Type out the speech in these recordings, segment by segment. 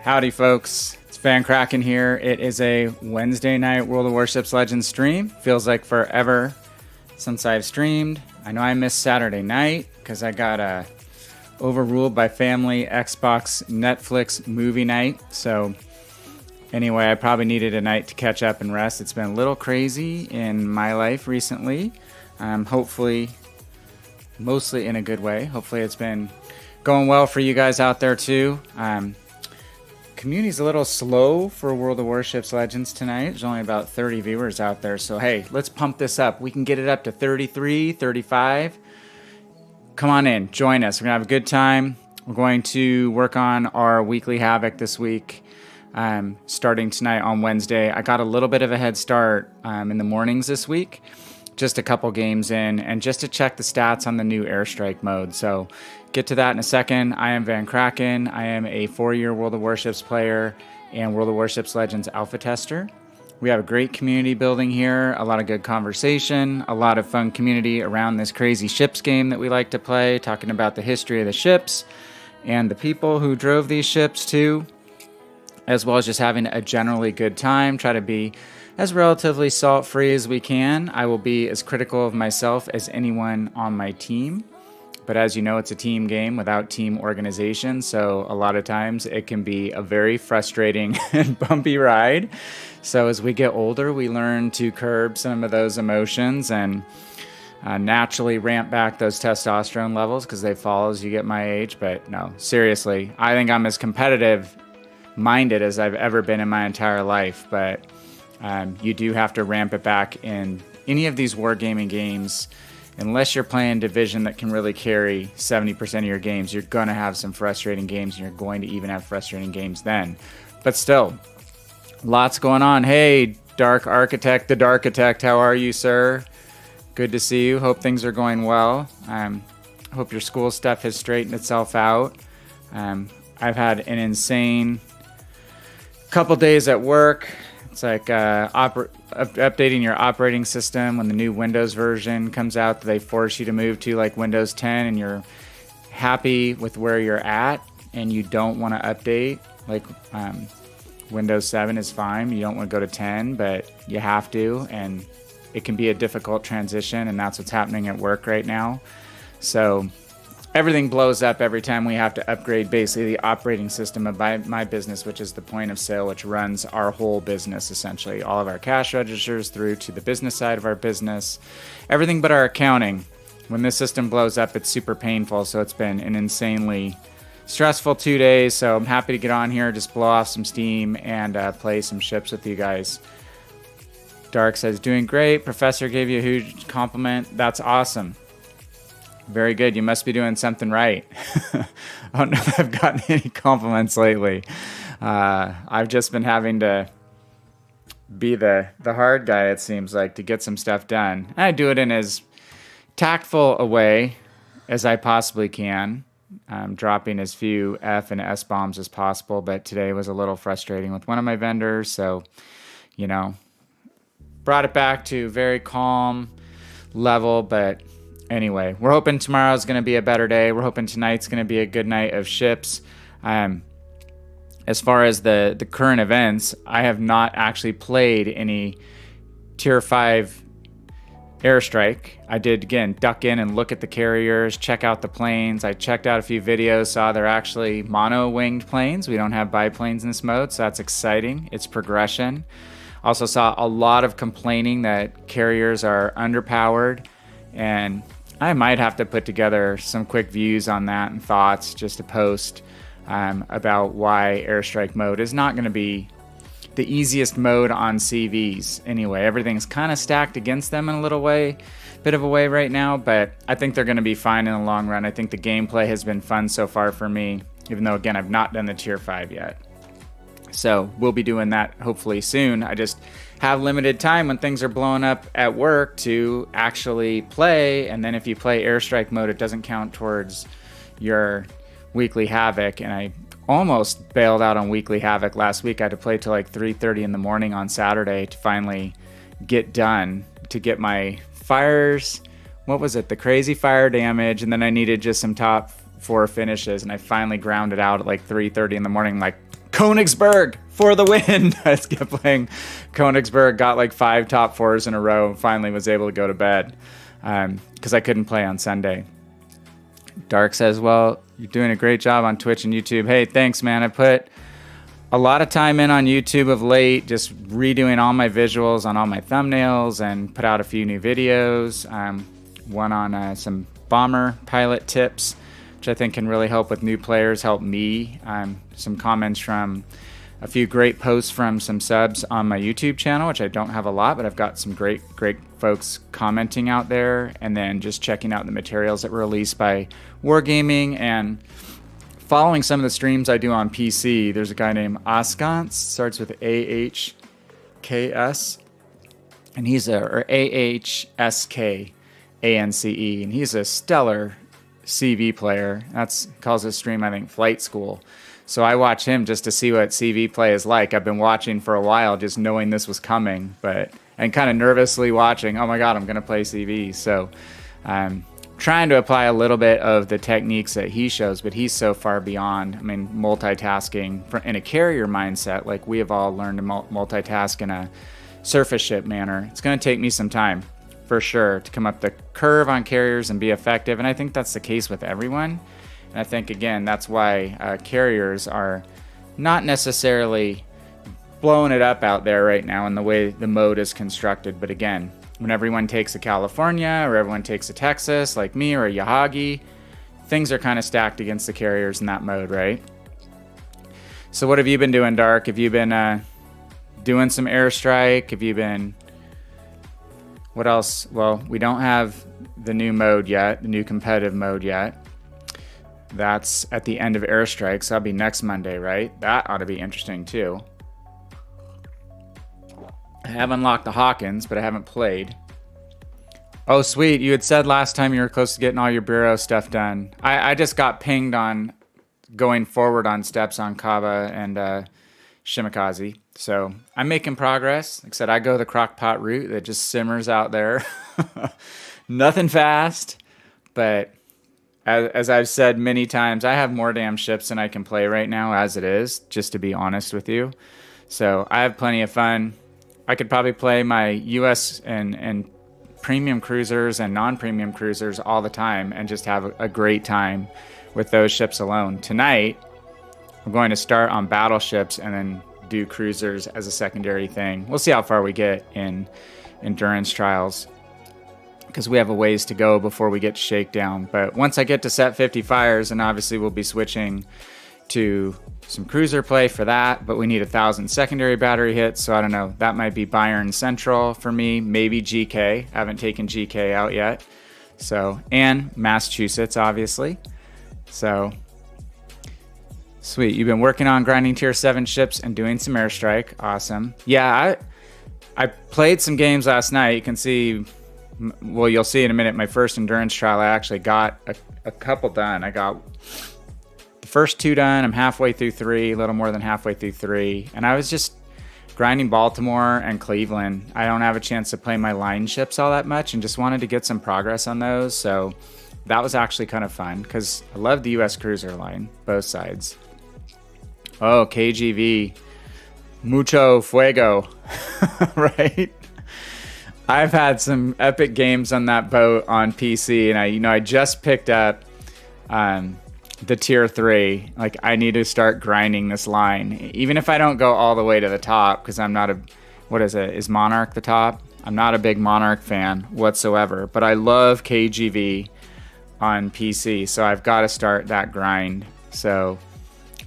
Howdy folks, it's Van Kraken here. It is a Wednesday night World of Warships Legends stream. Feels like forever since I've streamed. I know I missed Saturday night because I got overruled by family, Xbox, Netflix movie night. So anyway, I probably needed a night to catch up and rest. It's been a little crazy in my life recently. Hopefully, mostly in a good way. Hopefully it's been going well for you guys out there too. Community's a little slow for World of Warships Legends tonight. There's only about 30 viewers out there. So, hey, let's pump this up. We can get it up to 33, 35. Come on in. Join us. We're going to have a good time. We're going to work on our weekly Havoc this week, starting tonight on Wednesday. I got a little bit of a head start in the mornings this week. Just a couple games in, and just to check the stats on the new airstrike mode. So get to that in a second. I am Van Kraken. I am a 4-year World of Warships player and World of Warships Legends alpha tester. We have a great community building here, a lot of good conversation, a lot of fun community around this crazy ships game that we like to play, talking about the history of the ships and the people who drove these ships too, as well as just having a generally good time. Try to be as relatively salt-free as we can. I will be as critical of myself as anyone on my team. But as you know, it's a team game without team organization. So a lot of times it can be a very frustrating and bumpy ride. So as we get older, we learn to curb some of those emotions and naturally ramp back those testosterone levels because they fall as you get my age. But no, seriously, I think I'm as competitive-minded as I've ever been in my entire life. But you do have to ramp it back in any of these wargaming games. Unless you're playing Division that can really carry 70% of your games, you're going to have some frustrating games, and you're going to even have frustrating games then. But still, lots going on. Hey, Dark Architect, the Darkitect, how are you, sir? Good to see you. Hope things are going well. Hope your school stuff has straightened itself out. I've had an insane couple days at work. It's like updating your operating system when the new Windows version comes out that they force you to move to, like Windows 10, and you're happy with where you're at and you don't want to update. Like Windows 7 is fine. You don't want to go to 10, but you have to, and it can be a difficult transition, and that's what's happening at work right now. So everything blows up every time we have to upgrade basically the operating system of my business, which is the point of sale, which runs our whole business essentially. All of our cash registers through to the business side of our business. Everything but our accounting. When this system blows up, it's super painful, so it's been an insanely stressful 2 days. So I'm happy to get on here, just blow off some steam, and play some ships with you guys. Dark says, doing great. Professor gave you a huge compliment. That's awesome. Very good. You must be doing something right. I don't know if I've gotten any compliments lately. I've just been having to be the hard guy, it seems like, to get some stuff done. And I do it in as tactful a way as I possibly can, dropping as few F and S bombs as possible. But today was a little frustrating with one of my vendors. So, brought it back to very calm level, but anyway, we're hoping tomorrow's going to be a better day. We're hoping tonight's going to be a good night of ships. As far as the current events, I have not actually played any Tier 5 airstrike. I did, again, duck in and look at the carriers, check out the planes. I checked out a few videos, saw they're actually mono-winged planes. We don't have biplanes in this mode, so that's exciting. It's progression. Also saw a lot of complaining that carriers are underpowered, and I might have to put together some quick views on that and thoughts just to post about why airstrike mode is not going to be the easiest mode on CVs. Anyway, everything's kind of stacked against them in a bit of a way right now, but I think they're going to be fine in the long run. I think the gameplay has been fun so far for me, even though, again, I've not done the Tier 5 yet. So we'll be doing that hopefully soon. I just have limited time when things are blowing up at work to actually play. And then if you play airstrike mode, it doesn't count towards your weekly Havoc. And I almost bailed out on weekly Havoc last week. I had to play till like 3:30 in the morning on Saturday to finally get done, to get my fires. What was it? The crazy fire damage. And then I needed just some top 4 finishes. And I finally ground it out at like 3:30 in the morning. Like, Königsberg for the win. I just kept playing Königsberg, got like 5 top 4s in a row, and finally was able to go to bed because I couldn't play on Sunday. Dark says, well, you're doing a great job on Twitch and YouTube. Hey, thanks, man. I put a lot of time in on YouTube of late, just redoing all my visuals on all my thumbnails and put out a few new videos. One on some bomber pilot tips, which I think can really help with new players, help me. Some comments from a few great posts from some subs on my YouTube channel, which I don't have a lot, but I've got some great folks commenting out there, and then just checking out the materials that were released by Wargaming and following some of the streams I do on PC. There's a guy named Askance, starts with AHKS, and he's or AHSKANCE, and he's a stellar CV player. That's calls his stream, I think, Flight School. So I watch him just to see what CV play is like. I've been watching for a while, just knowing this was coming, and kind of nervously watching, oh my God, I'm going to play CV. So I'm trying to apply a little bit of the techniques that he shows, but he's so far beyond. I mean, multitasking in a carrier mindset, like we have all learned to multitask in a surface ship manner. It's going to take me some time, for sure, to come up the curve on carriers and be effective. And I think that's the case with everyone. And I think, again, that's why carriers are not necessarily blowing it up out there right now in the way the mode is constructed. But again, when everyone takes a California or everyone takes a Texas like me or a Yahagi, things are kind of stacked against the carriers in that mode, right? So what have you been doing, Dark? Have you been doing some airstrike? Have you been... What else? Well, we don't have the new mode yet, the new competitive mode yet. That's at the end of airstrike, so that'll be next Monday, right? That ought to be interesting too. I have unlocked the Hawkins, but I haven't played. Oh, sweet. You had said last time you were close to getting all your bureau stuff done. I just got pinged on going forward on steps on Kava and Shimakaze. So I'm making progress. Like I said, I go the crock pot route that just simmers out there. Nothing fast, but as I've said many times, I have more damn ships than I can play right now as it is, just to be honest with you. So I have plenty of fun. I could probably play my US and premium cruisers and non-premium cruisers all the time and just have a great time with those ships alone. Tonight, I'm going to start on battleships and then do cruisers as a secondary thing. We'll see how far we get in endurance trials, because we have a ways to go before we get to Shakedown. But once I get to set 50 fires, and obviously we'll be switching to some cruiser play for that, but we need 1,000 secondary battery hits, so I don't know. That might be Bayern Central for me, maybe GK. I haven't taken GK out yet. So, and Massachusetts, obviously. So, sweet. You've been working on grinding tier 7 ships and doing some airstrike. Awesome. Yeah, I played some games last night. You can see... Well, you'll see in a minute, my first endurance trial, I actually got a couple done. I got the first 2 done. I'm halfway through 3, a little more than halfway through 3. And I was just grinding Baltimore and Cleveland. I don't have a chance to play my line ships all that much and just wanted to get some progress on those. So that was actually kind of fun because I love the US cruiser line, both sides. Oh, KGV. Mucho fuego, right? I've had some epic games on that boat on PC, and I just picked up the tier 3. Like, I need to start grinding this line, even if I don't go all the way to the top, because I'm not is Monarch the top? I'm not a big Monarch fan whatsoever, but I love KGV on PC, so I've got to start that grind. So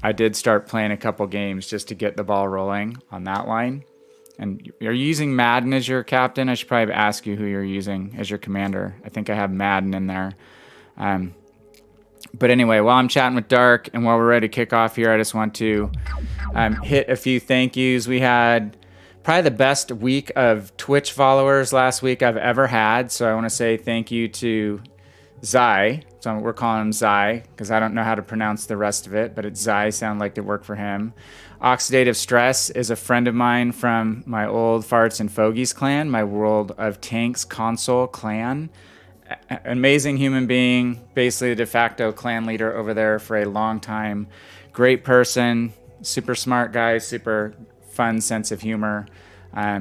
I did start playing a couple games just to get the ball rolling on that line. And are you using Madden as your captain? I should probably ask you who you're using as your commander. I think I have Madden in there. But anyway, while I'm chatting with Dark and while we're ready to kick off here, I just want to hit a few thank yous. We had probably the best week of Twitch followers last week I've ever had. So I want to say thank you to Zai. So we're calling him Zai because I don't know how to pronounce the rest of it, but it's Zai. Sound like it worked for him. Oxidative Stress is a friend of mine from my old Farts and Fogies clan, my World of Tanks console clan. Amazing human being, basically the de facto clan leader over there for a long time. Great person, super smart guy, super fun sense of humor.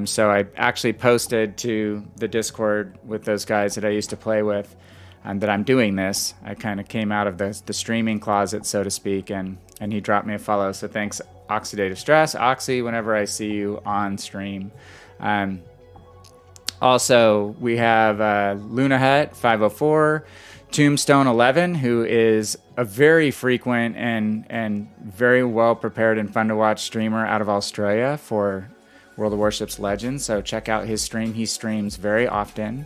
So I actually posted to the Discord with those guys that I used to play with that I'm doing this. I kind of came out of the streaming closet, so to speak, and he dropped me a follow. So thanks, Oxidative Stress. Oxy, whenever I see you on stream. Also, we have Luna Hut 504, Tombstone 11, who is a very frequent and very well prepared and fun to watch streamer out of Australia for World of Warships Legends. So check out his stream. He streams very often.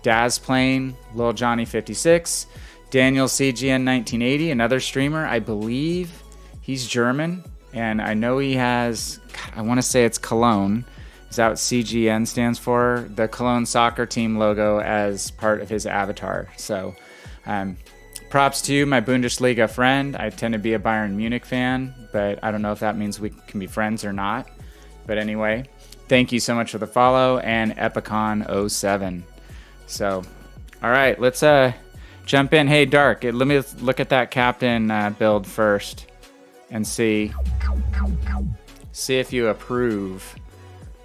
Daz Plane, Lil Johnny 56, Daniel CGN 1980, another streamer. I believe he's German, and I know he has, I want to say it's Cologne. Is that what CGN stands for? The Cologne soccer team logo as part of his avatar. So props to my Bundesliga friend. I tend to be a Bayern Munich fan, but I don't know if that means we can be friends or not. But anyway, thank you so much for the follow, and Epicon07. So, all right, let's jump in. Hey, Dark, let me look at that captain build first and see if you approve.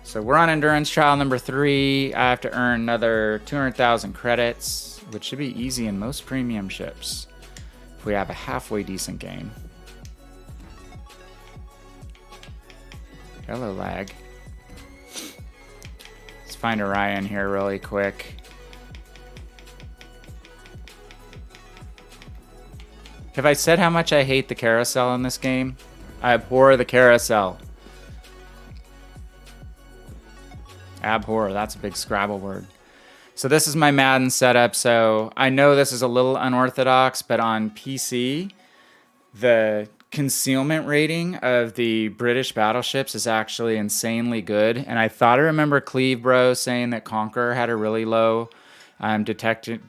So we're on endurance trial number 3. I have to earn another 200,000 credits, which should be easy in most premium ships if we have a halfway decent game. Hello, lag. Let's find Orion here really quick. Have I said how much I hate the carousel in this game? I abhor the carousel. Abhor, that's a big Scrabble word. So this is my Madden setup. So I know this is a little unorthodox, but on PC, the concealment rating of the British battleships is actually insanely good. And I thought I remember Cleve Bro saying that Conqueror had a really low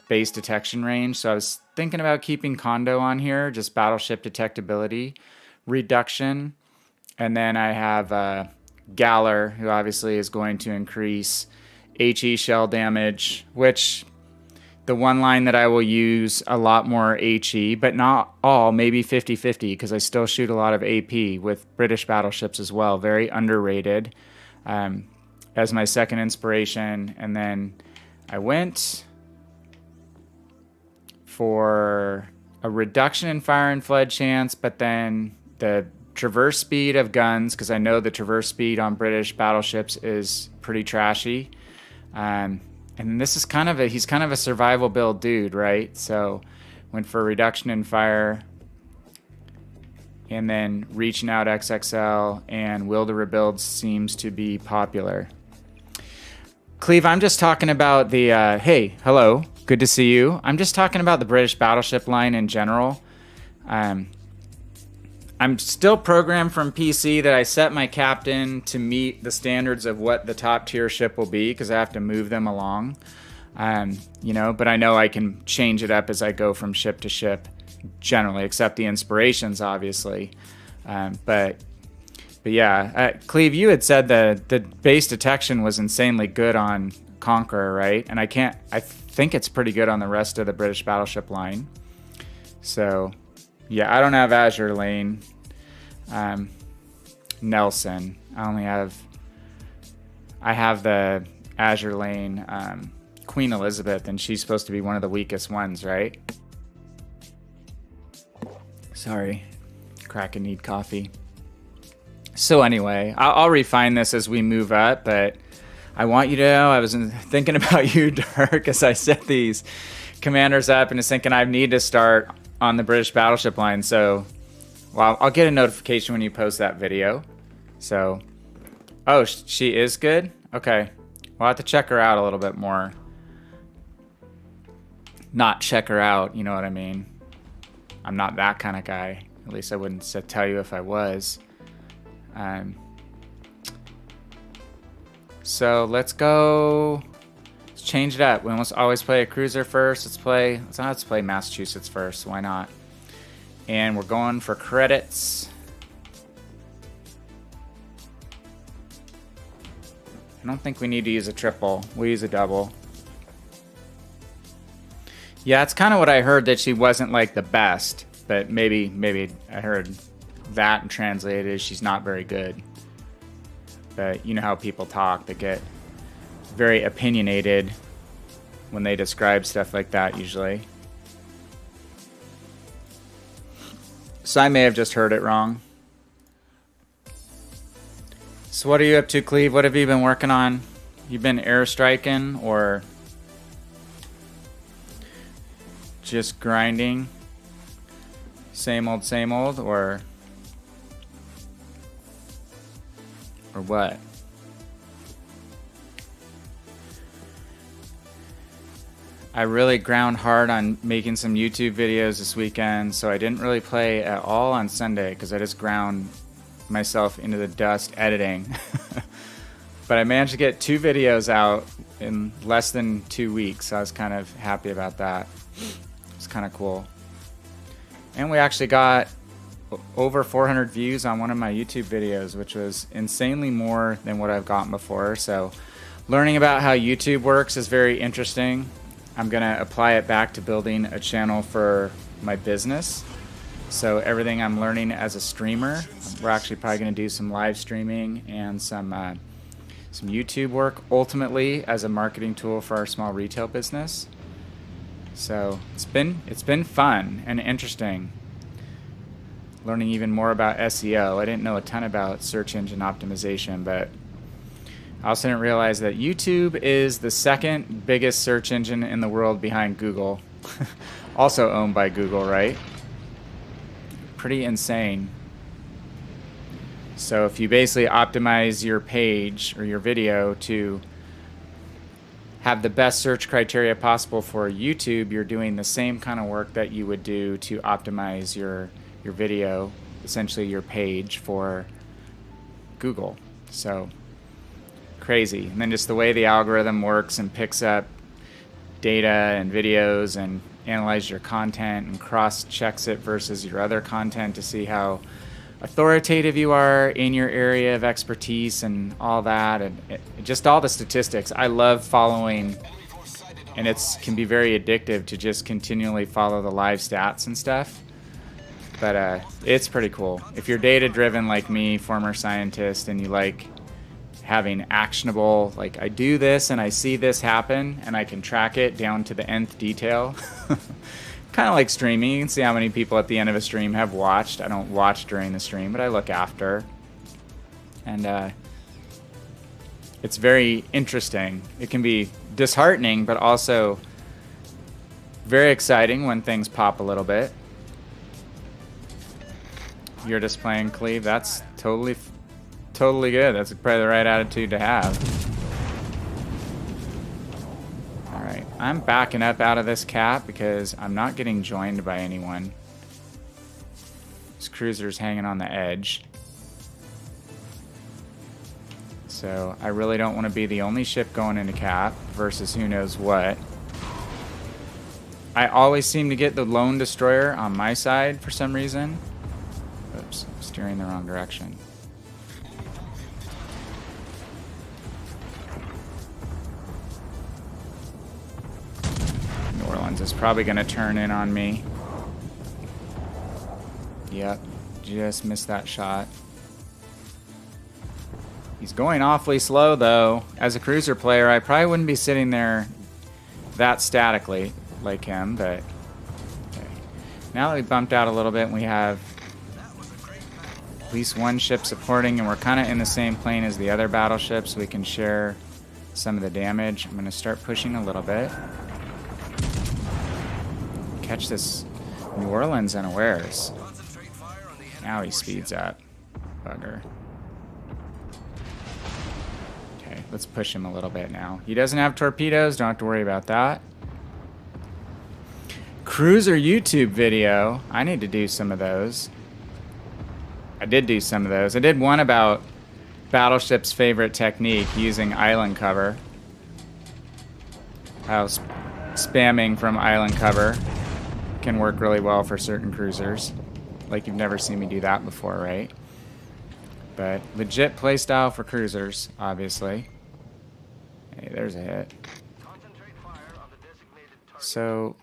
base detection range. So I was thinking about keeping Kondo on here, just battleship detectability reduction. And then I have Galler, who obviously is going to increase HE shell damage, which the one line that I will use a lot more HE, but not all, maybe 50-50, because I still shoot a lot of AP with British battleships as well. Very underrated as my second inspiration. And then I went for a reduction in fire and flood chance, but then the traverse speed of guns, because I know the traverse speed on British battleships is pretty trashy. And this is he's kind of a survival build dude, right? So went for a reduction in fire, and then reaching out XXL, and will to rebuild seems to be popular. Cleve, I'm just talking about the, hey, hello, good to see you. I'm just talking about the British battleship line in general. I'm still programmed from PC that I set my captain to meet the standards of what the top tier ship will be, because I have to move them along. But I know I can change it up as I go from ship to ship, generally, except the inspirations, obviously. But yeah, Cleve, you had said that the base detection was insanely good on Conqueror, right? And I think it's pretty good on the rest of the British battleship line. So yeah, I don't have Azure Lane. Nelson. I have the Azure Lane Queen Elizabeth, and she's supposed to be one of the weakest ones, right? Sorry, cracking need coffee. So anyway, I'll refine this as we move up, but I want you to know I was thinking about you, Dark, as I set these commanders up, and just thinking I need to start on the British battleship line. So, well, I'll get a notification when you post that video. So, oh, she is good? Okay. We'll have to check her out a little bit more. Not check her out, you know what I mean? I'm not that kind of guy. At least I wouldn't tell you if I was. So let's go. Let's change it up. We almost always play a cruiser first. Let's play Massachusetts first. Why not? And we're going for credits. I don't think we need to use a triple. We use a double. Yeah, it's kind of what I heard, that she wasn't like the best, but maybe I heard that and translated is she's not very good. But you know how people talk, they get very opinionated when they describe stuff like that usually. So I may have just heard it wrong. So what are you up to, Cleve? What have you been working on? You've been airstriking or just grinding? Same old, or what? I really ground hard on making some YouTube videos this weekend, so I didn't really play at all on Sunday because I just ground myself into the dust editing. But I managed to get 2 videos out in less than 2 weeks, so I was kind of happy about that. It's kind of cool. And we actually got over 400 views on one of my YouTube videos, which was insanely more than what I've gotten before. So learning about how YouTube works is very interesting. I'm going to apply it back to building a channel for my business. So everything I'm learning as a streamer, we're actually probably going to do some live streaming and some YouTube work ultimately as a marketing tool for our small retail business. So it's been fun and interesting learning even more about SEO. I didn't know a ton about search engine optimization, but I also didn't realize that YouTube is the second biggest search engine in the world behind Google. Also owned by Google, right? Pretty insane. So if you basically optimize your page or your video to have the best search criteria possible for YouTube, you're doing the same kind of work that you would do to optimize your video, essentially your page for Google. So crazy. And then just the way the algorithm works and picks up data and videos and analyzes your content and cross-checks it versus your other content to see how authoritative you are in your area of expertise and all that, and just all the statistics. I love following, and it can be very addictive to just continually follow the live stats and stuff. But it's pretty cool. If you're data driven like me, former scientist, and you like having actionable, like I do this and I see this happen and I can track it down to the nth detail. Kind of like streaming. You can see how many people at the end of a stream have watched. I don't watch during the stream, but I look after. And it's very interesting. It can be disheartening, but also very exciting when things pop a little bit. You're just playing Cleve. That's totally good. That's probably the right attitude to have. Alright, I'm backing up out of this cap because I'm not getting joined by anyone. This cruiser's hanging on the edge. So I really don't want to be the only ship going into cap versus who knows what. I always seem to get the lone destroyer on my side for some reason. Oops, steering the wrong direction. New Orleans is probably going to turn in on me. Yep, just missed that shot. He's going awfully slow, though. As a cruiser player, I probably wouldn't be sitting there that statically like him, but okay. Now that we bumped out a little bit and we have at least one ship supporting, and we're kind of in the same plane as the other battleships, so we can share some of the damage. I'm going to start pushing a little bit. Catch this New Orleans unawares. Now he speeds up. Bugger. Okay, let's push him a little bit now. He doesn't have torpedoes, don't have to worry about that. Cruiser YouTube video. I need to do some of those. I did do some of those. I did one about Battleship's favorite technique, using island cover. How spamming from island cover can work really well for certain cruisers. Like, you've never seen me do that before, right? But legit playstyle for cruisers, obviously. Hey, there's a hit. So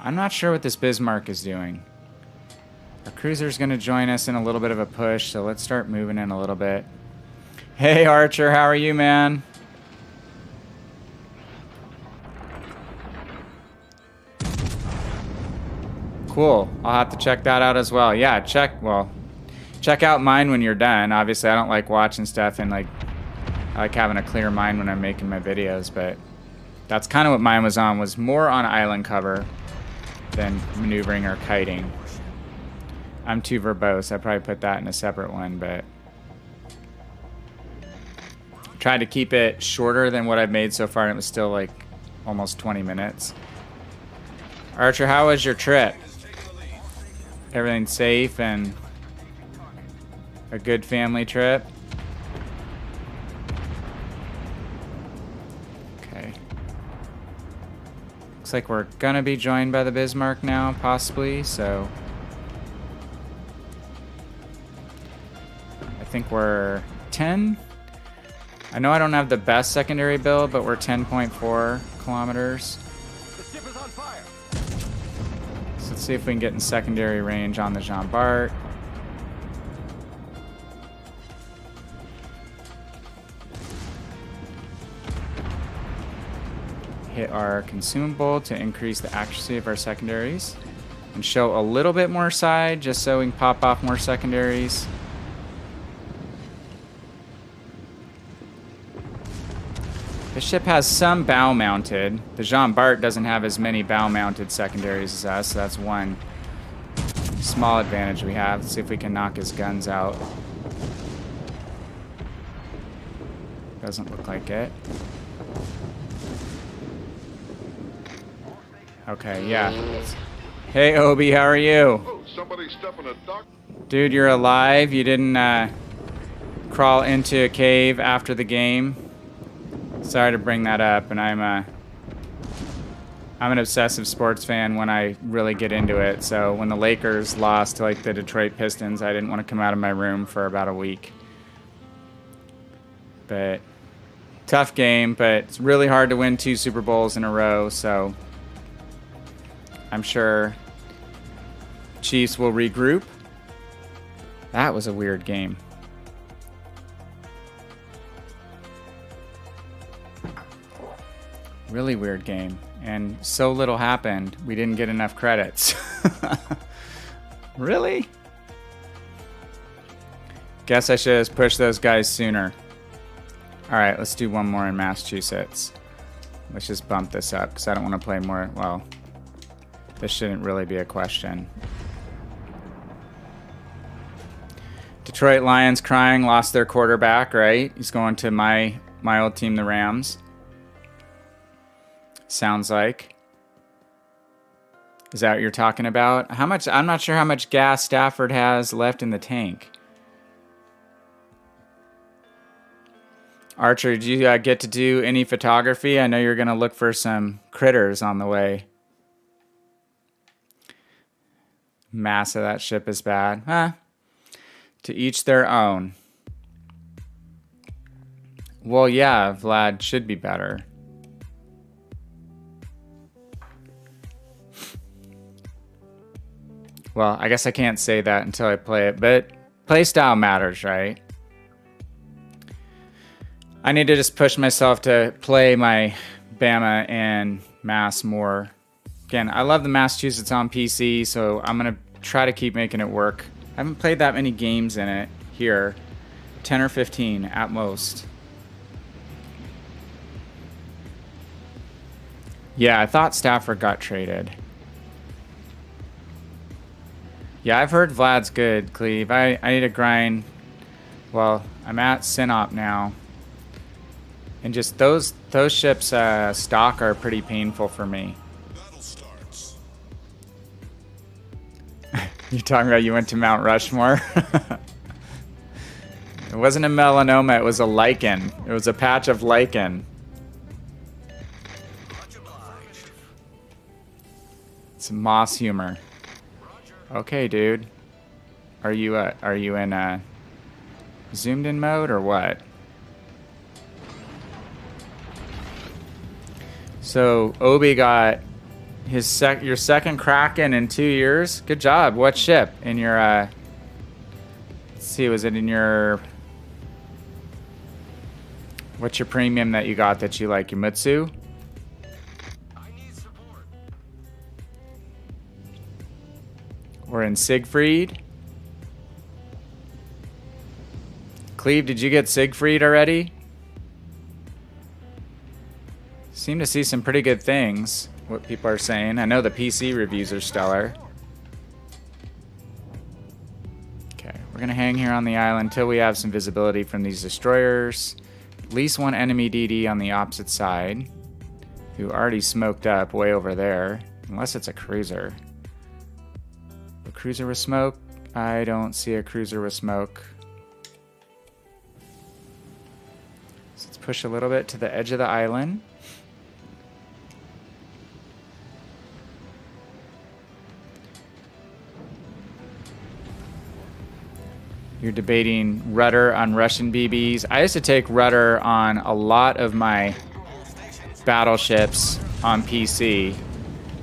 I'm not sure what this Bismarck is doing. Our cruiser's going to join us in a little bit of a push, so let's start moving in a little bit. Hey, Archer, how are you, man? Cool. I'll have to check that out as well. Yeah, check out mine when you're done. Obviously, I don't like watching stuff and I like having a clear mind when I'm making my videos, but that's kind of what mine was on, was more on island cover than maneuvering or kiting. I'm too verbose. I probably put that in a separate one, but tried to keep it shorter than what I've made so far, and it was still like almost 20 minutes. Archer, how was your trip? Everything safe and a good family trip? Okay. Looks like we're gonna be joined by the Bismarck now, possibly, so I think we're 10. I know I don't have the best secondary build, but we're 10.4 kilometers. The ship is on fire. So let's see if we can get in secondary range on the Jean Bart. Hit our consumable to increase the accuracy of our secondaries and show a little bit more side just so we can pop off more secondaries. This ship has some bow mounted. The Jean Bart doesn't have as many bow mounted secondaries as us, so that's one small advantage we have. Let's see if we can knock his guns out. Doesn't look like it. Okay, yeah. Hey, Obi, how are you? Oh, somebody stepping a duck. Dude, you're alive. You didn't crawl into a cave after the game. Sorry to bring that up, and I'm an obsessive sports fan when I really get into it. So when the Lakers lost to like the Detroit Pistons, I didn't want to come out of my room for about a week. But tough game, but it's really hard to win 2 Super Bowls in a row, so I'm sure Chiefs will regroup. That was a weird game. Really weird game. And so little happened. We didn't get enough credits. Really? Guess I should have pushed those guys sooner. Alright, let's do one more in Massachusetts. Let's just bump this up because I don't want to play more. Well, this shouldn't really be a question. Detroit Lions crying, lost their quarterback, right? He's going to my old team, the Rams. Sounds like. Is that what you're talking about? How much? I'm not sure how much gas Stafford has left in the tank. Archer, did you get to do any photography? I know you're going to look for some critters on the way. Mass of that ship is bad. Huh? To each their own. Well, yeah, Vlad should be better. Well, I guess I can't say that until I play it, but play style matters, right? I need to just push myself to play my Bama and Mass more. Again, I love the Massachusetts on PC, so I'm going to try to keep making it work. I haven't played that many games in it here. 10 or 15 at most. Yeah, I thought Stafford got traded. Yeah, I've heard Vlad's good, Cleve. I need to grind. Well, I'm at Synop now. And just those ships stock are pretty painful for me. Battle starts. You talking about you went to Mount Rushmore? It wasn't a melanoma, it was a lichen. It was a patch of lichen. It's moss humor. Okay, dude. Are you in zoomed in mode or what? So Obi got Your second Kraken in 2 years. Good job. What ship? In your let's see, was it in your, what's your premium that you got that you like? Your Mutsu? Or in Siegfried? Cleve, did you get Siegfried already? Seem to see some pretty good things, what people are saying. I know the PC reviews are stellar. Okay, we're gonna hang here on the island until we have some visibility from these destroyers. At least one enemy DD on the opposite side, who already smoked up way over there, unless it's a cruiser. A cruiser with smoke? I don't see a cruiser with smoke. So let's push a little bit to the edge of the island. You're debating rudder on Russian BBs. I used to take rudder on a lot of my battleships on PC,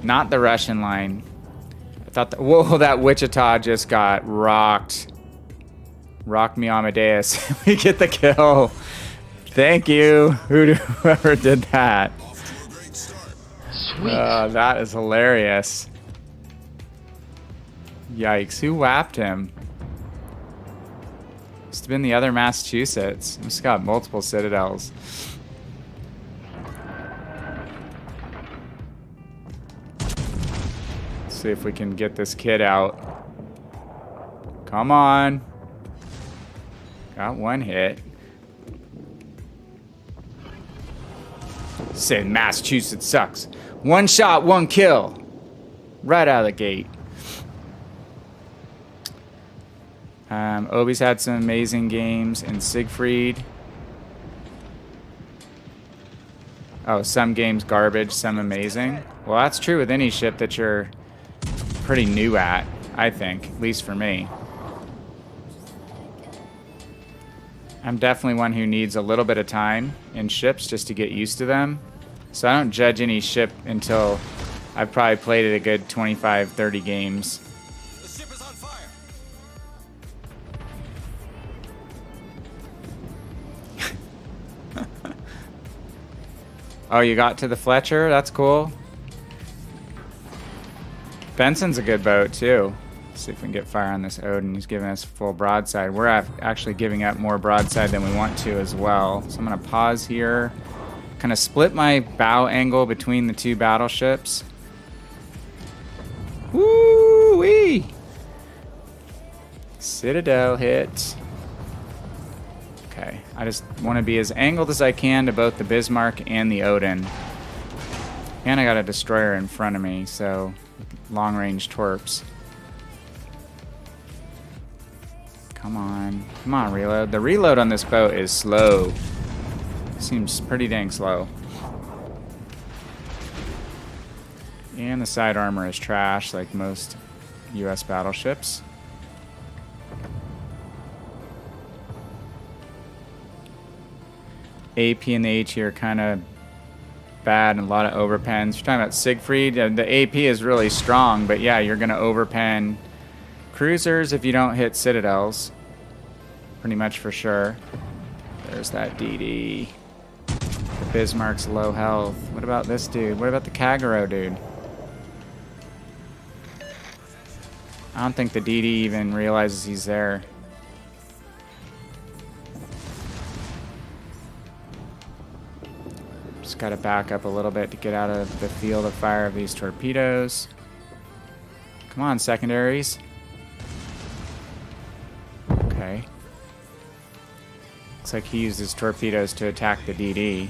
not the Russian line. I thought that, whoa, that Wichita just got rocked. Rock me, Amadeus. We get the kill. Thank you, whoever did that. Sweet. That is hilarious. Yikes, who whapped him? Must have been the other Massachusetts. It's got multiple citadels. Let's see if we can get this kid out. Come on. Got one hit. Say Massachusetts sucks. One shot, one kill. Right out of the gate. Obi's had some amazing games in Siegfried. Oh, some games garbage, some amazing. Well, that's true with any ship that you're pretty new at, I think, at least for me. I'm definitely one who needs a little bit of time in ships just to get used to them. So I don't judge any ship until I've probably played it a good 25, 30 games. The ship is on fire. Oh, you got to the Fletcher? That's cool. Benson's a good boat, too. Let's see if we can get fire on this Odin. He's giving us full broadside. We're actually giving up more broadside than we want to as well. So I'm going to pause here. Kind of split my bow angle between the two battleships. Woo-wee! Citadel hit. Okay, I just want to be as angled as I can to both the Bismarck and the Odin. And I got a destroyer in front of me, so long-range torps. Come on. Come on, reload. The reload on this boat is slow. Seems pretty dang slow. And the side armor is trash, like most US battleships. AP and the H are kind of bad and a lot of overpens. You're talking about Siegfried. The AP is really strong, but yeah, you're going to overpen cruisers if you don't hit citadels. Pretty much for sure. There's that DD. The Bismarck's low health. What about this dude? What about the Kagero dude? I don't think the DD even realizes he's there. Just got to back up a little bit to get out of the field of fire of these torpedoes. Come on, secondaries. Okay. Looks like he used his torpedoes to attack the DD.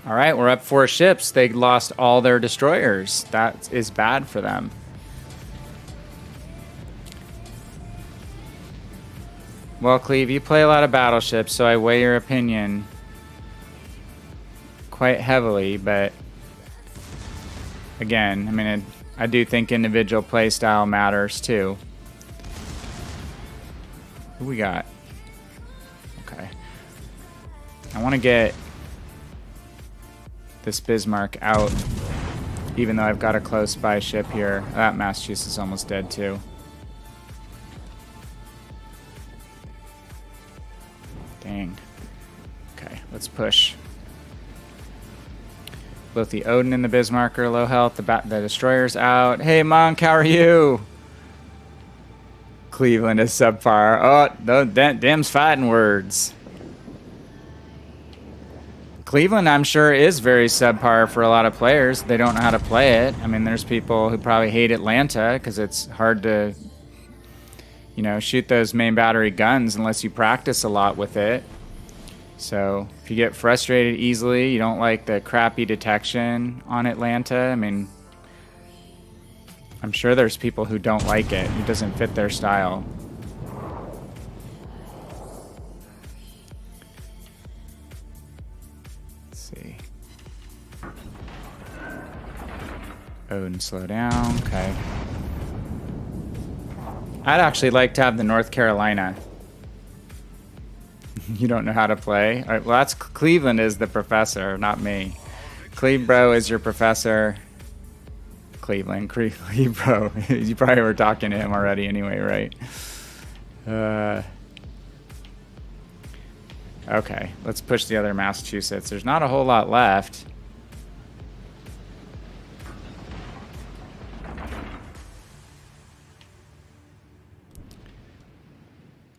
Alright, we're up 4 ships. They lost all their destroyers. That is bad for them. Well, Cleve, you play a lot of battleships, so I weigh your opinion quite heavily, but again, I mean, I do think individual play style matters too. Who we got? Okay. I want to get this Bismarck out Even though I've got a close by ship here. That Massachusetts is almost dead too. Dang. Okay, let's push. Both the Odin and the Bismarck are low health. The destroyer's out. Hey, Monk, how are you? Cleveland is subpar. Oh, them's fighting words. Cleveland, I'm sure, is very subpar for a lot of players. They don't know how to play it. I mean, there's people who probably hate Atlanta because it's hard to, you know, shoot those main battery guns unless you practice a lot with it. So if you get frustrated easily, you don't like the crappy detection on Atlanta, I mean, I'm sure there's people who don't like it. It doesn't fit their style. Let's see. Odin, slow down. Okay. I'd actually like to have the North Carolina. You don't know how to play? All right, well, that's Cleveland is the professor, not me. Clebro is your professor. Cleveland, Clebro. You probably were talking to him already anyway, right? Okay, let's push the other Massachusetts. There's not a whole lot left.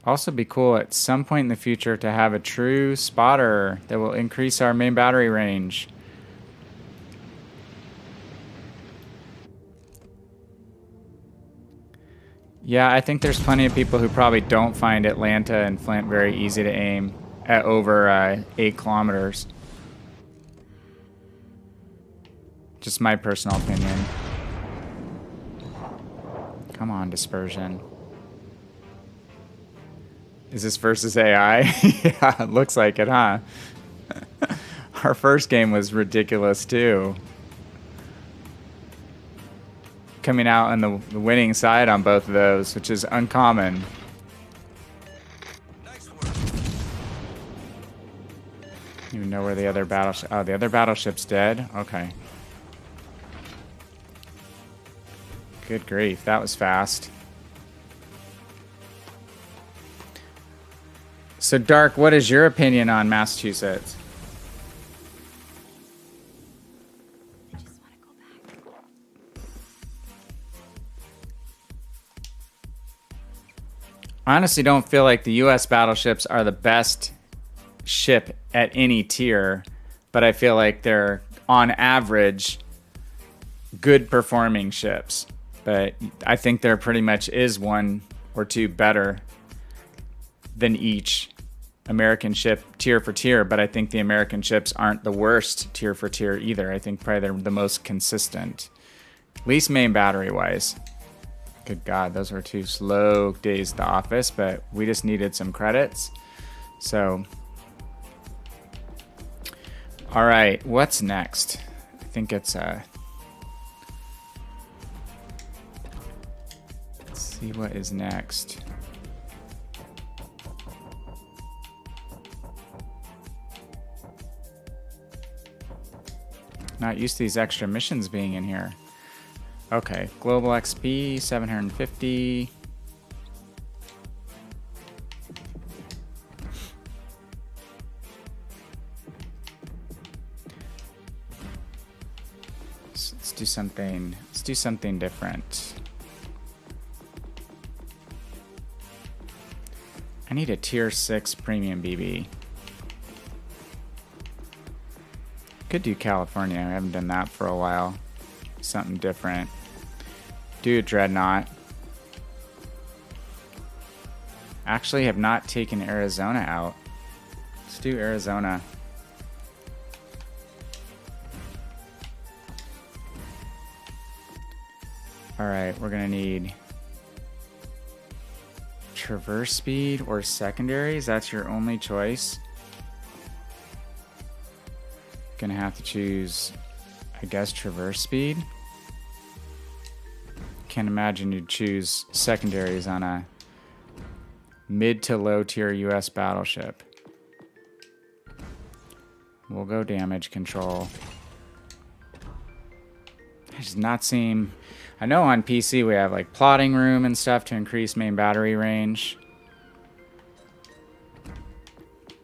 Also be cool at some point in the future to have a true spotter that will increase our main battery range. Yeah, I think there's plenty of people who probably don't find Atlanta and Flint very easy to aim at over 8 kilometers. Just my personal opinion. Come on, dispersion. Is this versus AI? Yeah, it looks like it, huh? Our first game was ridiculous, too. Coming out on the winning side on both of those, which is uncommon. Nice work. You know where the other battleship... Oh, the other battleship's dead? Okay. Good grief, that was fast. So, Dark, what is your opinion on Massachusetts? I just want to go back. I honestly don't feel like the U.S. battleships are the best ship at any tier, but I feel like they're, on average, good performing ships. But I think there pretty much is one or two better than each American ship tier for tier, but I think the American ships aren't the worst tier for tier either. I think probably they're the most consistent, at least main battery wise. Good God, those were 2 slow days at the office, but we just needed some credits. So, all right, what's next? I think it's let's see what is next. Not used to these extra missions being in here. Okay, global XP 750. So let's do something. Let's do something different. I need a tier 6 premium BB. Could do California. I haven't done that for a while. Something different. Do a Dreadnought. Actually, have not taken Arizona out. Let's do Arizona. Alright, we're gonna need traverse speed or secondaries. That's your only choice. Gonna have to choose, I guess, traverse speed. Can't imagine you'd choose secondaries on a mid to low tier US battleship. We'll go damage control. does not seem... I know on PC we have like plotting room and stuff to increase main battery range.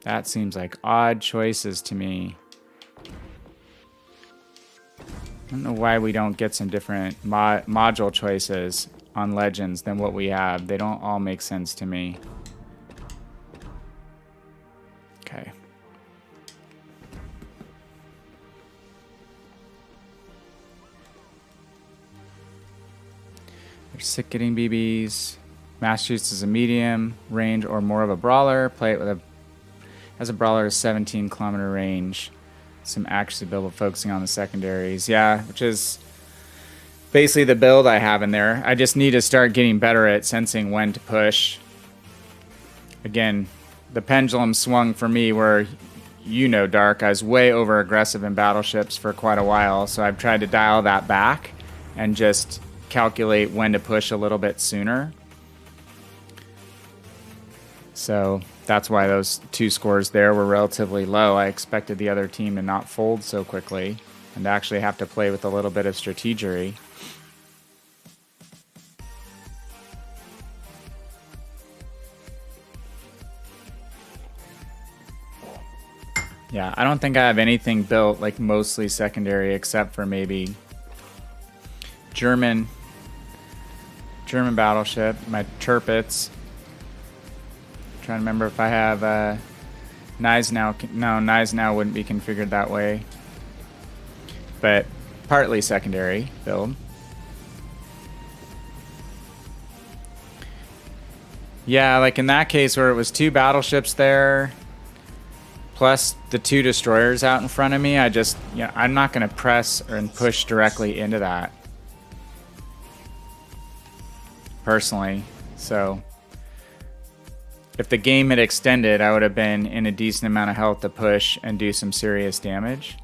That seems like odd choices to me. I don't know why we don't get some different module choices on Legends than what we have. They don't all make sense to me. Okay. They're sick getting BBs. Master Use is a medium range or more of a brawler. Play it with a as a brawler 17-kilometer range. Some accuracy build focusing on the secondaries. Yeah, which is basically the build I have in there. I just need to start getting better at sensing when to push. Again, the pendulum swung for me where, you know, Dark, I was way over aggressive in Battleships for quite a while, so I've tried to dial that back and just calculate when to push a little bit sooner. So that's why those 2 scores there were relatively low. I expected the other team to not fold so quickly and actually have to play with a little bit of strategery. Yeah, I don't think I have anything built like mostly secondary except for maybe German Battleship, my Tirpitz. Trying to remember if I have Knives Now. No, Knives Now wouldn't be configured that way. But partly secondary build. Yeah, like in that case where it was 2 battleships there, plus the 2 destroyers out in front of me, I'm not going to press and push directly into that. Personally. So if the game had extended, I would have been in a decent amount of health to push and do some serious damage.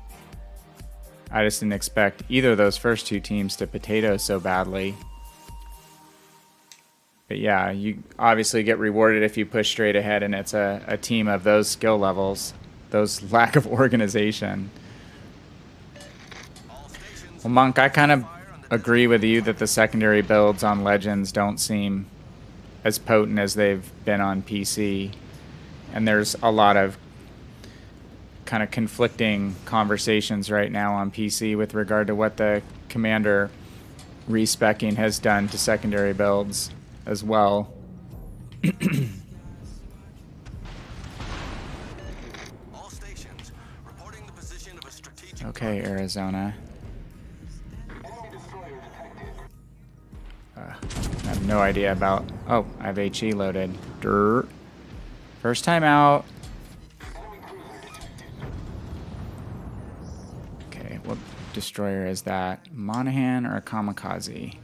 I just didn't expect either of those first 2 teams to potato so badly. But yeah, you obviously get rewarded if you push straight ahead and it's a team of those skill levels, those lack of organization. Well, Monk, I kind of agree with you that the secondary builds on Legends don't seem as potent as they've been on PC, and there's a lot of kind of conflicting conversations right now on PC with regard to what the Commander respecking has done to secondary builds as well. Okay, Arizona. I have no idea about... Oh, I have HE loaded. Dirt. First time out. Okay, what destroyer is that? Monahan or a Kamikaze?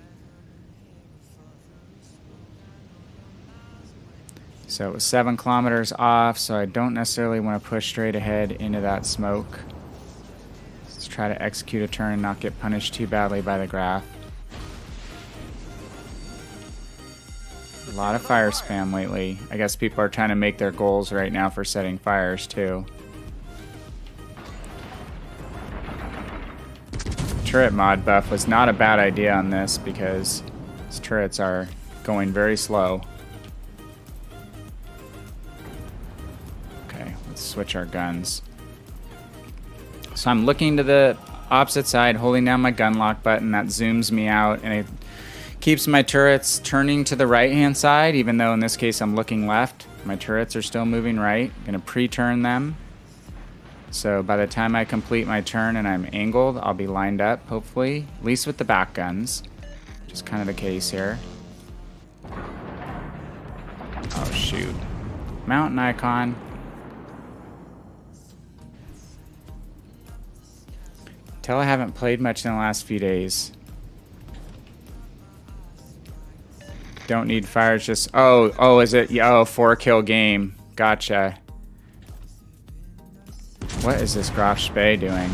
So it was 7 kilometers off, so I don't necessarily want to push straight ahead into that smoke. Let's try to execute a turn and not get punished too badly by the graph. A lot of fire spam lately. I guess people are trying to make their goals right now for setting fires too. Turret mod buff was not a bad idea on this because these turrets are going very slow. Okay, let's switch our guns. So I'm looking to the opposite side, holding down my gun lock button. That zooms me out and it keeps my turrets turning to the right-hand side, even though in this case I'm looking left. My turrets are still moving right. I'm going to pre-turn them. So by the time I complete my turn and I'm angled, I'll be lined up, hopefully. At least with the back guns, which is kind of the case here. Oh, shoot. Mountain icon. Tell I haven't played much in the last few days. Don't need fires, just... Oh, is it... Oh, 4-kill game. Gotcha. What is this Graf Spee doing?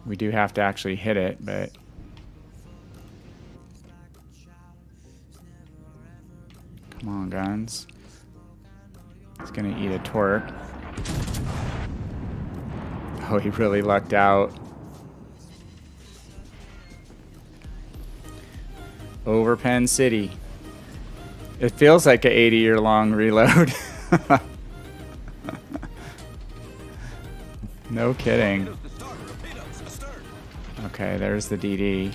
We do have to actually hit it, but... Come on, guns. It's gonna eat a torque. Oh, he really lucked out. Over Penn City. It feels like an 80-year-long reload. No kidding. Okay, there's the DD.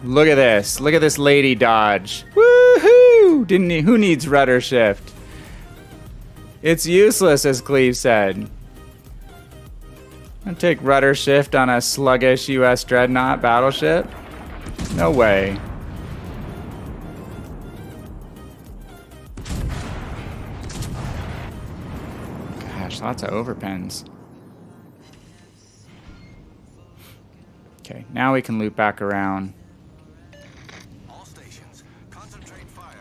Look at this. Look at this lady dodge. Woohoo! Who needs rudder shift? It's useless, as Cleve said. I'll take rudder shift on a sluggish US dreadnought battleship. No way. Gosh, lots of overpens. Okay, now we can loop back around.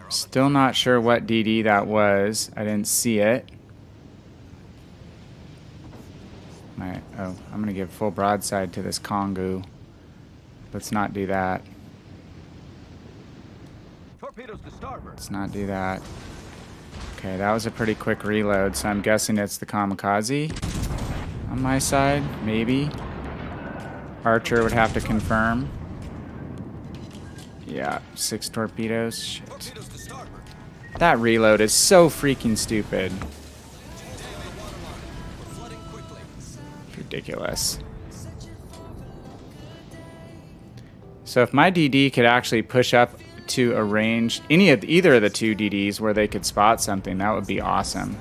Still not sure what DD that was. I didn't see it. Oh, I'm going to give full broadside to this Kongu. Let's not do that. Torpedoes to starboard. Let's not do that. Okay, that was a pretty quick reload, so I'm guessing it's the kamikaze on my side, maybe. Archer would have to confirm. Yeah, 6 torpedoes. Shit. That reload is so freaking stupid. Ridiculous. So if my DD could actually push up to a range, either of the two DDs where they could spot something, that would be awesome.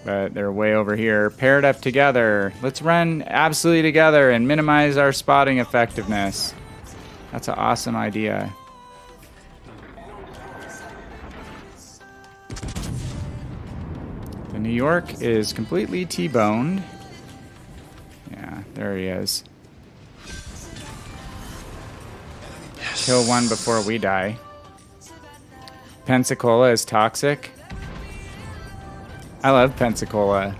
But they're way over here, paired up together. Let's run absolutely together and minimize our spotting effectiveness. That's an awesome idea. The New York is completely T-boned. Yeah, there he is. Yes. Kill one before we die. Pensacola is toxic. I love Pensacola.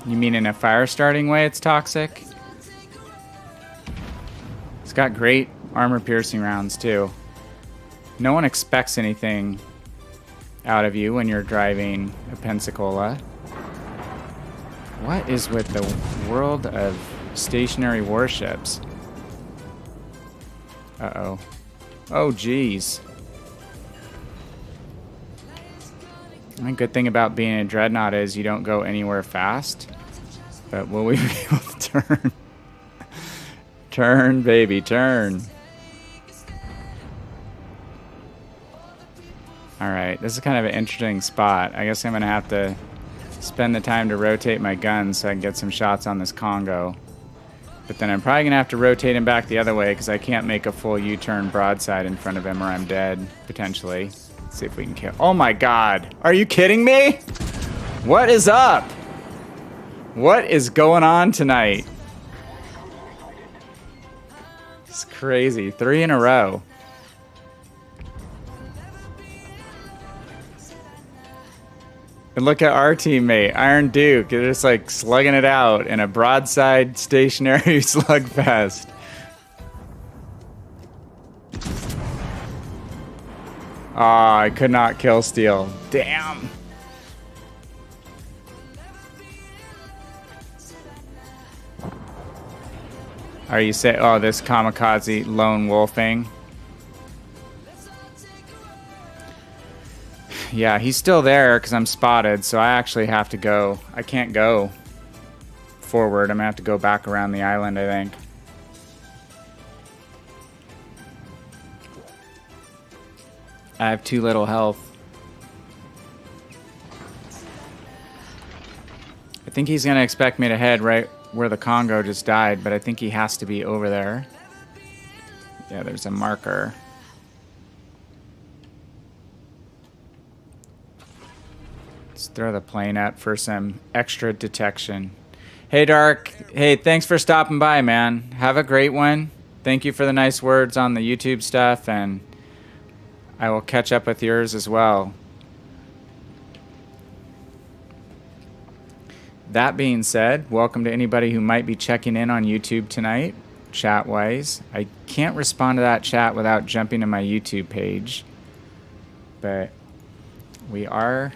You mean in a fire starting way it's toxic? It's got great armor piercing rounds too. No one expects anything out of you when you're driving a Pensacola. What is with the world of stationary warships? Uh-oh. Oh, geez. The good thing about being a dreadnought is you don't go anywhere fast. But will we be able to turn? Turn, baby, turn. Alright, this is kind of an interesting spot. I guess I'm going to have to spend the time to rotate my guns so I can get some shots on this Congo. But then I'm probably going to have to rotate him back the other way because I can't make a full U-turn broadside in front of him or I'm dead, potentially. Let's see if we can kill... Oh my god! Are you kidding me? What is up? What is going on tonight? It's crazy. 3 in a row. And look at our teammate, Iron Duke. They're just like slugging it out in a broadside stationary slugfest. Ah, I could not kill Steel. Damn. Are you saying, oh, this kamikaze lone wolfing? Yeah, he's still there because I'm spotted, so I actually have to go. I can't go forward. I'm going to have to go back around the island, I think. I have too little health. I think he's going to expect me to head right where the Congo just died, but I think he has to be over there. Yeah, there's a marker. Let's throw the plane up for some extra detection. Hey, Dark. Hey, thanks for stopping by, man. Have a great one. Thank you for the nice words on the YouTube stuff, and I will catch up with yours as well. That being said, welcome to anybody who might be checking in on YouTube tonight, chat-wise. I can't respond to that chat without jumping to my YouTube page, but we are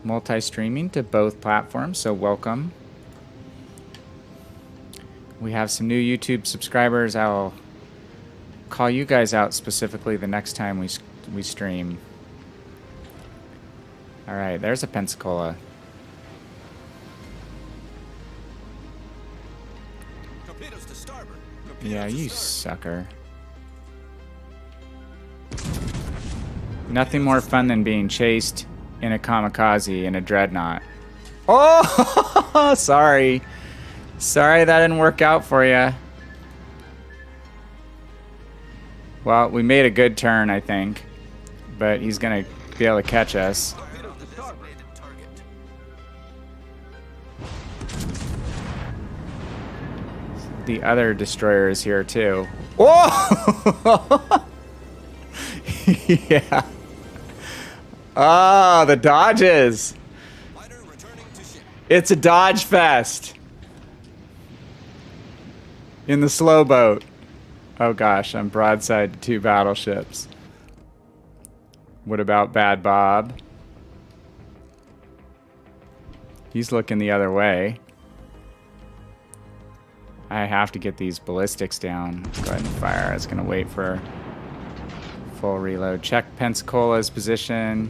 multi-streaming to both platforms, so welcome. We have some new YouTube subscribers. I'll call you guys out specifically the next time we stream. All right, there's a Pensacola. Torpedoes to starboard. Torpedoes Yeah, to you starboard. sucker. Nothing more fun than being chased in a kamikaze in a dreadnought. Oh, sorry. Sorry that didn't work out for you. Well, we made a good turn, I think. But he's going to be able to catch us. Torpedoes to starboard. Target. The other destroyer is here, too. Oh! Yeah. Ah, the dodges. Fighter returning to ship. It's a dodge fest. In the slow boat. Oh gosh, I'm broadside to 2 battleships. What about Bad Bob? He's looking the other way. I have to get these ballistics down. Let's go ahead and fire. I was going to wait for full reload. Check Pensacola's position.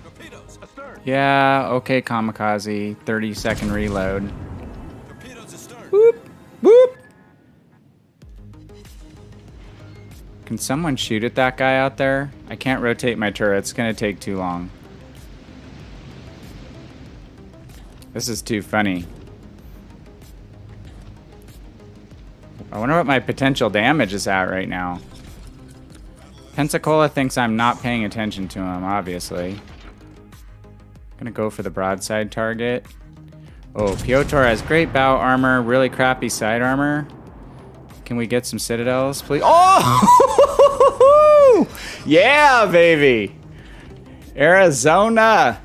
Torpedoes. Astern. Yeah, okay, kamikaze. 30-second reload. Torpedoes astern. Whoop! Whoop! Can someone shoot at that guy out there? I can't rotate my turret. It's going to take too long. This is too funny. I wonder what my potential damage is at right now. Pensacola thinks I'm not paying attention to him, obviously. Gonna go for the broadside target. Oh, Piotr has great bow armor, really crappy side armor. Can we get some citadels, please? Oh! Yeah, baby! Arizona!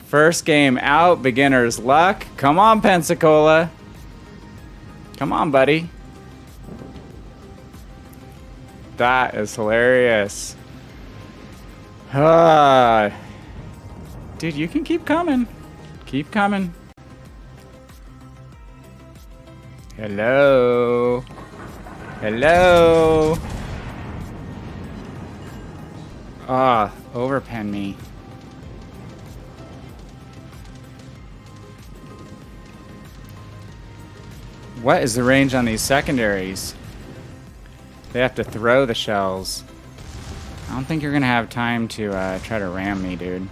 First game out, beginner's luck. Come on, Pensacola. Come on, buddy. That is hilarious. Dude, you can keep coming. Keep coming. Hello. Hello. Ah, overpen me. What is the range on these secondaries? They have to throw the shells. I don't think you're gonna have time to try to ram me, dude.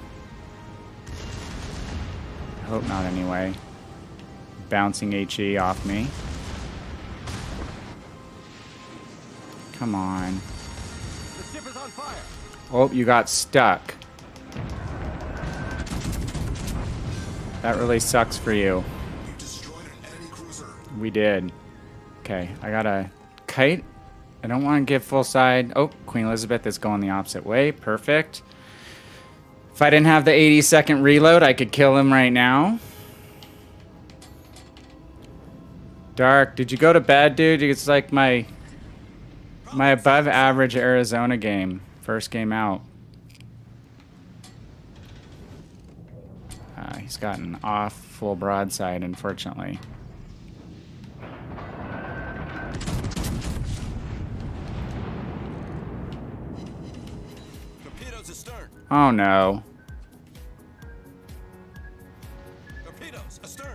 I hope not anyway. Bouncing HE off me. Come on. The ship is on fire. Oh, you got stuck. That really sucks for you. You destroyed an enemy cruiser. We did. Okay, I got a kite. I don't want to give full side. Oh, Queen Elizabeth is going the opposite way. Perfect. If I didn't have the 80-second reload, I could kill him right now. Dark, did you go to bed, dude? It's like my above average Arizona game. First game out. He's gotten off full broadside, unfortunately. Torpedoes astern. Oh no. Torpedoes astern.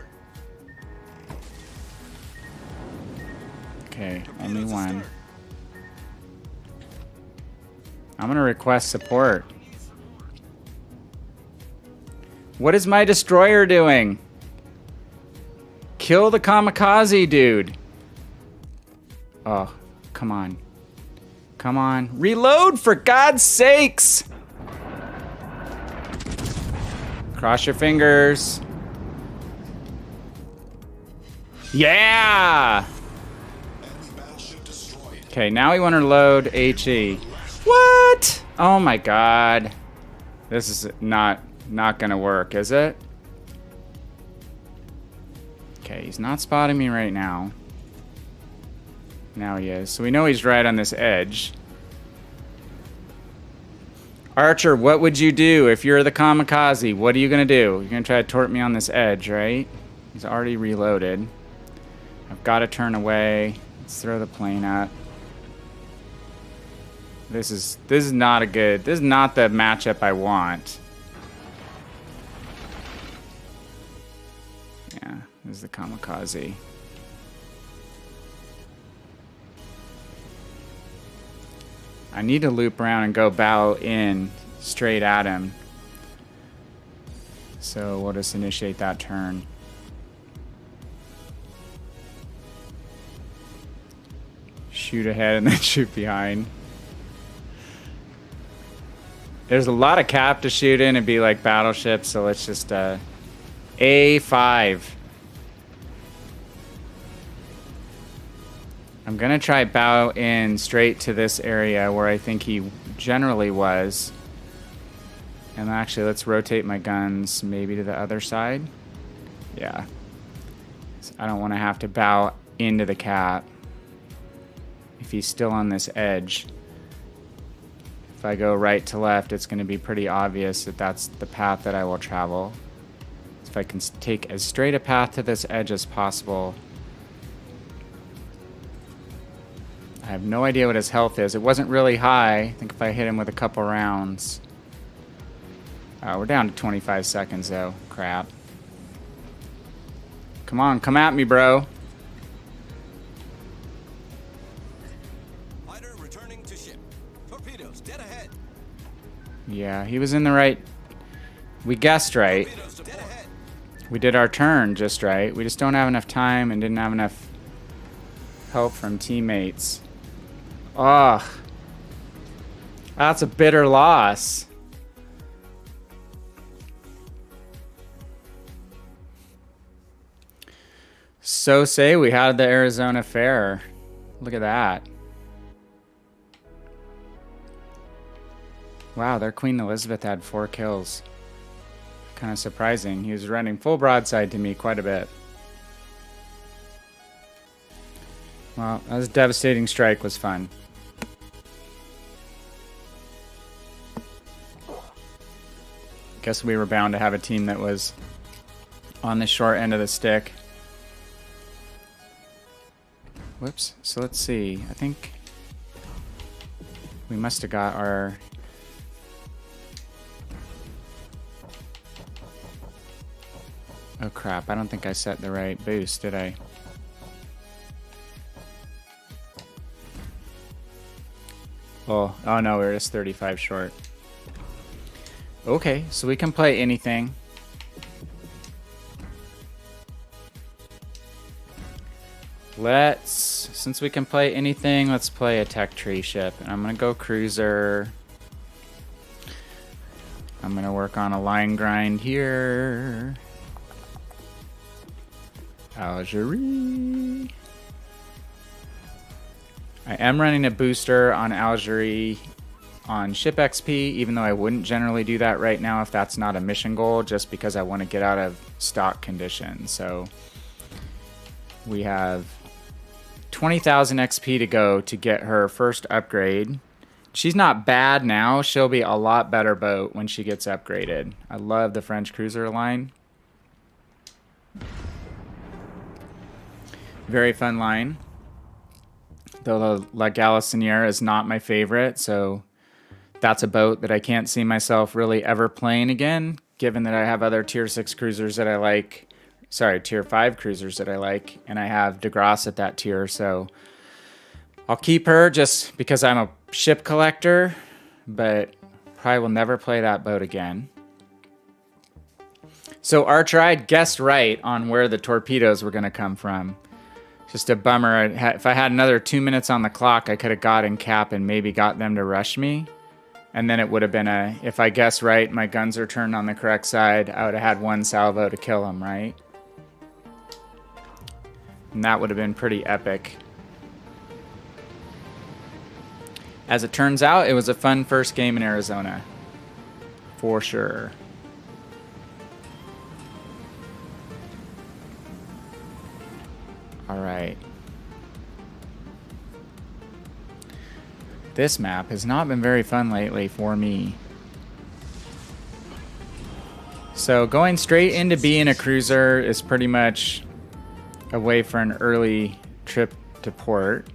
Okay, only Torpedoes one. astern. I'm gonna request support. What is my destroyer doing? Kill the kamikaze, dude. Oh, come on. Come on. Reload, for God's sakes! Cross your fingers. Yeah! Enemy battleship destroyed. Okay, now we want to load HE. What? Oh my god. This is not gonna work, is it? Okay, he's not spotting me right now. Now he is. So we know he's right on this edge. Archer, what would you do if you're the kamikaze? What are you going to do? You're going to try to torp me on this edge, right? He's already reloaded. I've got to turn away. Let's throw the plane up. This is not a good... This is not the matchup I want. Yeah, this is the kamikaze. I need to loop around and go bow in straight at him. So we'll just initiate that turn. Shoot ahead and then shoot behind. There's a lot of cap to shoot in and be like Battleship, so let's just A5. I'm gonna try bow in straight to this area where I think he generally was. And actually, let's rotate my guns maybe to the other side. Yeah. So I don't want to have to bow into the cap if he's still on this edge. If I go right to left, it's going to be pretty obvious that that's the path that I will travel. So if I can take as straight a path to this edge as possible. I have no idea what his health is. It wasn't really high. I think if I hit him with a couple rounds. We're down to 25 seconds though. Crap. Come on, come at me, bro. Fighter returning to ship. Torpedoes dead ahead. Yeah, he was in the right... We guessed right. Torpedoes dead ahead. We did our turn just right. We just don't have enough time and didn't have enough help from teammates. Ugh. That's a bitter loss. So say we had the Arizona Fair. Look at that. Wow, their Queen Elizabeth had 4 kills. Kind of surprising. He was running full broadside to me quite a bit. Well, that was a devastating strike. Was fun. Guess we were bound to have a team that was on the short end of the stick. Whoops. So let's see. I think we must have got our... Oh crap, I don't think I set the right boost, did I? Oh no, we're just 35 short. Okay, so we can play anything. Since we can play anything, let's play a tech tree ship. And I'm gonna go cruiser. I'm gonna work on a line grind here. Algerie. I am running a booster on Algerie on ship XP, even though I wouldn't generally do that right now if that's not a mission goal, just because I want to get out of stock condition. So we have 20,000 XP to go to get her first upgrade. She's not bad now. She'll be a lot better boat when she gets upgraded. I love the French cruiser line. Very fun line. Though the La Galissoniere is not my favorite, so that's a boat that I can't see myself really ever playing again, given that I have other tier 6 cruisers that I like. Sorry, tier 5 cruisers that I like, and I have DeGrasse at that tier, so I'll keep her just because I'm a ship collector, but probably will never play that boat again. So Archer, I guessed right on where the torpedoes were going to come from. Just a bummer. If I had another 2 minutes on the clock, I could have got in cap and maybe got them to rush me. And then it would have been if I guess right, my guns are turned on the correct side, I would have had 1 salvo to kill them, right? And that would have been pretty epic. As it turns out, it was a fun first game in Arizona. For sure. Alright. This map has not been very fun lately for me. So going straight into B in a cruiser is pretty much a way for an early trip to port.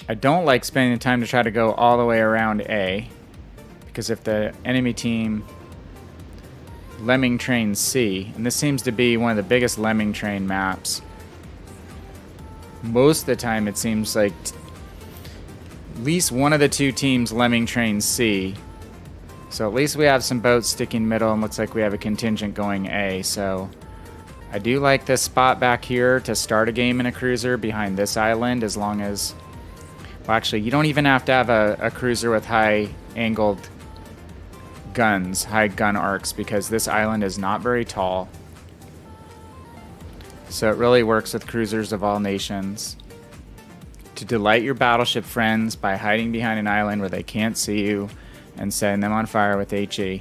I don't like spending the time to try to go all the way around A, because if the enemy team lemming trains C, and this seems to be one of the biggest lemming train maps, most of the time it seems like at least one of the two teams lemming trains C. So at least we have some boats sticking middle, and looks like we have a contingent going A. So I do like this spot back here to start a game in a cruiser behind this island, as long as... Well, actually, you don't even have to have a cruiser with high angled guns, high gun arcs, because this island is not very tall. So it really works with cruisers of all nations to delight your battleship friends by hiding behind an island where they can't see you and setting them on fire with HE.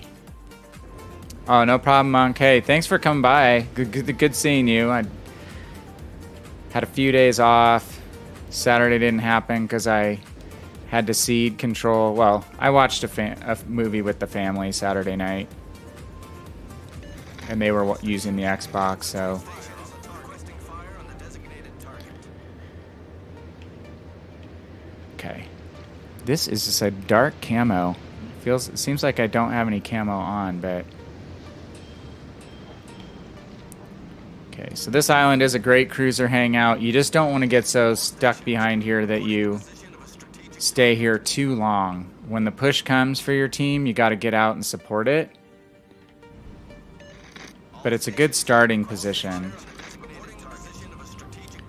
Oh, no problem, Monk. Hey, thanks for coming by. Good seeing you. I had a few days off. Saturday didn't happen because I had to cede control. Well, I watched a movie with the family Saturday night, and they were using the Xbox, so... Okay. This is just a dark camo. It seems like I don't have any camo on, but... Okay, so this island is a great cruiser hangout. You just don't want to get so stuck behind here that you stay here too long. When the push comes for your team, you got to get out and support it. But it's a good starting position.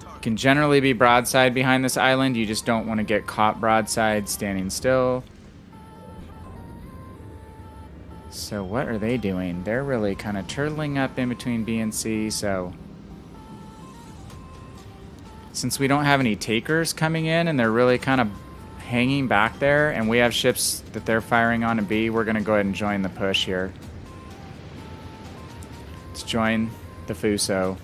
You can generally be broadside behind this island. You just don't want to get caught broadside standing still. So what are they doing? They're really kind of turtling up in between B and C, so... Since we don't have any takers coming in and they're really kind of hanging back there, and we have ships that they're firing on in B, we're going to go ahead and join the push here. Let's join the Fuso.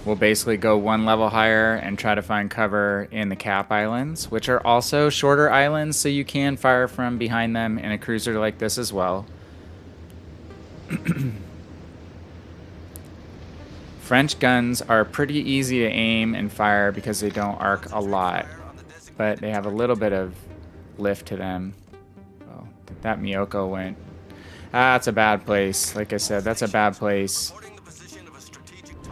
We'll basically go one level higher and try to find cover in the Cap Islands, which are also shorter islands, so you can fire from behind them in a cruiser like this as well. French guns are pretty easy to aim and fire because they don't arc a lot, but they have a little bit of lift to them. Oh, that Miyoko went. That's a bad place. Like I said, that's a bad place.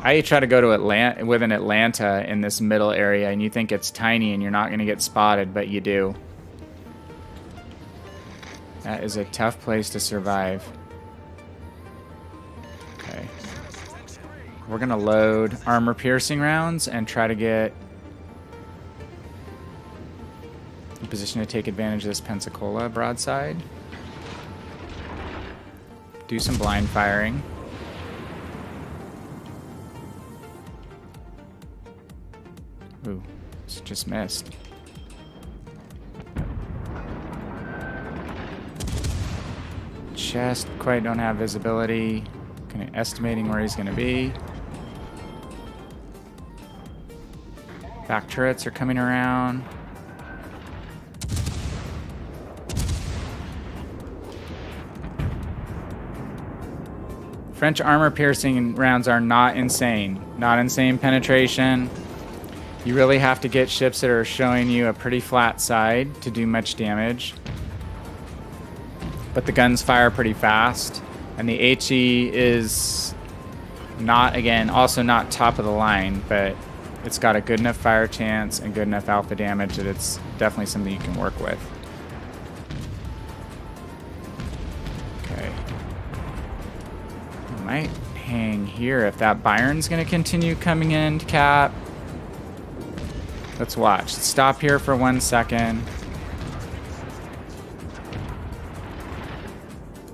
I try to go to Atlanta in this middle area, and you think it's tiny and you're not going to get spotted, but you do. That is a tough place to survive. Okay. We're going to load armor-piercing rounds and try to get in position to take advantage of this Pensacola broadside. Do some blind firing. Ooh, just missed. Just quite don't have visibility. Kind of estimating where he's going to be. Back turrets are coming around. French armor-piercing rounds are not insane. Not insane penetration. You really have to get ships that are showing you a pretty flat side to do much damage. But the guns fire pretty fast. And the HE is not, again, also not top of the line, but it's got a good enough fire chance and good enough alpha damage that it's definitely something you can work with. Okay. I might hang here if that Byron's going to continue coming in to cap. Let's watch. Let's stop here for 1 second.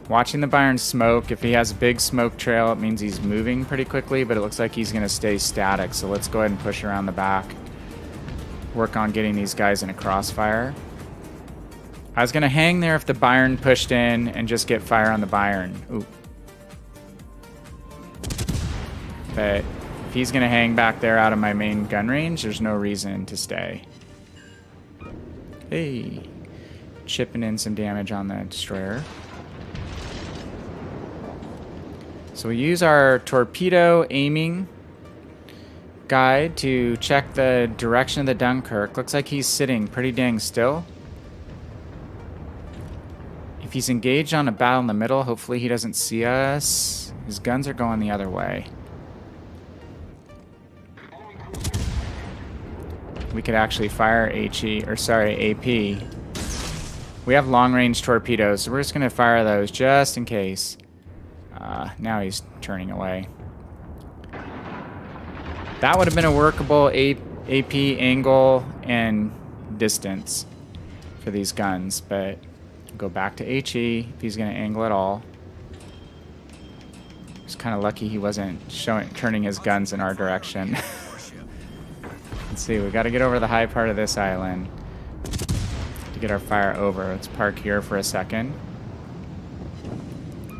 Watching the Byron smoke. If he has a big smoke trail, it means he's moving pretty quickly, but it looks like he's going to stay static. So let's go ahead and push around the back. Work on getting these guys in a crossfire. I was going to hang there if the Byron pushed in and just get fire on the Byron. Ooh. But if he's going to hang back there out of my main gun range, there's no reason to stay. Hey. chipping in some damage on the destroyer. So we use our torpedo aiming guide to check the direction of the Dunkirk. Looks like he's sitting pretty dang still. If he's engaged on a battle in the middle, hopefully he doesn't see us. His guns are going the other way. We could actually fire AP. We have long-range torpedoes, so we're just going to fire those just in case. Now he's turning away. That would have been a workable AP angle and distance for these guns, but go back to HE if he's going to angle at all. Just kind of lucky he wasn't turning his guns in our direction. Let's see, we got to get over the high part of this island to get our fire over. Let's park here for a second.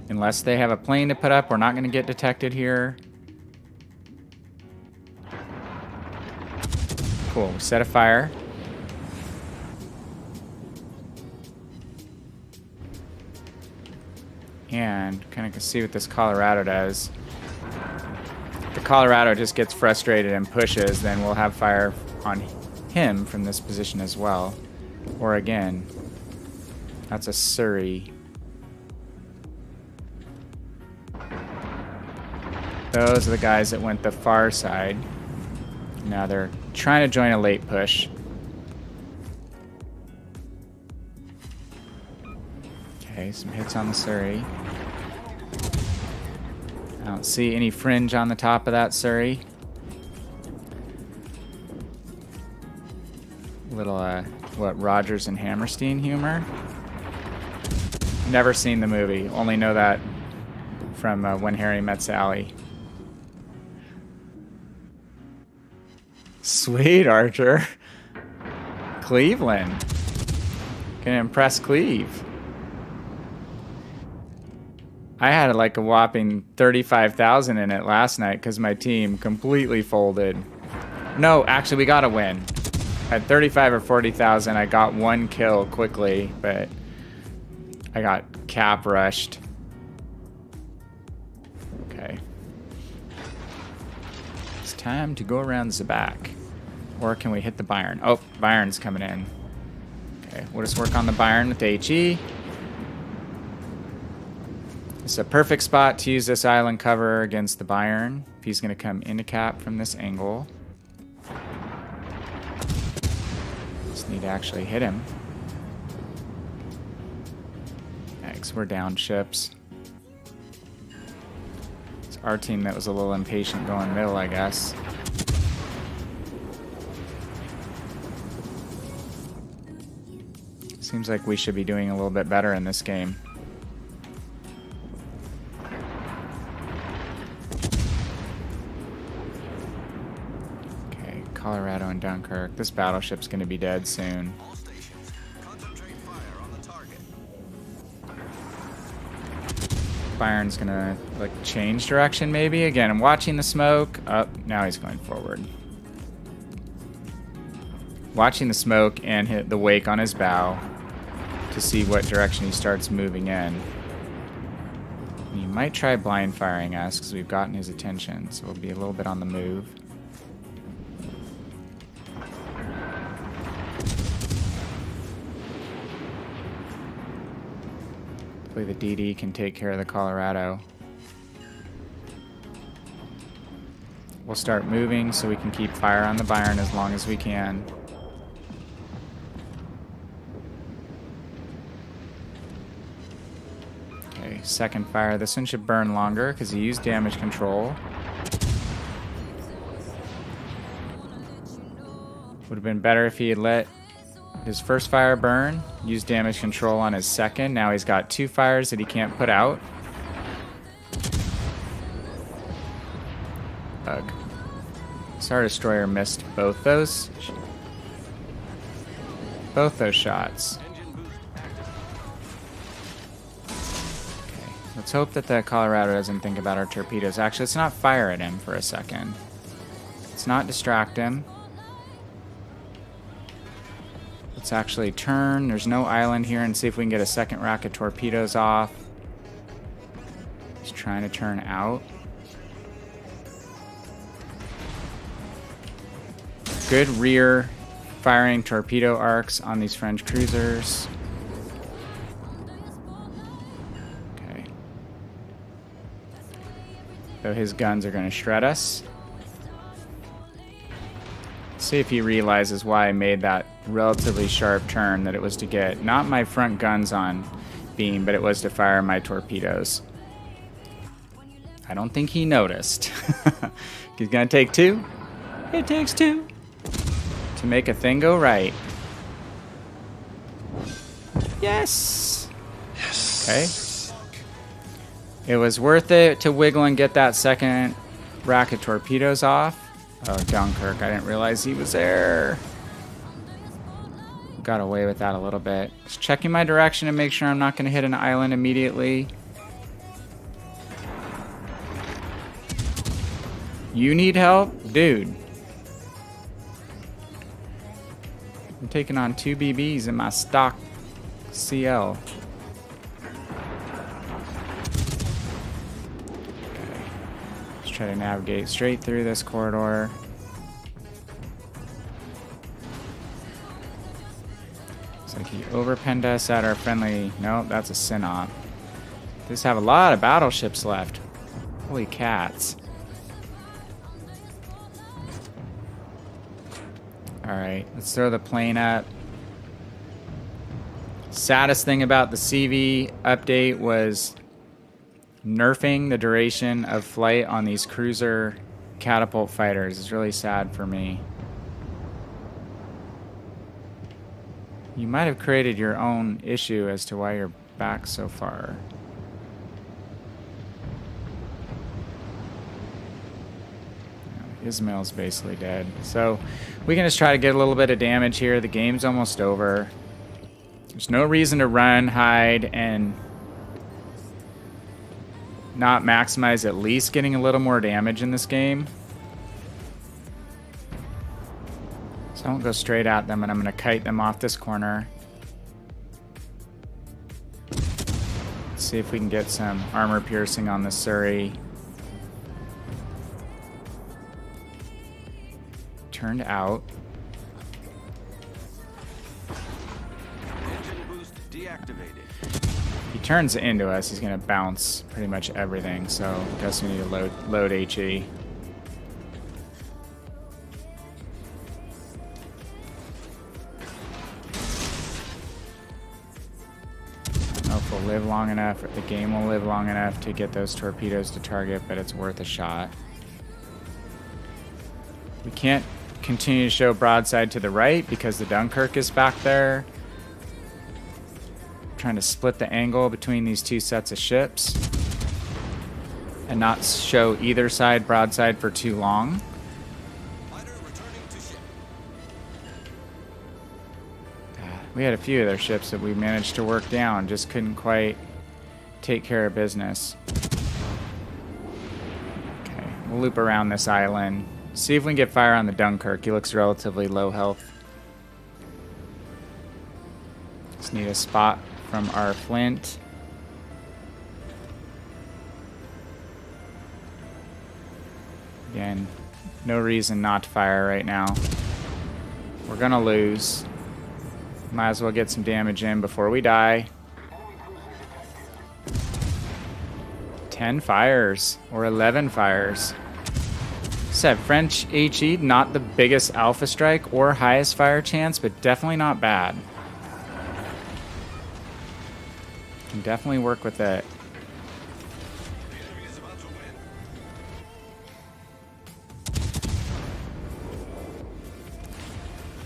Unless they have a plane to put up, we're not going to get detected here. Cool, we set a fire. And kind of can see what this Colorado does. If the Colorado just gets frustrated and pushes, then we'll have fire on him from this position as well. Or again, that's a Surrey. Those are the guys that went the far side. Now they're trying to join a late push. Okay, some hits on the Surrey. I don't see any fringe on the top of that Surrey. Little, what, Rogers and Hammerstein humor? Never seen the movie. Only know that from When Harry Met Sally. Sweet, Archer. Cleveland. Gonna impress Cleve. I had like a whopping 35,000 in it last night because my team completely folded. No, actually, we got a win. At 35 or 40,000, I got one kill quickly, but I got cap rushed. Okay. It's time to go around the back. Or can we hit the Byron? Oh, Byron's coming in. Okay, we'll just work on the Byron with the HE. It's a perfect spot to use this island cover against the Byron. If he's going to come into cap from this angle. Just need to actually hit him. Yikes, we're down ships. It's our team that was a little impatient going middle, I guess. Seems like we should be doing a little bit better in this game. Okay, Colorado and Dunkirk. This battleship's going to be dead soon. All stations, concentrate fire on the target. Byron's going to like change direction maybe. Again, I'm watching the smoke. Oh, now he's going forward. Watching the smoke and hit the wake on his bow to see what direction he starts moving in. And he might try blind firing us because we've gotten his attention, so we'll be a little bit on the move. Hopefully the DD can take care of the Colorado. We'll start moving so we can keep fire on the Byron as long as we can. Okay, second fire. This one should burn longer because he used damage control. Would have been better if he had let his first fire burn, used damage control on his second. Now he's got two fires that he can't put out. Ugh. Star Destroyer missed both those shots. Okay, let's hope that the Colorado doesn't think about our torpedoes. Actually, let's not fire at him for a second. Let's not distract him. Let's actually turn. There's no island here, and see if we can get a second rack of torpedoes off. He's trying to turn out. Good rear firing torpedo arcs on these French cruisers. Okay. So his guns are going to shred us. See if he realizes why I made that relatively sharp turn, that it was to get not my front guns on beam, but it was to fire my torpedoes. I don't think he noticed. He's gonna take 2. It takes 2 to make a thing go right. Yes. Yes. Okay. It was worth it to wiggle and get that second rack of torpedoes off. Oh, Dunkirk, I didn't realize he was there. Got away with that a little bit. Just checking my direction to make sure I'm not going to hit an island immediately. You need help? Dude. I'm taking on 2 BBs in my stock CL. Try to navigate straight through this corridor. Looks like he overpenned us at our friendly... Nope, that's a Synop. Just have a lot of battleships left. Holy cats. Alright, let's throw the plane up. Saddest thing about the CV update was nerfing the duration of flight on these cruiser catapult fighters. Is really sad for me. You might have created your own issue as to why you're back so far. Ismail's basically dead. So we can just try to get a little bit of damage here. The game's almost over. There's no reason to run, hide, and not maximize at least getting a little more damage in this game. So I won't go straight at them, and I'm going to kite them off this corner. Let's see if we can get some armor piercing on the Surrey. Turned out. Engine boost deactivated. He turns into us, he's going to bounce pretty much everything, so I guess we need to load HE. I don't know if we'll live long enough, or the game will live long enough to get those torpedoes to target, but it's worth a shot. We can't continue to show broadside to the right because the Dunkirk is back there. Trying to split the angle between these 2 sets of ships and not show either side broadside for too long. We had a few of their ships that we managed to work down, just couldn't quite take care of business. Okay, we'll loop around this island. See if we can get fire on the Dunkirk. He looks relatively low health. Just need a spot from our Flint. Again, no reason not to fire right now. We're gonna lose. Might as well get some damage in before we die. 10 fires or 11 fires. Said French HE, not the biggest alpha strike or highest fire chance, but definitely not bad. Can definitely work with it.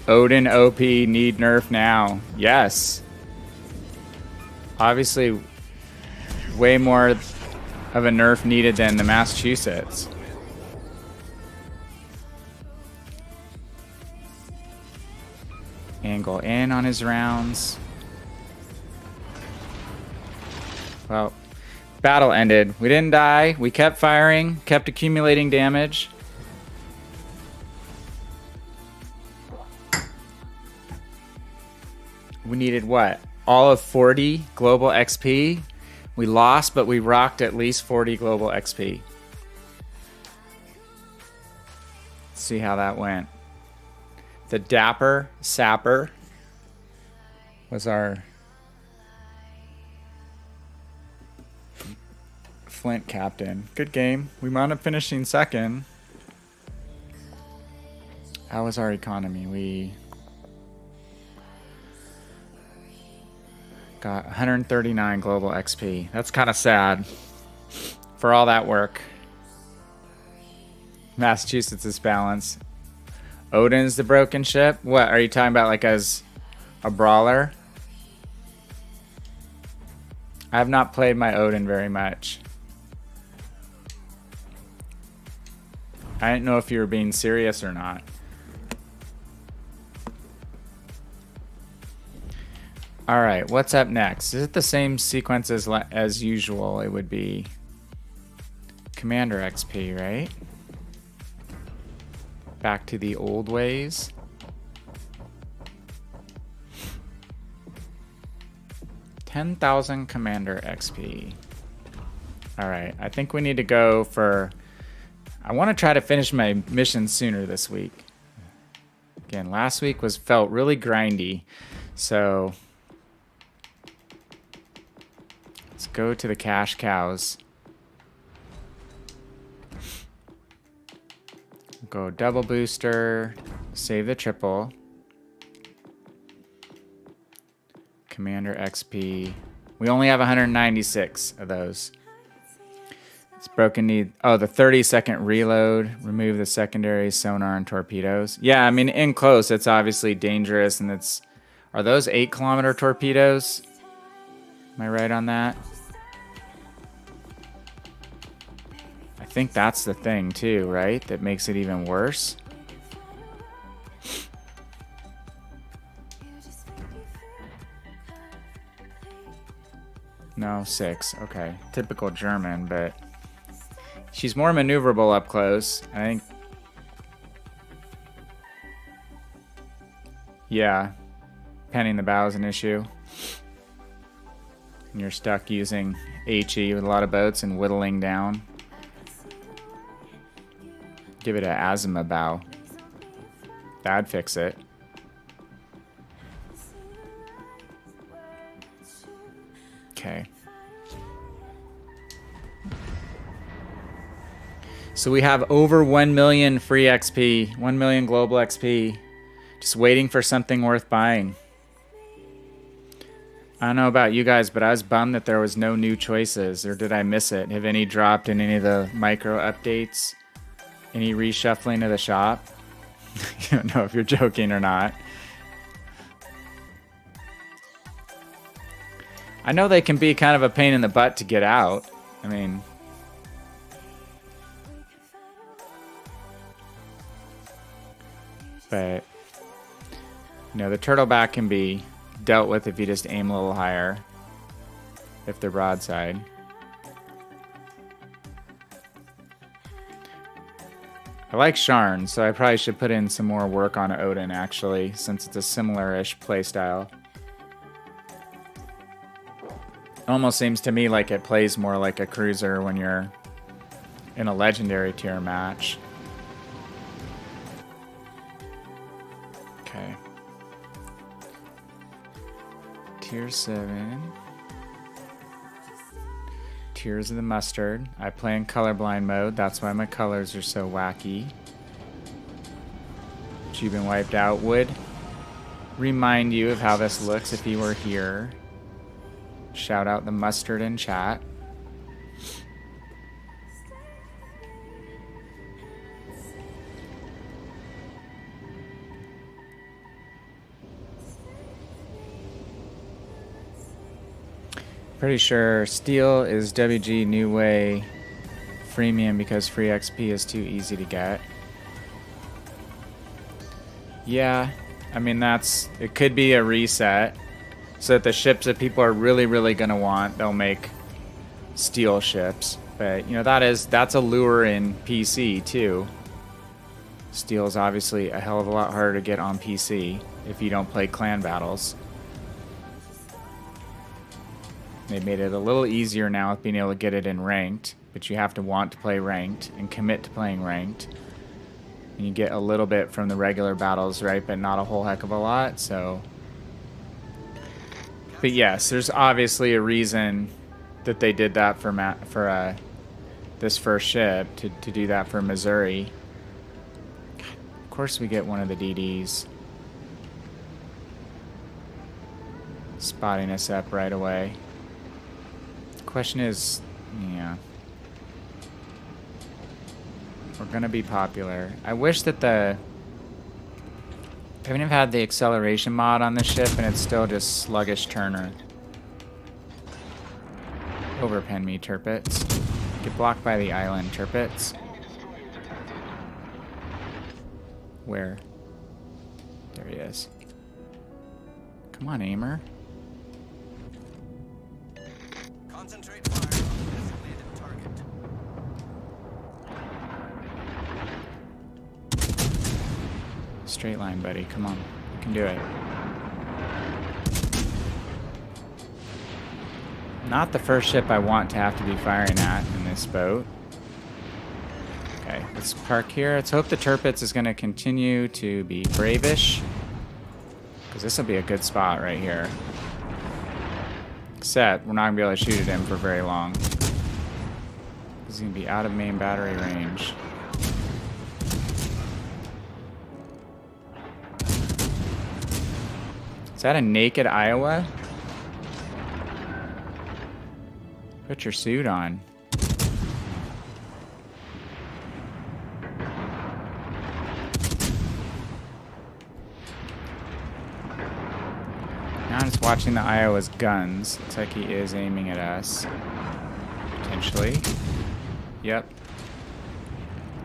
Odin OP need nerf now. Yes. Obviously, way more of a nerf needed than the Massachusetts. Angle in on his rounds. Well, battle ended. We didn't die. We kept firing, kept accumulating damage. We needed what? All of 40 global XP. We lost, but we rocked at least 40 global XP. Let's see how that went. The Dapper Sapper was our Flint captain. Good game. We wound up finishing second. How was our economy? We got 139 global XP. That's kind of sad for all that work. Massachusetts is balanced. Odin's the broken ship? What, are you talking about like as a brawler? I have not played my Odin very much. I didn't know if you were being serious or not. All right, what's up next? Is it the same sequence as usual? It would be Commander XP, right? Back to the old ways. $10,000 Commander XP. All right, I think we need to go for... I want to try to finish my mission sooner this week. Again, last week felt really grindy, so... Let's go to the cash cows. Go double booster, save the triple. Commander XP. We only have 196 of those. It's broken need. Oh, the 30-second reload. Remove the secondary sonar and torpedoes. Yeah, I mean, in close, it's obviously dangerous, and it's... Are those 8-kilometer torpedoes? Am I right on that? I think that's the thing too, right? That makes it even worse. No, 6. Okay. Typical German, but she's more maneuverable up close. I think. Yeah. Penning the bow is an issue. And you're stuck using HE with a lot of boats and whittling down. Give it an Azima bow. That'd fix it. Okay. So we have over 1 million free XP, 1 million global XP. Just waiting for something worth buying. I don't know about you guys, but I was bummed that there was no new choices, or did I miss it? Have any dropped in any of the micro updates? Any reshuffling of the shop? You don't know if you're joking or not. I know they can be kind of a pain in the butt to get out. I mean... But... You know, the turtleback can be dealt with if you just aim a little higher. If they're broadside. I like Sharn, so I probably should put in some more work on Odin, actually, since it's a similar-ish playstyle. It almost seems to me like it plays more like a cruiser when you're in a legendary tier match. Okay. Tier 7. Tears of the Mustard. I play in colorblind mode. That's why my colors are so wacky. But you've been wiped out. Would remind you of how this looks if you were here. Shout out the mustard in chat. Pretty sure Steel is WG New Way freemium because free XP is too easy to get. Yeah, I mean it could be a reset so that the ships that people are really going to want, they'll make Steel ships. But you know, that's a lure in PC too. Steel is obviously a hell of a lot harder to get on PC if you don't play clan battles. They made it a little easier now with being able to get it in ranked, but you have to want to play ranked and commit to playing ranked. And you get a little bit from the regular battles, right, but not a whole heck of a lot, so... But yes, there's obviously a reason that they did that for this first ship, to do that for Missouri. God, of course we get one of the DDs. Spotting us up right away. The question is, yeah. We're gonna be popular. I wish that I haven't even had the acceleration mod on this ship and it's still just sluggish turner. Overpen me, Turpits. Get blocked by the island, Turpits. Where? There he is. Come on, aimer. Concentrate fire on the designated target. Straight line, buddy. Come on. You can do it. Not the first ship I want to have to be firing at in this boat. Okay, let's park here. Let's hope the Turpits is going to continue to be bravish. Because this will be a good spot right here. Except we're not going to be able to shoot at him for very long. He's going to be out of main battery range. Is that a naked Iowa? Put your suit on. Now I'm just watching the Iowa's guns. Looks like he is aiming at us. Potentially. Yep.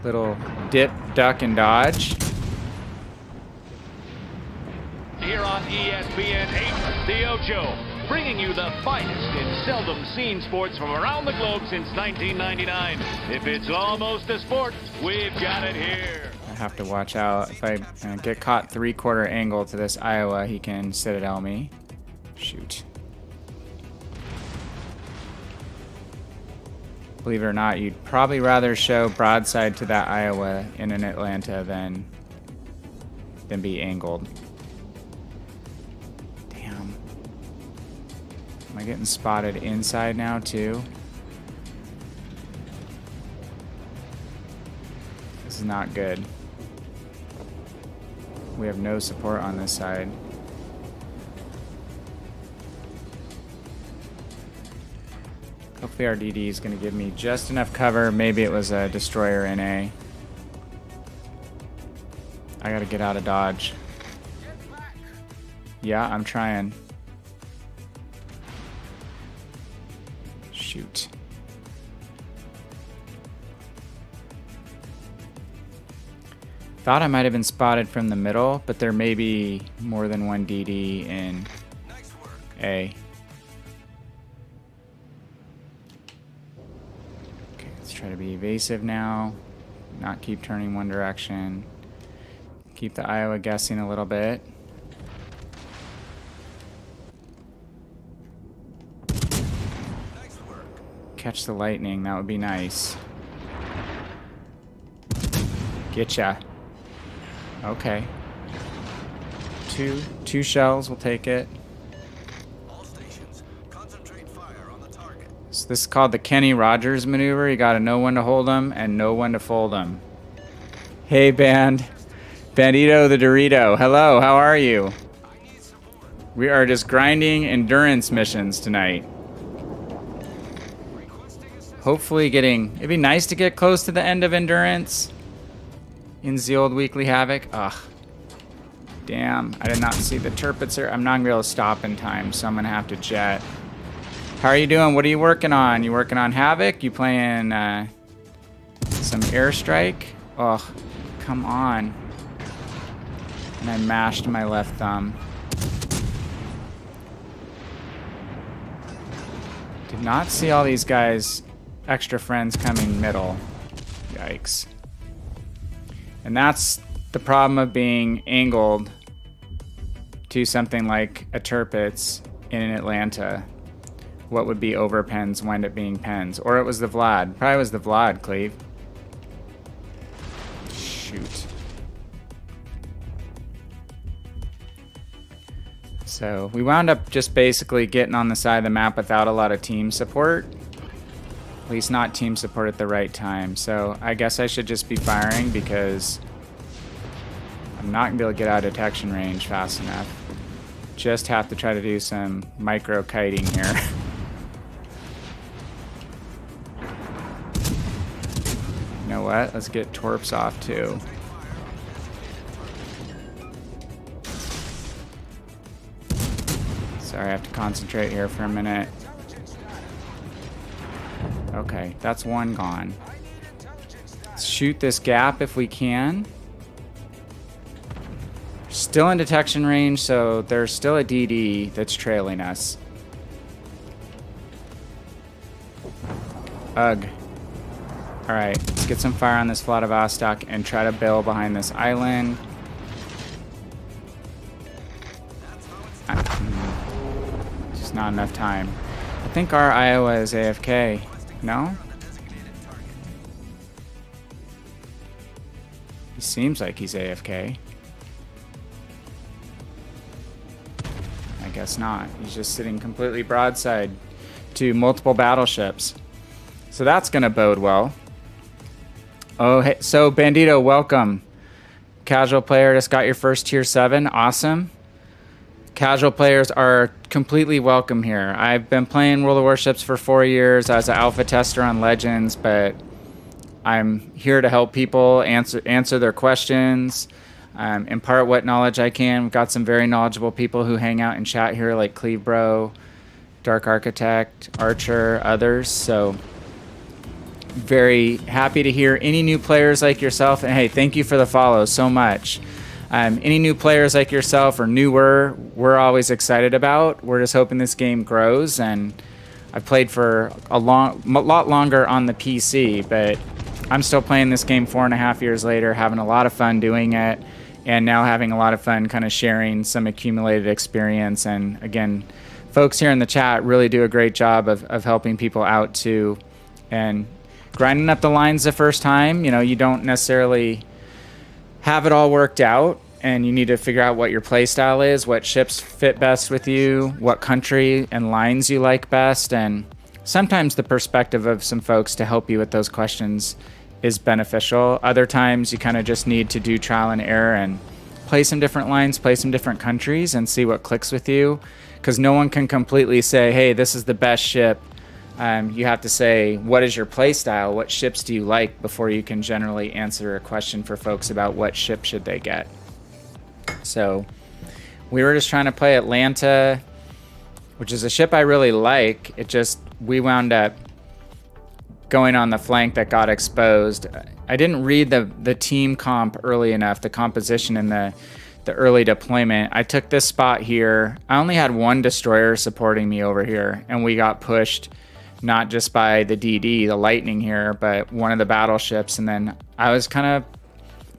Little dip, duck, and dodge. Here on ESPN 8, The Ocho, bringing you the finest in seldom seen sports from around the globe since 1999. If it's almost a sport, we've got it here. I have to watch out. If I get caught 3/4 angle to this Iowa, he can citadel me. Shoot. Believe it or not, you'd probably rather show broadside to that Iowa in an Atlanta than be angled. Damn. Am I getting spotted inside now too? This is not good. We have no support on this side. Hopefully our DD is going to give me just enough cover. Maybe it was a destroyer NA. I got to get out of dodge. Yeah, I'm trying. Shoot. Thought I might have been spotted from the middle, but there may be more than one DD in A. Okay, let's try to be evasive now. Not keep turning one direction. Keep the Iowa guessing a little bit. Catch the lightning, that would be nice. Getcha. Okay. Two shells, we'll take it. All stations, concentrate fire on the target. So this is called the Kenny Rogers maneuver. You gotta know when to hold them and know when to fold them. Hey, band. Bandito the Dorito. Hello, how are you? We are just grinding endurance missions tonight. Hopefully it'd be nice to get close to the end of endurance in the old weekly Havoc. Ugh. Damn, I did not see the Turpits here. I'm not gonna be able to stop in time, so I'm gonna have to jet. How are you doing? What are you working on? You working on Havoc? You playing some airstrike? Ugh, come on. And I mashed my left thumb. Did not see all these guys, extra friends coming middle. Yikes. And that's the problem of being angled to something like a Turpits in an Atlanta. what would be over pens wind up being pens. Or it was the Vlad. Probably was the Vlad, Cleve. Shoot. So we wound up just basically getting on the side of the map without a lot of team support. At least not team support at the right time. So I guess I should just be firing because I'm not going to be able to get out of detection range fast enough. Just have to try to do some micro kiting here. You know what? Let's get torps off too. Sorry, I have to concentrate here for a minute. Okay, that's one gone. Let's shoot this gap if we can. Still in detection range, so there's still a DD that's trailing us. Ugh. Alright, let's get some fire on this Vladivostok and try to bail behind this island. Just not enough time. I think our Iowa is AFK. No? He seems like he's AFK. I guess not. He's just sitting completely broadside to multiple battleships. So that's going to bode well. Oh, hey, so Bandito, welcome. Casual player just got your first tier 7. Awesome. Casual players are completely welcome here. I've been playing World of Warships for 4 years. I was an alpha tester on Legends, but I'm here to help people answer their questions, impart what knowledge I can. We've got some very knowledgeable people who hang out and chat here, like Clevebro, Dark Architect, Archer, others. So very happy to hear any new players like yourself. And hey, thank you for the follow so much. Any new players like yourself or newer, we're always excited about. We're just hoping this game grows. And I've played for a lot longer on the PC, but I'm still playing this game 4.5 years later, having a lot of fun doing it, and now having a lot of fun kind of sharing some accumulated experience. And again, folks here in the chat really do a great job of helping people out too. And grinding up the lines the first time, you know, you don't necessarily have it all worked out, and you need to figure out what your play style is, what ships fit best with you, what country and lines you like best, and sometimes the perspective of some folks to help you with those questions is beneficial. Other times you kind of just need to do trial and error and play some different lines, play some different countries, and see what clicks with you, because no one can completely say, hey, this is the best ship. You have to say, what is your play style? What ships do you like before you can generally answer a question for folks about what ship should they get. So we were just trying to play Atlanta, which is a ship I really like. It just, we wound up going on the flank that got exposed. I didn't read the team comp early enough, the composition in the early deployment. I took this spot here. I only had one destroyer supporting me over here, and we got pushed not just by the DD, the Lightning here, but one of the battleships. And then I was kind of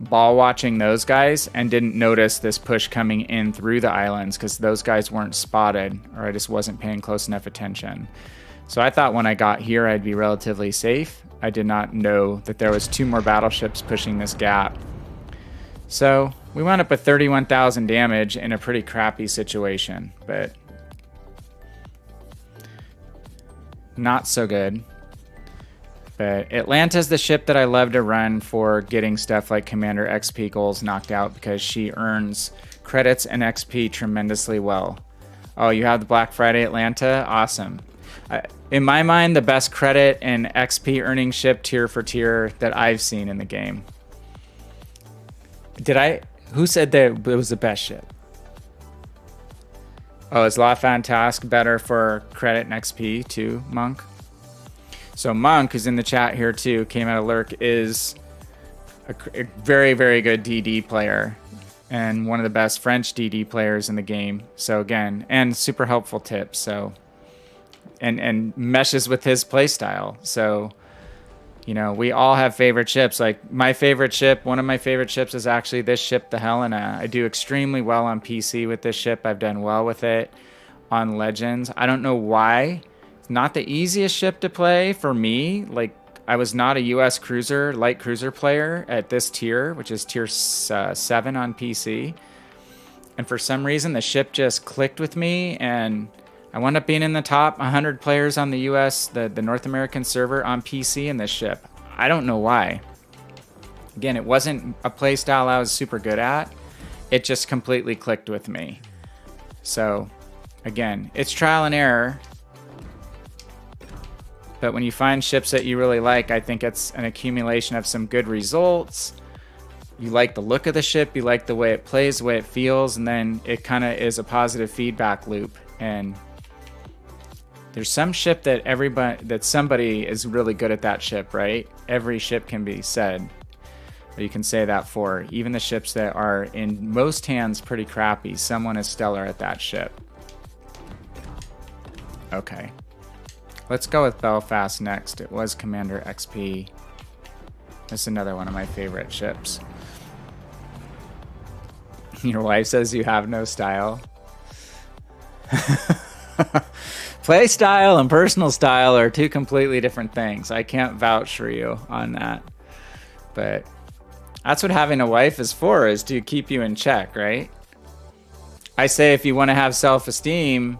ball watching those guys and didn't notice this push coming in through the islands because those guys weren't spotted, or I just wasn't paying close enough attention. So I thought when I got here I'd be relatively safe. I did not know that there was 2 more battleships pushing this gap. So we wound up with 31,000 damage in a pretty crappy situation, but not so good. But Atlanta's the ship that I love to run for getting stuff like Commander XP goals knocked out, because she earns credits and XP tremendously well. Oh, you have the Black Friday Atlanta? Awesome. In my mind, the best credit and XP earning ship tier for tier that I've seen in the game. Who said that it was the best ship? Oh, is La Fantasque better for credit and XP too, Monk? So Monk, who's in the chat here too, came out of Lurk, is a very, very good DD player and one of the best French DD players in the game. So again, and super helpful tips. So and meshes with his play style. So, you know, we all have favorite ships. Like my favorite ship, one of my favorite ships is actually this ship, the Helena. I do extremely well on PC with this ship. I've done well with it on Legends. I don't know why. Not the easiest ship to play for me. Like, I was not a U.S. cruiser, light cruiser player at this tier, which is tier 7 on PC. And for some reason, the ship just clicked with me, and I wound up being in the top 100 players on the U.S., the North American server on PC in this ship. I don't know why. Again, it wasn't a playstyle I was super good at. It just completely clicked with me. So, again, it's trial and error. But when you find ships that you really like, I think it's an accumulation of some good results. You like the look of the ship, you like the way it plays, the way it feels, and then it kind of is a positive feedback loop. And there's some ship that somebody is really good at that ship, right? Every ship can be said. But you can say that for even the ships that are in most hands pretty crappy. Someone is stellar at that ship. Okay. Let's go with Belfast next. It was Commander XP. This is another one of my favorite ships. Your wife says you have no style. Play style and personal style are two completely different things. I can't vouch for you on that. But that's what having a wife is for, is to keep you in check, right? I say if you want to have self-esteem,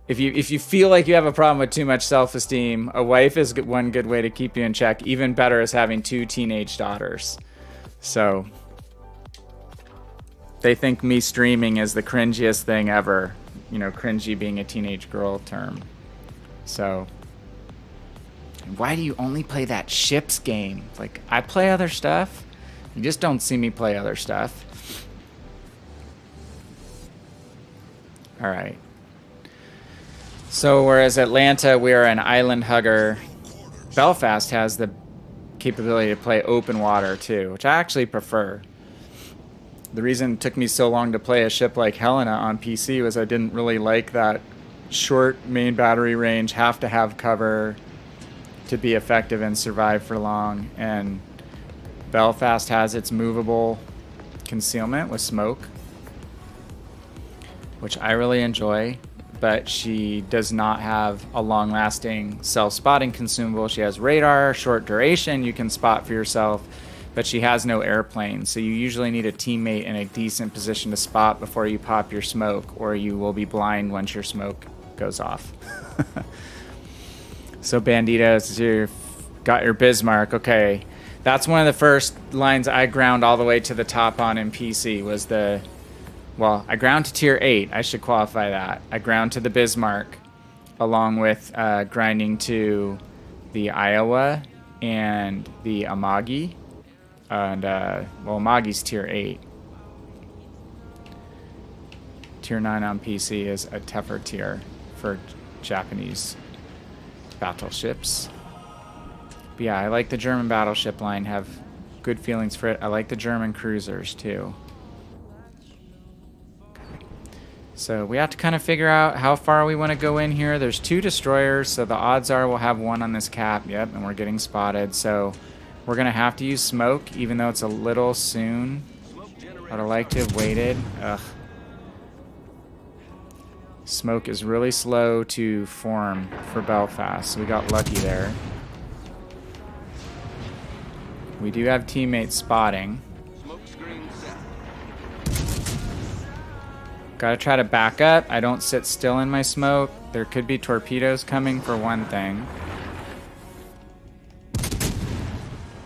if you feel like you have a problem with too much self-esteem, a wife is one good way to keep you in check. Even better is having 2 teenage daughters. So they think me streaming is the cringiest thing ever. You know, cringy being a teenage girl term. So why do you only play that ships game? Like, I play other stuff. You just don't see me play other stuff. All right. So whereas Atlanta, we are an island hugger, Belfast has the capability to play open water too, which I actually prefer. The reason it took me so long to play a ship like Helena on PC was I didn't really like that short main battery range, have to have cover to be effective and survive for long. And Belfast has its movable concealment with smoke, which I really enjoy. But she does not have a long-lasting self-spotting consumable. She has radar, short duration, you can spot for yourself, but she has no airplane. So you usually need a teammate in a decent position to spot before you pop your smoke, or you will be blind once your smoke goes off. So Banditos, you've got your Bismarck. Okay, that's one of the first lines I ground all the way to the top on in PC was the... Well, I ground to tier 8. I should qualify that. I ground to the Bismarck, along with grinding to the Iowa and the Amagi. And, well, Amagi's tier 8. Tier 9 on PC is a tougher tier for Japanese battleships. But yeah, I like the German battleship line. Have good feelings for it. I like the German cruisers, too. So we have to kind of figure out how far we want to go in here. There's 2 destroyers, so the odds are we'll have 1 on this cap. Yep, and we're getting spotted. So we're going to have to use smoke, even though it's a little soon. I would have liked to have waited. Ugh. Smoke is really slow to form for Belfast, so we got lucky there. We do have teammates spotting. Gotta try to back up. I don't sit still in my smoke. There could be torpedoes coming, for one thing.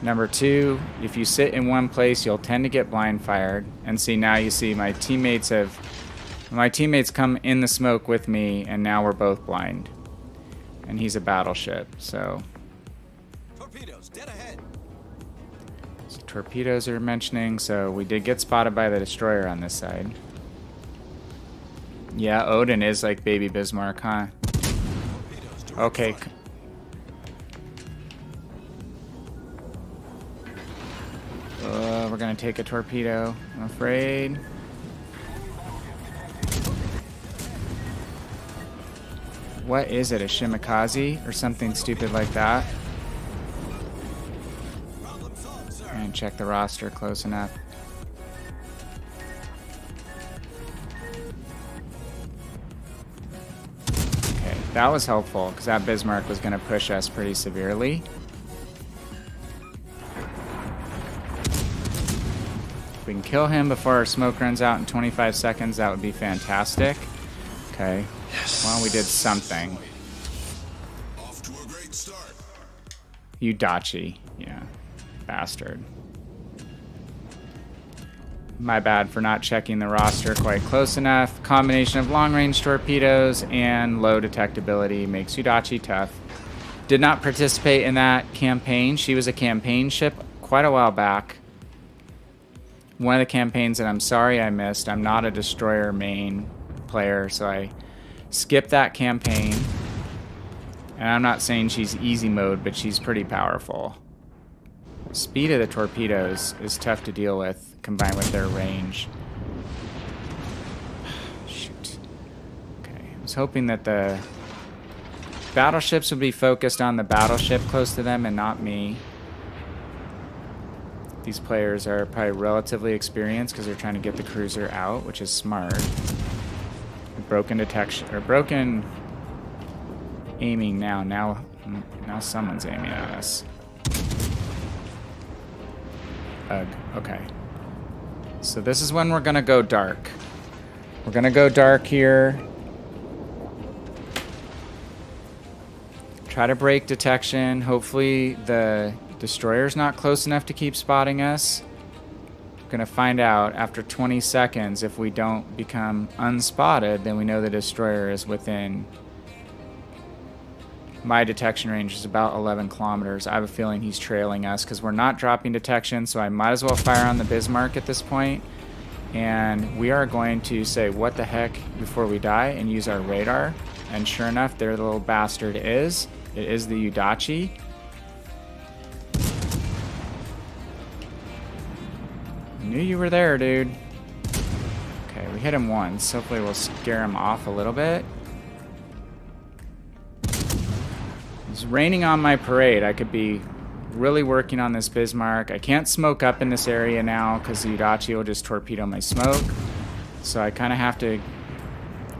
Number 2, if you sit in one place, you'll tend to get blind fired. And see, now you see my teammates come in the smoke with me, and now we're both blind. And he's a battleship, so... Torpedoes, dead ahead. So torpedoes are mentioning, so we did get spotted by the destroyer on this side. Yeah, Odin is like baby Bismarck, huh? Okay. We're gonna take a torpedo, I'm afraid. What is it, a Shimikaze or something stupid like that? And check the roster close enough. Okay. That was helpful, because that Bismarck was going to push us pretty severely. If we can kill him before our smoke runs out in 25 seconds, that would be fantastic. Okay. Yes. Well, we did something. Off to a great start. Udachi. Yeah. Bastard. My bad for not checking the roster quite close enough. Combination of long-range torpedoes and low detectability makes Udachi tough. Did not participate in that campaign. She was a campaign ship quite a while back. One of the campaigns that I'm sorry I missed. I'm not a destroyer main player, so I skipped that campaign. And I'm not saying she's easy mode, but she's pretty powerful. Speed of the torpedoes is tough to deal with, combined with their range. Shoot. Okay, I was hoping that the battleships would be focused on the battleship close to them and not me. These players are probably relatively experienced because they're trying to get the cruiser out, which is smart. Broken detection, or broken aiming now. Now someone's aiming at us. Ugh, okay. So this is when we're gonna go dark. We're gonna go dark here. Try to break detection. Hopefully the destroyer's not close enough to keep spotting us. We're gonna find out after 20 seconds. If we don't become unspotted, then we know the destroyer is within. My detection range is about 11 kilometers. I have a feeling he's trailing us because we're not dropping detection, so I might as well fire on the Bismarck at this point. And we are going to say, what the heck, before we die, and use our radar. And sure enough, there the little bastard is. It is the Udachi. I knew you were there, dude. Okay, we hit him once. Hopefully we'll scare him off a little bit. It's raining on my parade. I could be really working on this Bismarck. I can't smoke up in this area now because the Udachi will just torpedo my smoke. So I kind of have to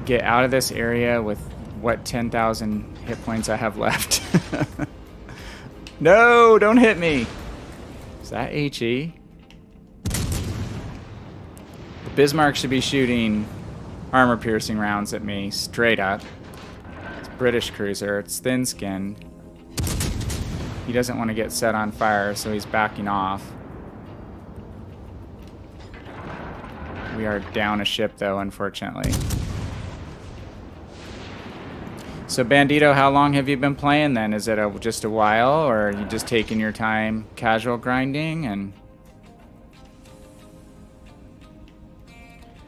get out of this area with what 10,000 hit points I have left. No, don't hit me. Is that HE? The Bismarck should be shooting armor-piercing rounds at me straight up. British cruiser. It's thin-skinned. He doesn't want to get set on fire, so he's backing off. We are down a ship, though, unfortunately. So, Bandito, how long have you been playing, then? Is it just a while, or are you just taking your time casual grinding? And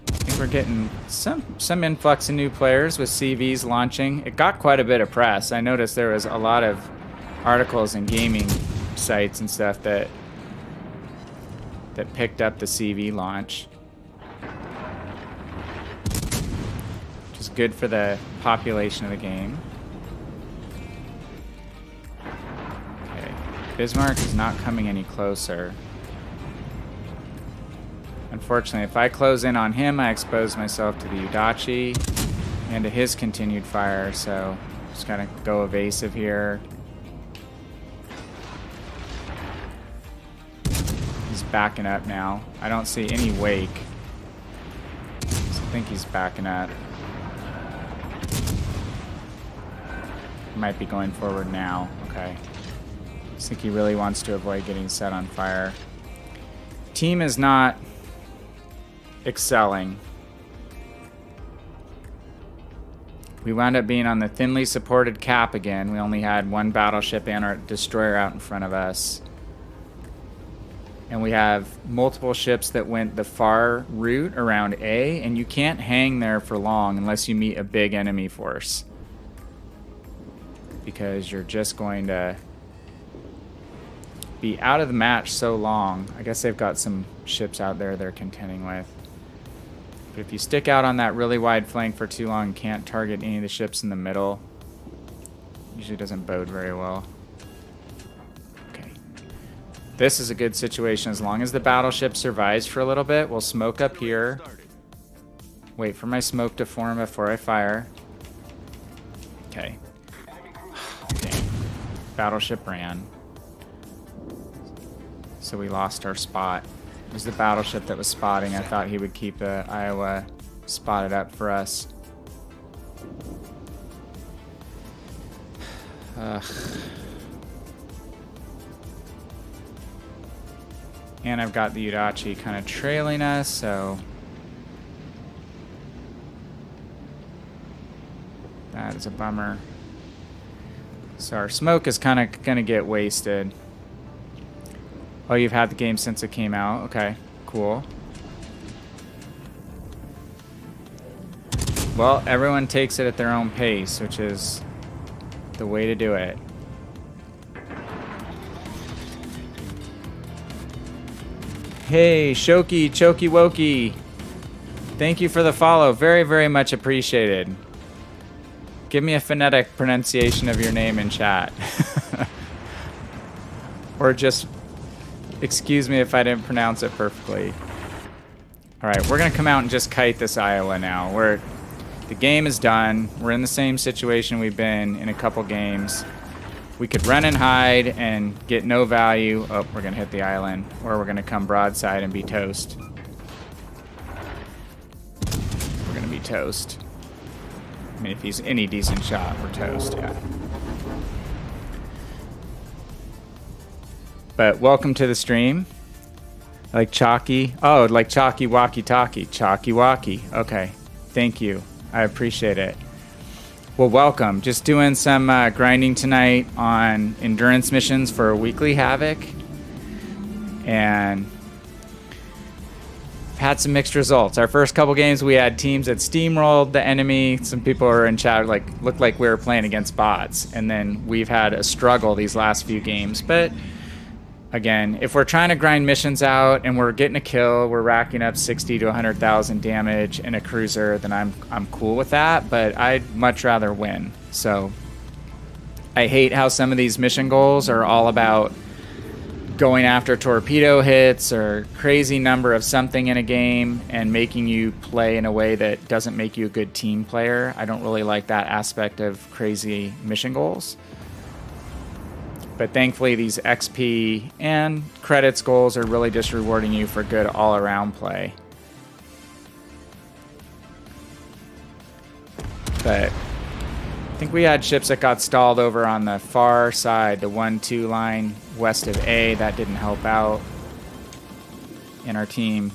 I think we're getting some influx of new players with CVs launching. It got quite a bit of press. I noticed there was a lot of articles and gaming sites and stuff that picked up the CV launch. Which is good for the population of the game. Okay. Bismarck is not coming any closer. Unfortunately, if I close in on him, I expose myself to the Udachi and to his continued fire, so just gotta go evasive here. He's backing up now. I don't see any wake. So I think he's backing up. Might be going forward now. Okay. I think he really wants to avoid getting set on fire. Team is not excelling. We wound up being on the thinly supported cap again. We only had one battleship and our destroyer out in front of us. And we have multiple ships that went the far route around A, and you can't hang there for long unless you meet a big enemy force. Because you're just going to be out of the match so long. I guess they've got some ships out there they're contending with. But if you stick out on that really wide flank for too long and can't target any of the ships in the middle, usually doesn't bode very well. Okay. This is a good situation. As long as the battleship survives for a little bit, we'll smoke up here. Wait for my smoke to form before I fire. Okay. Dang. Battleship ran. So we lost our spot. It was the battleship that was spotting. I thought he would keep Iowa spotted up for us. Ugh. And I've got the Udachi kind of trailing us, so that is a bummer. So our smoke is kind of going to get wasted. Oh, you've had the game since it came out. Okay, cool. Well, everyone takes it at their own pace, which is the way to do it. Hey, Shoki, Choki Woki. Thank you for the follow. Very, very much appreciated. Give me a phonetic pronunciation of your name in chat. Or just excuse me if I didn't pronounce it perfectly. Alright, we're going to come out and just kite this Iowa now. The game is done. We're in the same situation we've been in a couple games. We could run and hide and get no value. Oh, we're going to hit the island. Or we're going to come broadside and be toast. We're going to be toast. I mean, if he's any decent shot, we're toast, yeah. But welcome to the stream. Like Chalky. Oh, like Chalky Walkie Talkie. Chalky Walkie. Okay. Thank you. I appreciate it. Well, welcome. Just doing some grinding tonight on endurance missions for a weekly Havoc. And had some mixed results. Our first couple games, we had teams that steamrolled the enemy. Some people were in chat, looked like we were playing against bots. And then we've had a struggle these last few games. But again, if we're trying to grind missions out and we're getting a kill, we're racking up 60 to 100,000 damage in a cruiser, then I'm cool with that. But I'd much rather win. So I hate how some of these mission goals are all about going after torpedo hits or crazy number of something in a game and making you play in a way that doesn't make you a good team player. I don't really like that aspect of crazy mission goals. But thankfully, these XP and credits goals are really just rewarding you for good all-around play. But I think we had ships that got stalled over on the far side, the 1-2 line west of A. That didn't help out. And our team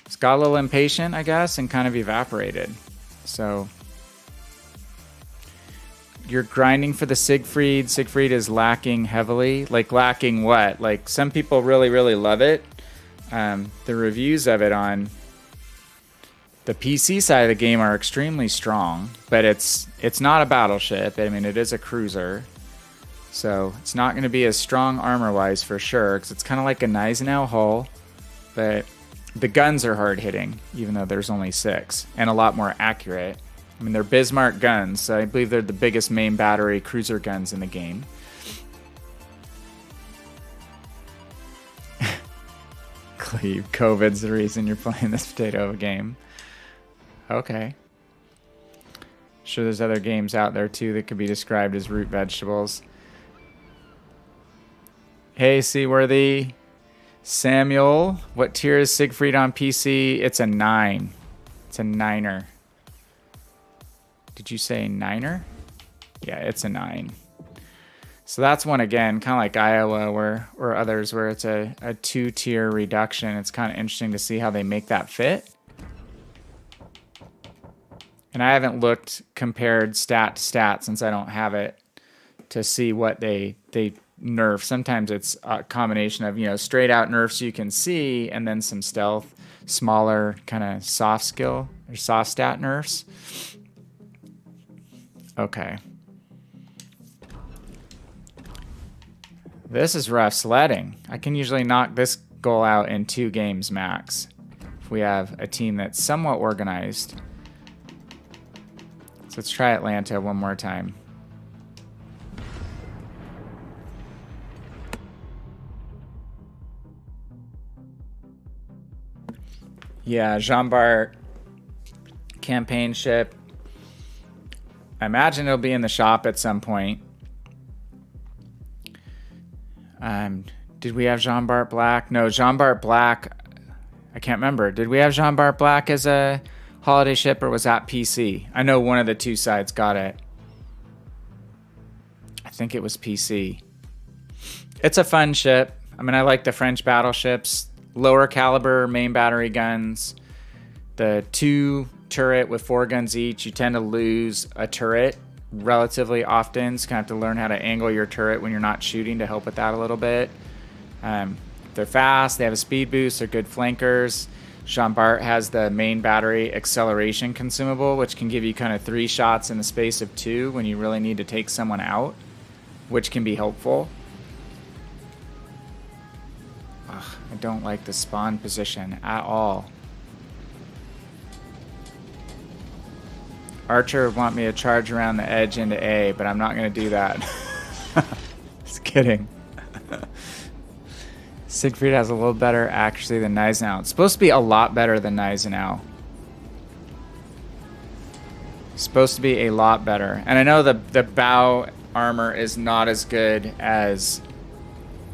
just got a little impatient, I guess, and kind of evaporated. So you're grinding for the Siegfried. Siegfried is lacking heavily. Like, lacking what? Like, some people really, really love it. The reviews of it on the PC side of the game are extremely strong, but it's not a battleship. I mean, it is a cruiser. So it's not going to be as strong armor-wise for sure, because it's kind of like a Gneisenau hull. But the guns are hard-hitting, even though there's only 6, and a lot more accurate. I mean, they're Bismarck guns, so I believe they're the biggest main battery cruiser guns in the game. Cleve, COVID's the reason you're playing this potato game. Okay. Sure, there's other games out there, too, that could be described as root vegetables. Hey, Seaworthy. Samuel, what tier is Siegfried on PC? It's a 9. It's a 9er. Did you say 9er? Yeah, it's a 9. So that's one, again, kind of like Iowa or others where it's a 2-tier reduction. It's kind of interesting to see how they make that fit. And I haven't looked compared stat to stat since I don't have it to see what they nerf. Sometimes it's a combination of, straight out nerfs you can see and then some stealth, smaller kind of soft skill or soft stat nerfs. Okay. This is rough sledding. I can usually knock this goal out in 2 games max if we have a team that's somewhat organized. So let's try Atlanta one more time. Yeah, Jean Bart campaign ship. I imagine it'll be in the shop at some point. Did we have Jean Bart Black? No, Jean Bart Black, I can't remember. Did we have Jean Bart Black as a holiday ship, or was that PC? I know one of the two sides got it. I think it was PC. It's a fun ship. I mean, I like the French battleships. Lower caliber main battery guns. The 2 turret with 4 guns each. You tend to lose a turret relatively often. So you kind of have to learn how to angle your turret when you're not shooting to help with that a little bit. They're fast. They have a speed boost. They're good flankers. Jean Bart has the main battery acceleration consumable, which can give you kind of 3 shots in the space of 2 when you really need to take someone out, which can be helpful. Ugh, I don't like the spawn position at all. Archer would want me to charge around the edge into A, but I'm not going to do that. Just kidding. Siegfried has a little better accuracy than Gneisenau. It's supposed to be a lot better than Gneisenau. It's supposed to be a lot better. And I know the bow armor is not as good as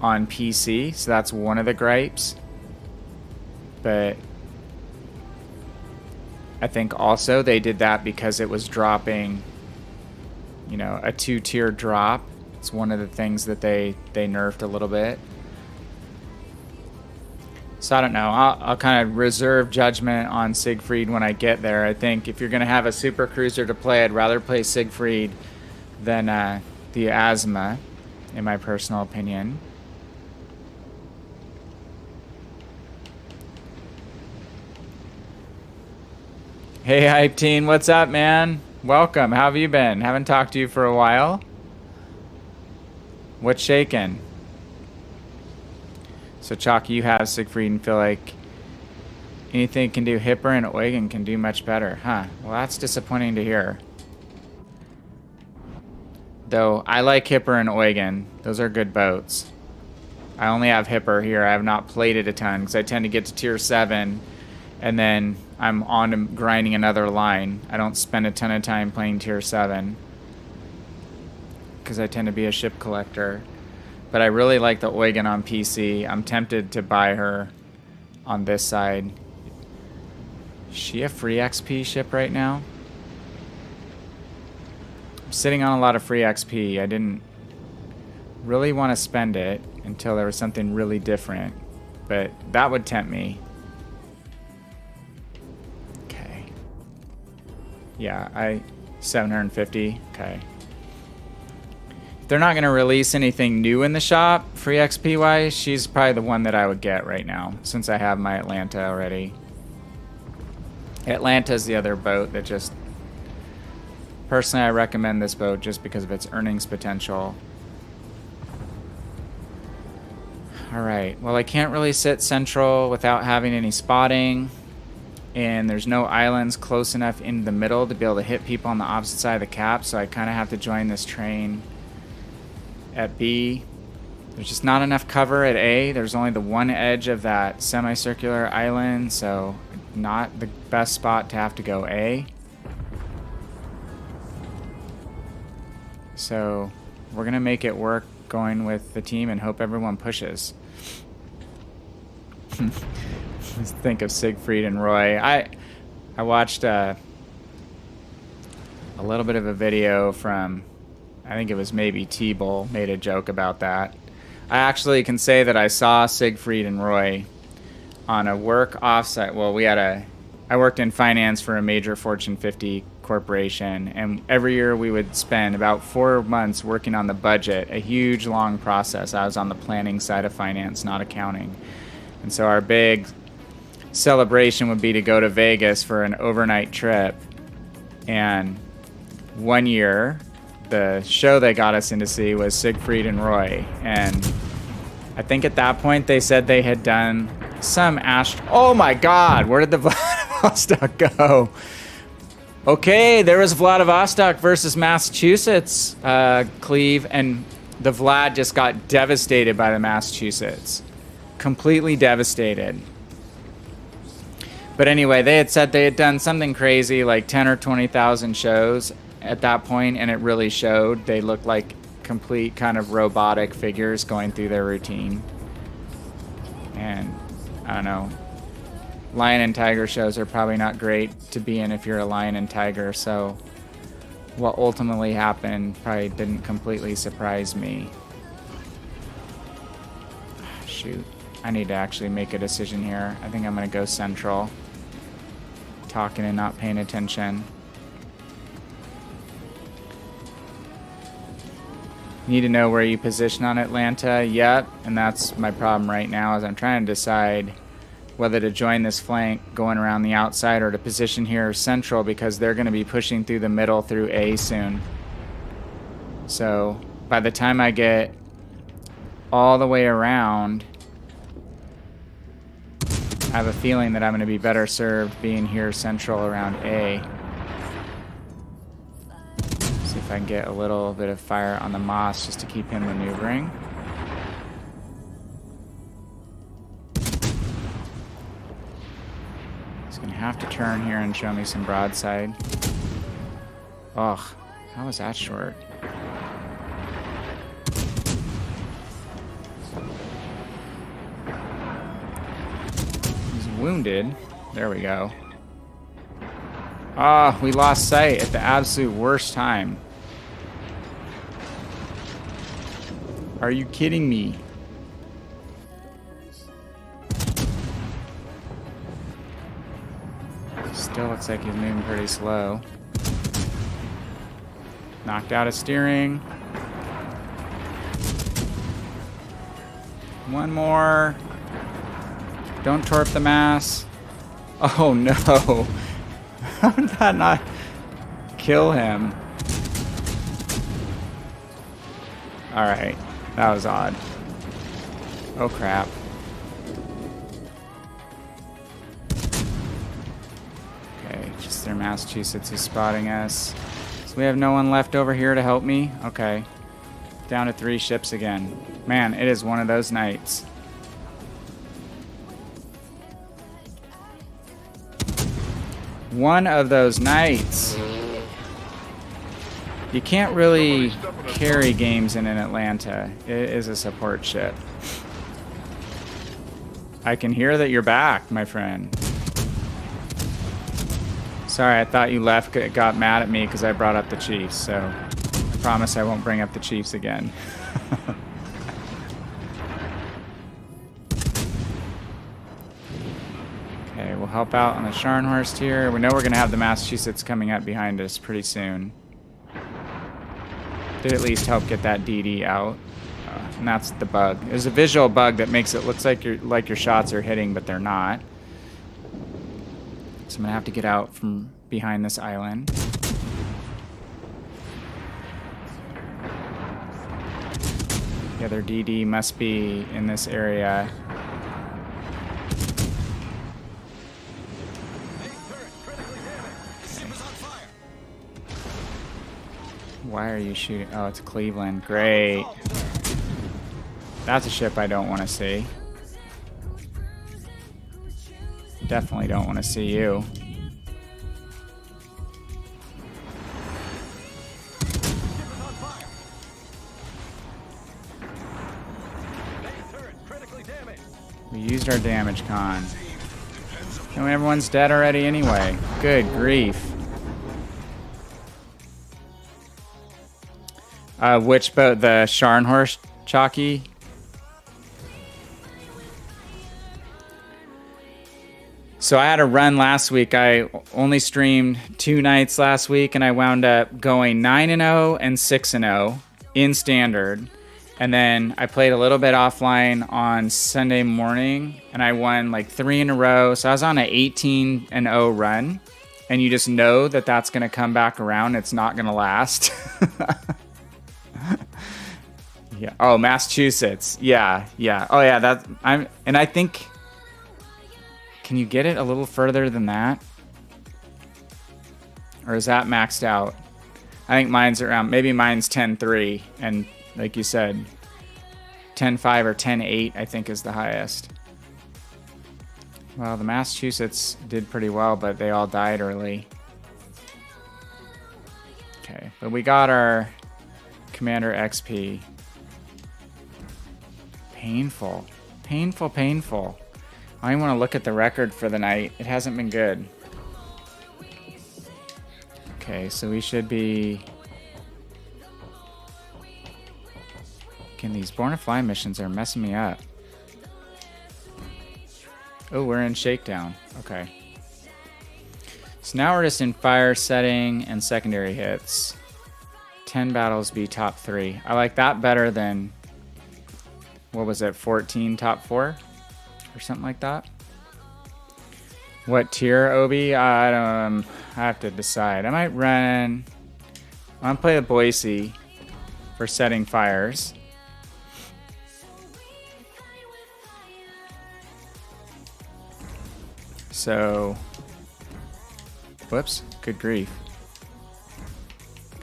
on PC, so that's one of the gripes. But I think also they did that because it was dropping, you know, a 2-tier drop. It's one of the things that they nerfed a little bit. So I don't know. I'll kind of reserve judgment on Siegfried when I get there. I think if you're going to have a super cruiser to play, I'd rather play Siegfried than the Asma, in my personal opinion. Hey, Hype Teen, what's up, man? Welcome. How have you been? Haven't talked to you for a while. What's shaking? So, Chalky, you have Siegfried and feel like anything can do Hipper and Eugen can do much better. Huh. Well, that's disappointing to hear. Though, I like Hipper and Eugen. Those are good boats. I only have Hipper here. I have not played it a ton because I tend to get to tier 7 and then I'm on to grinding another line. I don't spend a ton of time playing tier 7 because I tend to be a ship collector. But I really like the Eugen on PC. I'm tempted to buy her on this side. Is she a free XP ship right now? I'm sitting on a lot of free XP. I didn't really want to spend it until there was something really different. But that would tempt me. Okay. Yeah, 750. Okay. If they're not going to release anything new in the shop, free XP wise, she's probably the one that I would get right now, since I have my Atlanta already. Atlanta's the other boat that just... Personally, I recommend this boat just because of its earnings potential. Alright, well I can't really sit central without having any spotting. And there's no islands close enough in the middle to be able to hit people on the opposite side of the cap, so I kind of have to join this train at B. There's just not enough cover at A. There's only the one edge of that semicircular island, so not the best spot to have to go A. So we're gonna make it work going with the team and hope everyone pushes. Just think of Siegfried and Roy. I watched a little bit of a video from, I think it was maybe T-Bull made a joke about that. I actually can say that I saw Siegfried and Roy on a work offsite. Well, I worked in finance for a major Fortune 50 corporation, and every year we would spend about 4 months working on the budget, a huge long process. I was on the planning side of finance, not accounting. And so our big celebration would be to go to Vegas for an overnight trip. And one year, the show they got us in to see was Siegfried and Roy, and I think at that point they said they had done some oh my god, where did the Vladivostok go? Okay, there was Vladivostok versus Massachusetts, Cleve, and the Vlad just got devastated by the Massachusetts. Completely devastated. But anyway, they had said they had done something crazy, like 10 or 20,000 shows, at that point, and it really showed. They looked like complete kind of robotic figures going through their routine. And I don't know. Lion and tiger shows are probably not great to be in if you're a lion and tiger, so what ultimately happened probably didn't completely surprise me. Shoot. I need to actually make a decision here. I think I'm going to go central. Talking and not paying attention. Need to know where you position on Atlanta. Yep, and that's my problem right now, is I'm trying to decide whether to join this flank going around the outside or to position here central, because they're going to be pushing through the middle through A soon. So by the time I get all the way around, I have a feeling that I'm going to be better served being here central around A. See if I can get a little bit of fire on the Moss just to keep him maneuvering. He's going to have to turn here and show me some broadside. Ugh, how was that short? Wounded. There we go. Ah, we lost sight at the absolute worst time. Are you kidding me? Still looks like he's moving pretty slow. Knocked out his steering. One more. Don't torp the mass. Oh no. How did that not kill him? Alright. That was odd. Oh crap. Okay, just their Massachusetts is spotting us. So we have no one left over here to help me? Okay. Down to 3 ships again. Man, it is one of those nights. One of those nights. You can't really carry games in an Atlanta. It is a support ship. I can hear that you're back, my friend. Sorry, I thought you left, got mad at me because I brought up the Chiefs, so I promise I won't bring up the Chiefs again. Okay, we'll help out on the Scharnhorst here. We know we're going to have the Massachusetts coming up behind us pretty soon. Did at least help get that DD out. And that's the bug. There's a visual bug that makes it look like your shots are hitting, but they're not. So I'm going to have to get out from behind this island. The other DD must be in this area. Why are you shooting? Oh, it's Cleveland. Great. That's a ship I don't want to see. Definitely don't want to see you. We used our damage con. And everyone's dead already anyway. Good grief. Which boat? The Scharnhorst, Chalky? So I had a run last week. I only streamed 2 nights last week, and I wound up going 9-0 and 6-0 in standard. And then I played a little bit offline on Sunday morning, and I won like 3 in a row. So I was on an 18-0 run, and you just know that that's going to come back around. It's not going to last. Yeah. Oh, Massachusetts. Yeah. Oh, yeah. I think. Can you get it a little further than that? Or is that maxed out? I think mine's around. Maybe mine's 10-3, and like you said, 10-5 or 10-8. I think is the highest. Well, the Massachusetts did pretty well, but they all died early. Okay, but we got our Commander XP. Painful. Painful, painful. I don't want to look at the record for the night. It hasn't been good. Okay, so we should be... Again, these Born to Fly missions are messing me up. Oh, we're in Shakedown. Okay. So now we're just in fire setting and secondary hits. 10 battles be top 3. I like that better than, what was it, 14 top 4? Or something like that. What tier, Obi? I have to decide. I might run... I'm going to play the Boise for setting fires. So... Whoops. Good grief.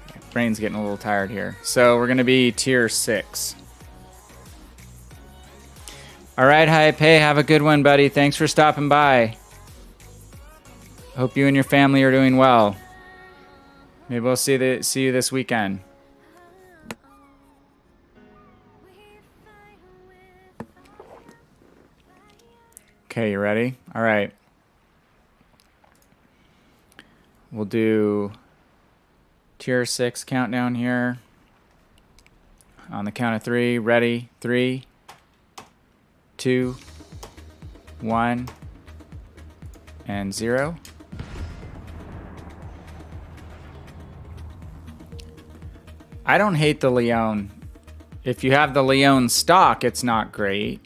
Okay, brain's getting a little tired here. So we're going to be tier 6. Alright, Hype. Hey, have a good one, buddy. Thanks for stopping by. Hope you and your family are doing well. Maybe we'll see you this weekend. Okay, you ready? Alright. We'll do tier 6 countdown here. On the count of 3. Ready? 3, 2, 1, and 0. I don't hate the Leon. If you have the Leon stock, it's not great.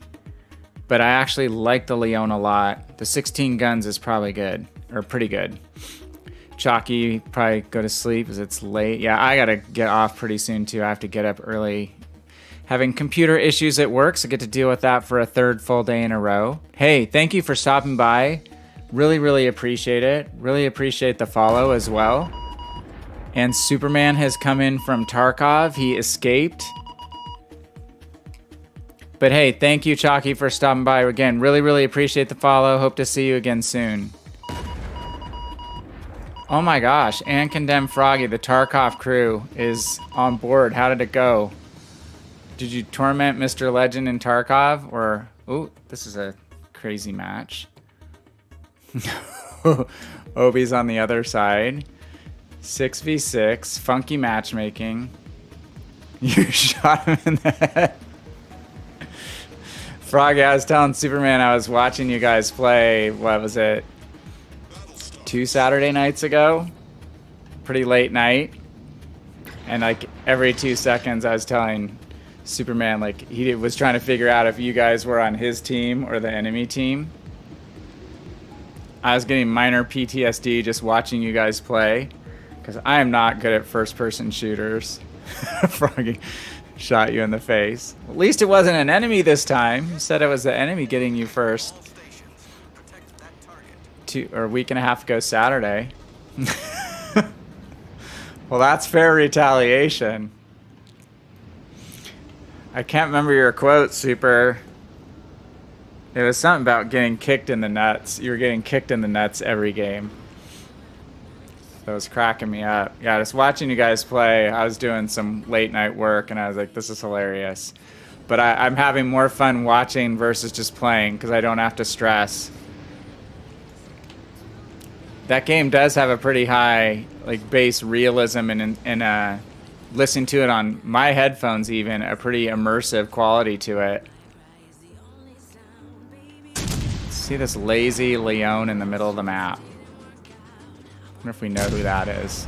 But I actually like the Leon a lot. The 16 guns is probably good. Or pretty good. Chalky, probably go to sleep as it's late. Yeah, I gotta get off pretty soon too. I have to get up early. Having computer issues at work, so I get to deal with that for a 3rd full day in a row. Hey, thank you for stopping by. Really, really appreciate it. Really appreciate the follow as well. And Superman has come in from Tarkov. He escaped. But hey, thank you, Chalky, for stopping by. Again, really, really appreciate the follow. Hope to see you again soon. Oh my gosh, and Condemned Froggy, the Tarkov crew is on board. How did it go? Did you torment Mr. Legend in Tarkov? Or, ooh, this is a crazy match. Obi's on the other side. 6v6, funky matchmaking. You shot him in the head. Froggy, I was telling Superman I was watching you guys play, what was it? 2 Saturday nights ago, pretty late night, and like every 2 seconds I was telling Superman, like, he was trying to figure out if you guys were on his team or the enemy team. I was getting minor PTSD just watching you guys play because I am not good at first-person shooters. Froggy shot you in the face. At least it wasn't an enemy this time. You said it was the enemy getting you first. A week and a half ago Saturday. Well, that's fair retaliation. I can't remember your quote, Super. It was something about getting kicked in the nuts. You were getting kicked in the nuts every game. That was cracking me up. Yeah, just watching you guys play, I was doing some late night work and I was like, this is hilarious. But I'm having more fun watching versus just playing because I don't have to stress. That game does have a pretty high like bass realism and listening to it on my headphones even a pretty immersive quality to it. See this lazy Leon in the middle of the map. I wonder if we know who that is.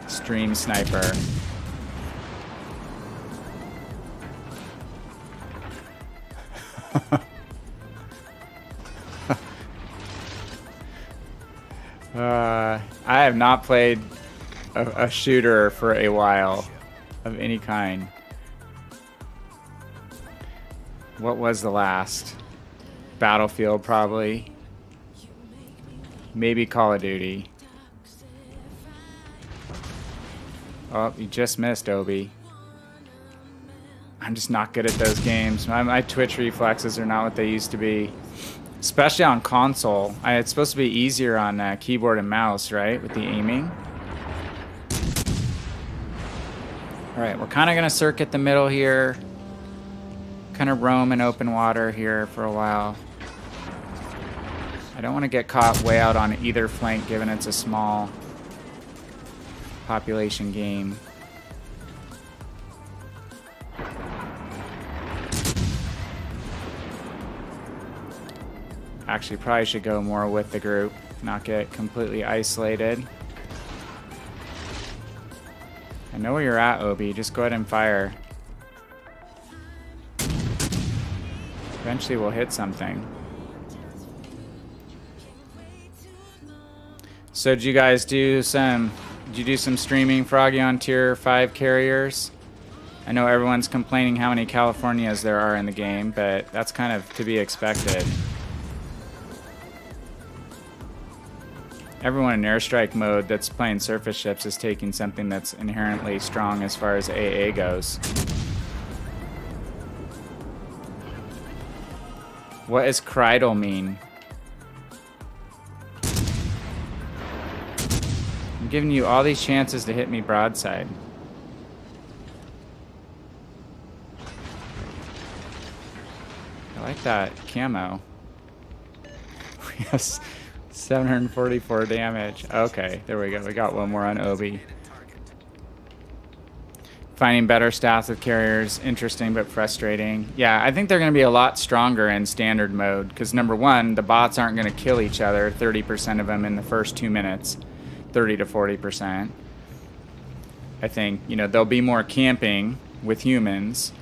Stream sniper. I have not played a shooter for a while of any kind. What was the last? Battlefield, probably. Maybe Call of Duty. Oh, you just missed, Obi. I'm just not good at those games. My Twitch reflexes are not what they used to be. Especially on console. It's supposed to be easier on keyboard and mouse, right? With the aiming. Alright, we're kind of going to circuit the middle here. Kind of roam in open water here for a while. I don't want to get caught way out on either flank given it's a small population game. Actually, probably should go more with the group, not get completely isolated. I know where you're at, Obi. Just go ahead and fire. Eventually we'll hit something. So did you guys do some streaming, Froggy, on tier 5 carriers? I know everyone's complaining how many Californias there are in the game, but that's kind of to be expected. Everyone in airstrike mode that's playing surface ships is taking something that's inherently strong as far as AA goes. What does Cridle mean? I'm giving you all these chances to hit me broadside. I like that camo. Yes. 744 damage. Okay, there we go. We got one more on Obi. Finding better stats with carriers, interesting but frustrating. Yeah, I think they're going to be a lot stronger in standard mode because number one, the bots aren't going to kill each other, 30% of them in the first 2 minutes, 30 to 40%. I think, you know, there'll be more camping with humans.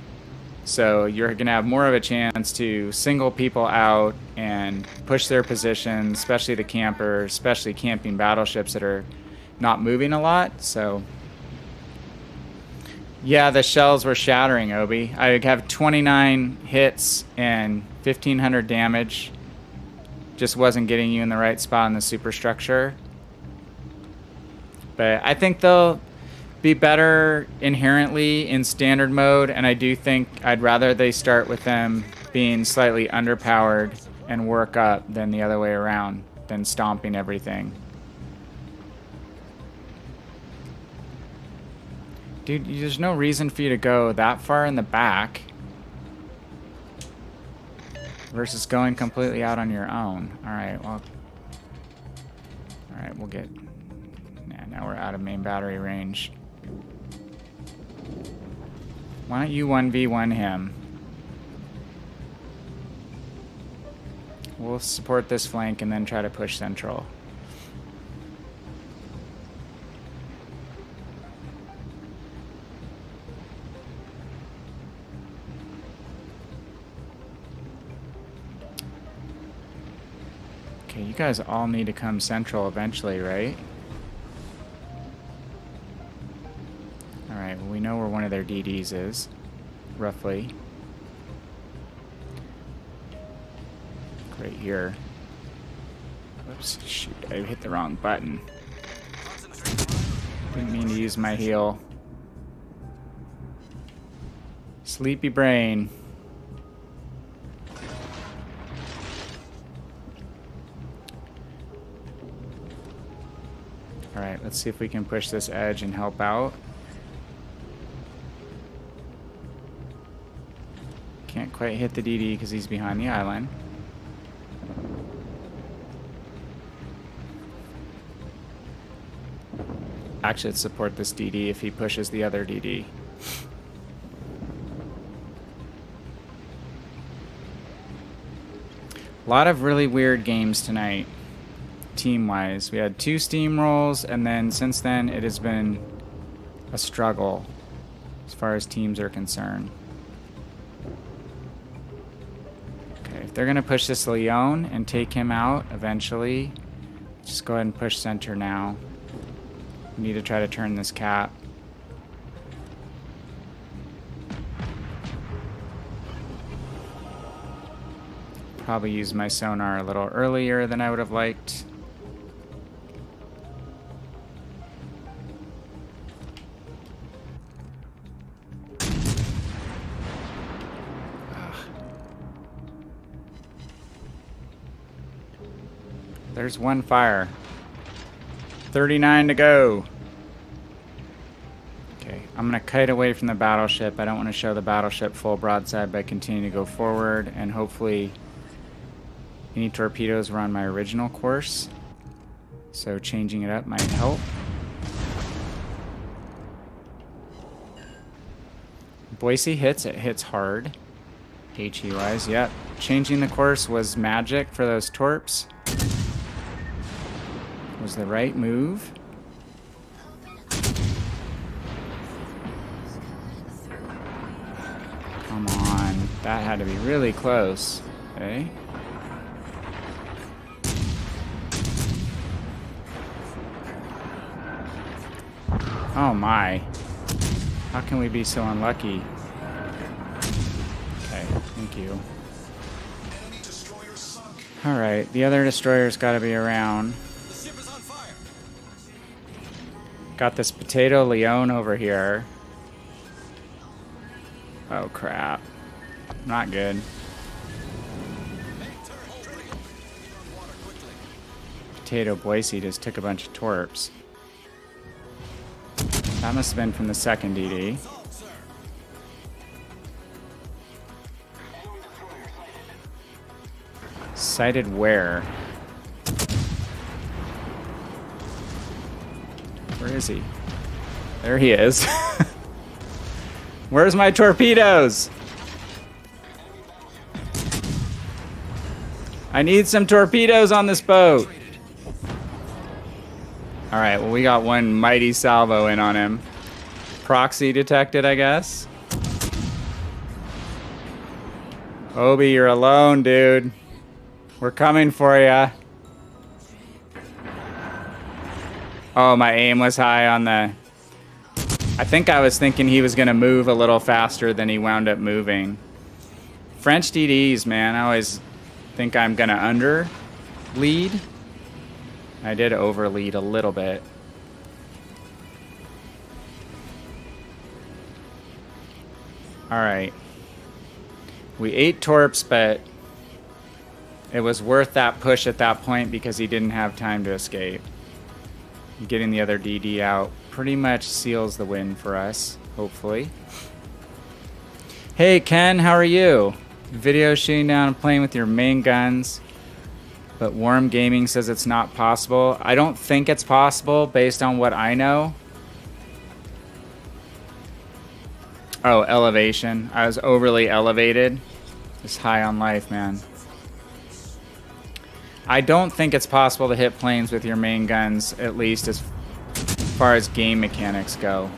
So you're going to have more of a chance to single people out and push their positions, especially the campers, especially camping battleships that are not moving a lot. So, yeah, the shells were shattering, Obi. I have 29 hits and 1,500 damage. Just wasn't getting you in the right spot in the superstructure. But I think they'll be better inherently in standard mode, and I do think I'd rather they start with them being slightly underpowered and work up than the other way around, than stomping everything. Dude, there's no reason for you to go that far in the back versus going completely out on your own. Alright, well... Alright, we'll get... Nah, now we're out of main battery range. Why don't you 1v1 him? We'll support this flank and then try to push central. Okay, you guys all need to come central eventually, right? Alright, well, we know where one of their DDs is, roughly. Right here. Whoops, shoot, I hit the wrong button. Didn't mean to use my heal. Sleepy brain. Alright, let's see if we can push this edge and help out. Can't quite hit the DD because he's behind the island. Actually, let's support this DD if he pushes the other DD. A lot of really weird games tonight, team-wise. We had 2 steamrolls, and then since then it has been a struggle as far as teams are concerned. Okay, if they're going to push this Leon and take him out eventually, just go ahead and push center now. We need to try to turn this cap. Probably used my sonar a little earlier than I would have liked. there's one fire. 39 to go. Okay, I'm going to kite away from the battleship. I don't want to show the battleship full broadside, but continue to go forward, and hopefully any torpedoes were on my original course. So changing it up might help. Boise hits, it hits hard. HE-wise, yep. Changing the course was magic for those torps. Was the right move. Come on, that had to be really close. Okay. Oh my. How can we be so unlucky? Okay, thank you. Alright, the other destroyer's gotta be around. Got this Potato Leone over here. Oh crap. Not good. Potato Boise just took a bunch of torps. That must have been from the second DD. Sighted where? Where is he? There he is. Where's my torpedoes? I need some torpedoes on this boat. Alright, well we got one mighty salvo in on him. Proxy detected, I guess. Obi, you're alone, dude. We're coming for ya. Oh, my aim was high on the... I think I was thinking he was going to move a little faster than he wound up moving. French DDs, man. I always think I'm going to under lead. I did over lead a little bit. Alright. We ate torps, but it was worth that push at that point because he didn't have time to escape. Getting the other DD out pretty much seals the win for us, hopefully. Hey Ken, how are you? Video shooting down and playing with your main guns, but Warm Gaming says it's not possible. I don't think it's possible based on what I know. Oh, elevation. I was overly elevated. Just high on life, man. I don't think it's possible to hit planes with your main guns, at least as far as game mechanics go.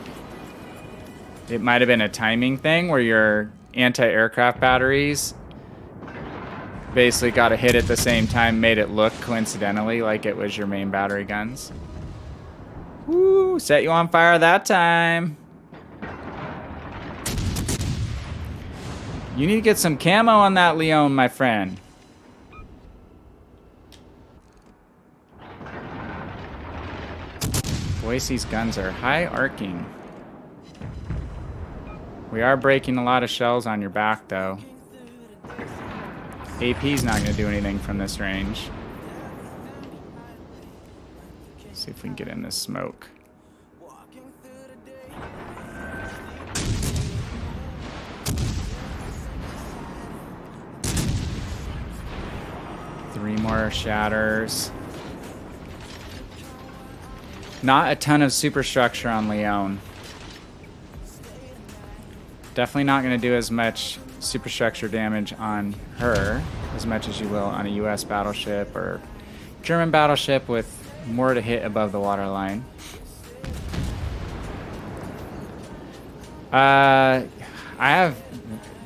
It might have been a timing thing where your anti-aircraft batteries basically got a hit at the same time, made it look coincidentally like it was your main battery guns. Woo! Set you on fire that time. You need to get some camo on that Leone, my friend. Boise's guns are high arcing. We are breaking a lot of shells on your back, though. AP's not going to do anything from this range. Let's see if we can get in this smoke. Three more shatters. Not a ton of superstructure on Leone. Definitely not going to do as much superstructure damage on her as much as you will on a US battleship or German battleship with more to hit above the waterline.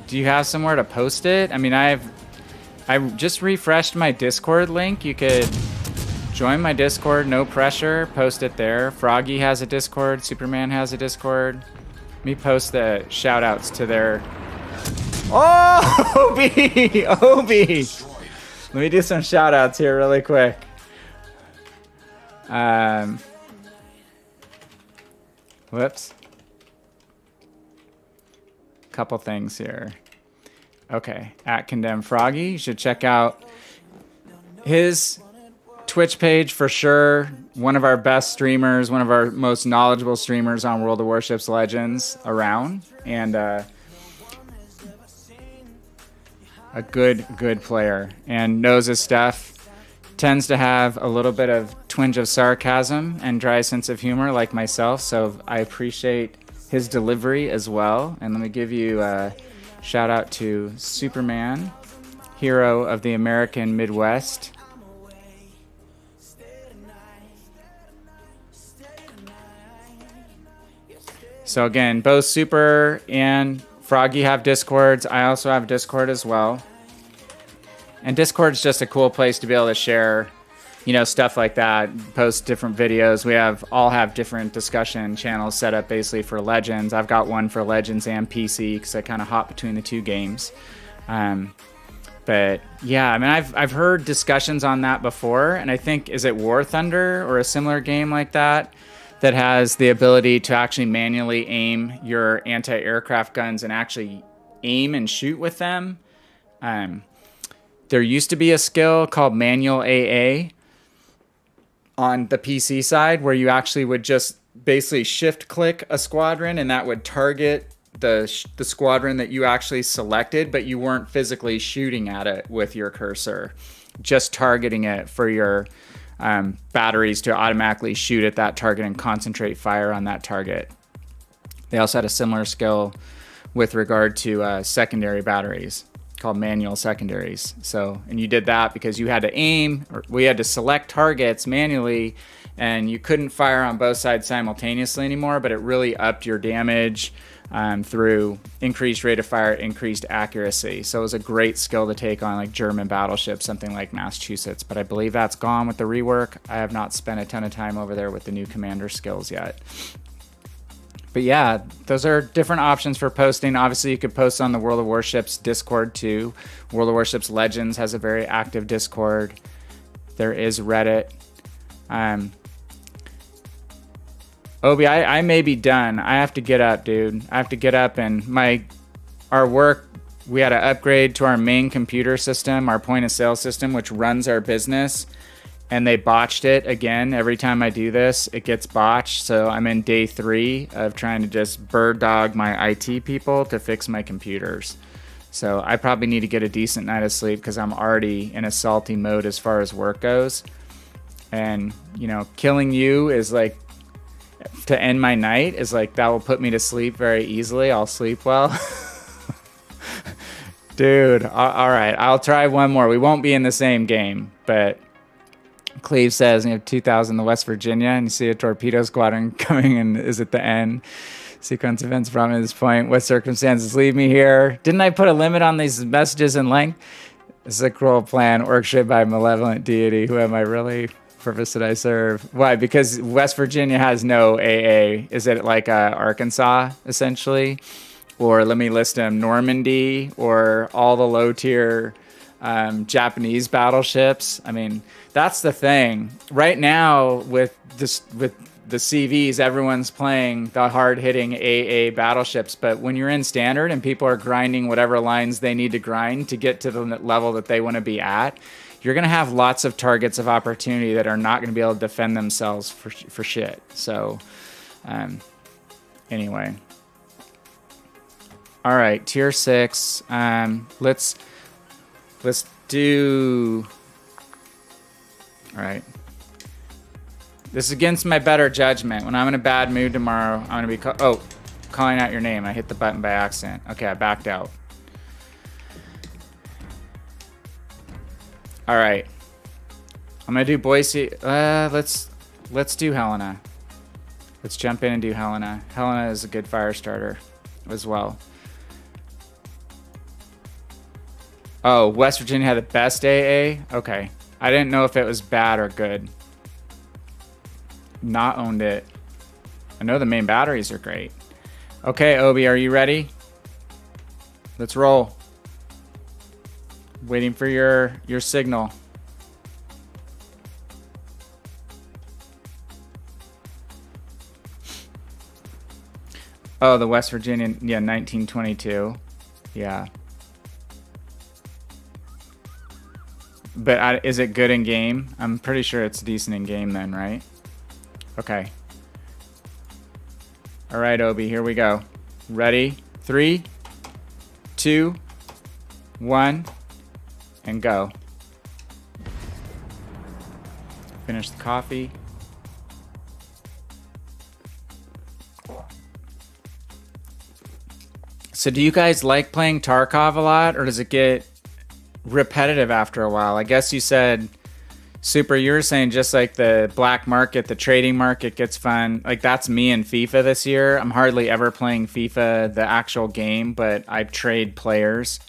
Do you have somewhere to post it? I mean, I just refreshed my Discord link. You could join my Discord, no pressure, post it there. Froggy has a Discord, Superman has a Discord. Let me post the shout outs to their... Oh, Obi! Obi! Let me do some shout outs here really quick. Whoops. Couple things here. Okay, at Condemned Froggy, you should check out his Twitch page for sure. One of our best streamers, one of our most knowledgeable streamers on World of Warships Legends around, and a good player and knows his stuff. Tends to have a little bit of twinge of sarcasm and dry sense of humor like myself, so I appreciate his delivery as well. And let me give you a shout out to Superman, hero of the American Midwest. So again, both Super and Froggy have Discords. I also have Discord as well. And Discord's just a cool place to be able to share, stuff like that, post different videos. We all have different discussion channels set up basically for Legends. I've got one for Legends and PC because I kind of hop between the two games. But yeah, I mean, I've heard discussions on that before, and I think, is it War Thunder or a similar game like that has the ability to actually manually aim your anti-aircraft guns and actually aim and shoot with them? There used to be a skill called manual AA on the PC side where you actually would just basically shift click a squadron and that would target the squadron that you actually selected, but you weren't physically shooting at it with your cursor, just targeting it for your batteries to automatically shoot at that target and concentrate fire on that target. They also had a similar skill with regard to secondary batteries called manual secondaries. So, and you did that because you had to aim, or we had to select targets manually, and you couldn't fire on both sides simultaneously anymore, but it really upped your damage through increased rate of fire, increased accuracy. So it was a great skill to take on like German battleships, something like Massachusetts, but I believe that's gone with the rework. I have not spent a ton of time over there with the new commander skills yet. But yeah, those are different options for posting. Obviously, you could post on the World of Warships Discord too. World of Warships Legends has a very active Discord. There is Reddit. Obi, I may be done. I have to get up, dude. I have to get up, and our work, we had to upgrade to our main computer system, our point of sale system, which runs our business. And they botched it again. Every time I do this, it gets botched. So I'm in day 3 of trying to just bird dog my IT people to fix my computers. So I probably need to get a decent night of sleep because I'm already in a salty mode as far as work goes. And, killing you is like, to end my night is like, that will put me to sleep very easily. I'll sleep well. Dude, all right. I'll try one more. We won't be in the same game, but Cleve says, 2000 the West Virginia, and you see a torpedo squadron coming and is at the end. Sequence events brought me to this point. What circumstances leave me here? Didn't I put a limit on these messages in length? This is a cruel plan orchestrated by a malevolent deity. Who am I really? Purpose did I serve? Why? Because West Virginia has no AA. Is it like Arkansas, essentially? Or let me list them, Normandy, or all the low-tier Japanese battleships. I mean, that's the thing. Right now, with the CVs, everyone's playing the hard-hitting AA battleships. But when you're in Standard and people are grinding whatever lines they need to grind to get to the level that they want to be at, you're going to have lots of targets of opportunity that are not going to be able to defend themselves for shit. So, anyway. All right, tier 6. Let's do... All right. This is against my better judgment. When I'm in a bad mood tomorrow, I'm going to be... calling out your name. I hit the button by accident. Okay, I backed out. All right. I'm going to do Boise. Let's do Helena. Let's jump in and do Helena. Helena is a good fire starter as well. Oh, West Virginia had the best AA? Okay. I didn't know if it was bad or good. Not owned it. I know the main batteries are great. Okay, Obi, are you ready? Let's roll. Waiting for your signal. Oh, the West Virginia, yeah, 1922. Yeah. But is it good in game? I'm pretty sure it's decent in game then, right? Okay. All right, Obi, here we go. Ready? 3, 2, 1, and go. Finish the coffee. So do you guys like playing Tarkov a lot, or does it get repetitive after a while? I guess you said, Super, you were saying just like the black market, the trading market gets fun. Like that's me in FIFA this year. I'm hardly ever playing FIFA, the actual game, but I trade players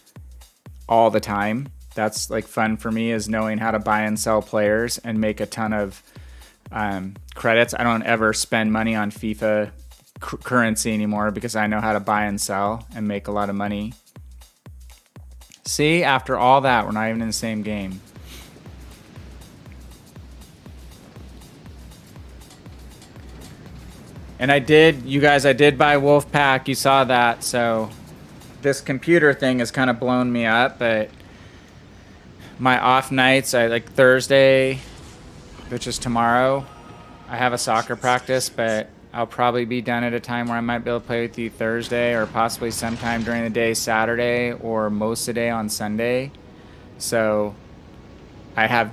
all the time. That's like fun for me, is knowing how to buy and sell players and make a ton of credits. I don't ever spend money on FIFA currency anymore because I know how to buy and sell and make a lot of money. See, after all that, we're not even in the same game. And I did, you guys, I did buy Wolfpack. You saw that. So this computer thing has kind of blown me up, but my off nights, I like Thursday, which is tomorrow, I have a soccer practice, but I'll probably be done at a time where I might be able to play with you Thursday, or possibly sometime during the day Saturday, or most of the day on Sunday. So I have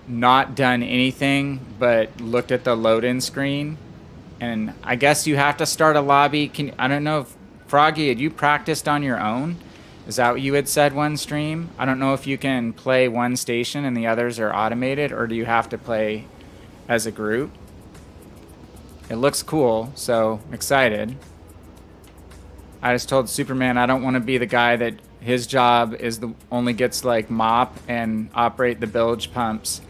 not done anything but looked at the load-in screen. And I guess you have to start a lobby. I don't know if, Froggy, had you practiced on your own? Is that what you had said one stream? I don't know if you can play one station and the others are automated, or do you have to play as a group? It looks cool, so I'm excited. I just told Superman I don't want to be the guy that his job is only gets like mop and operate the bilge pumps.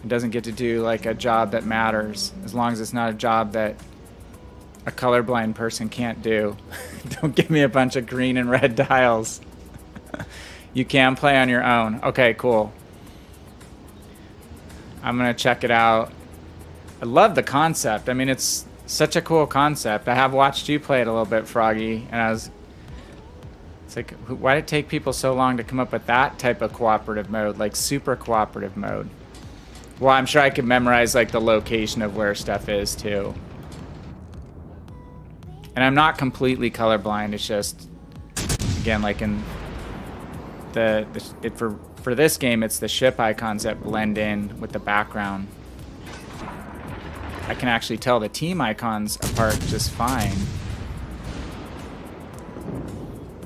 It doesn't get to do like a job that matters, as long as it's not a job that a colorblind person can't do. Don't give me a bunch of green and red dials. You can play on your own. Okay, cool. I'm gonna check it out. I love the concept. I mean, it's such a cool concept. I have watched you play it a little bit, Froggy, and it's like, why did it take people so long to come up with that type of cooperative mode, like super cooperative mode? Well, I'm sure I could memorize like the location of where stuff is too. And I'm not completely colorblind. It's just, again, like in for this game, it's the ship icons that blend in with the background. I can actually tell the team icons apart just fine.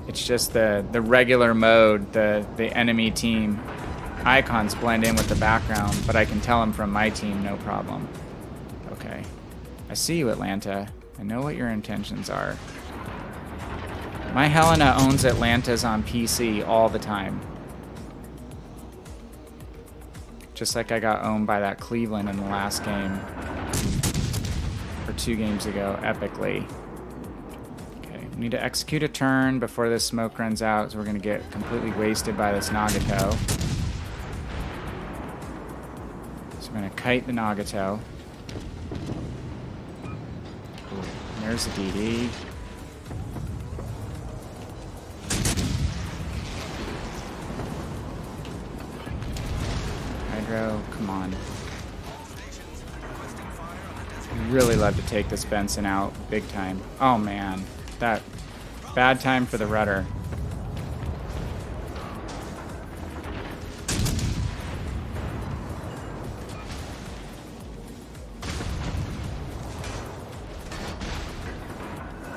It's just the regular mode, the enemy team icons blend in with the background, but I can tell them from my team, no problem. Okay. I see you, Atlanta. I know what your intentions are. My Helena owns Atlantas on PC all the time. Just like I got owned by that Cleveland in the last game. Or 2 games ago, epically. Okay, we need to execute a turn before this smoke runs out, so we're going to get completely wasted by this Nagato. So we're going to kite the Nagato. Cool. There's the DD. Hydro, come on. Really love to take this Benson out big time. Oh man, that bad time for the rudder.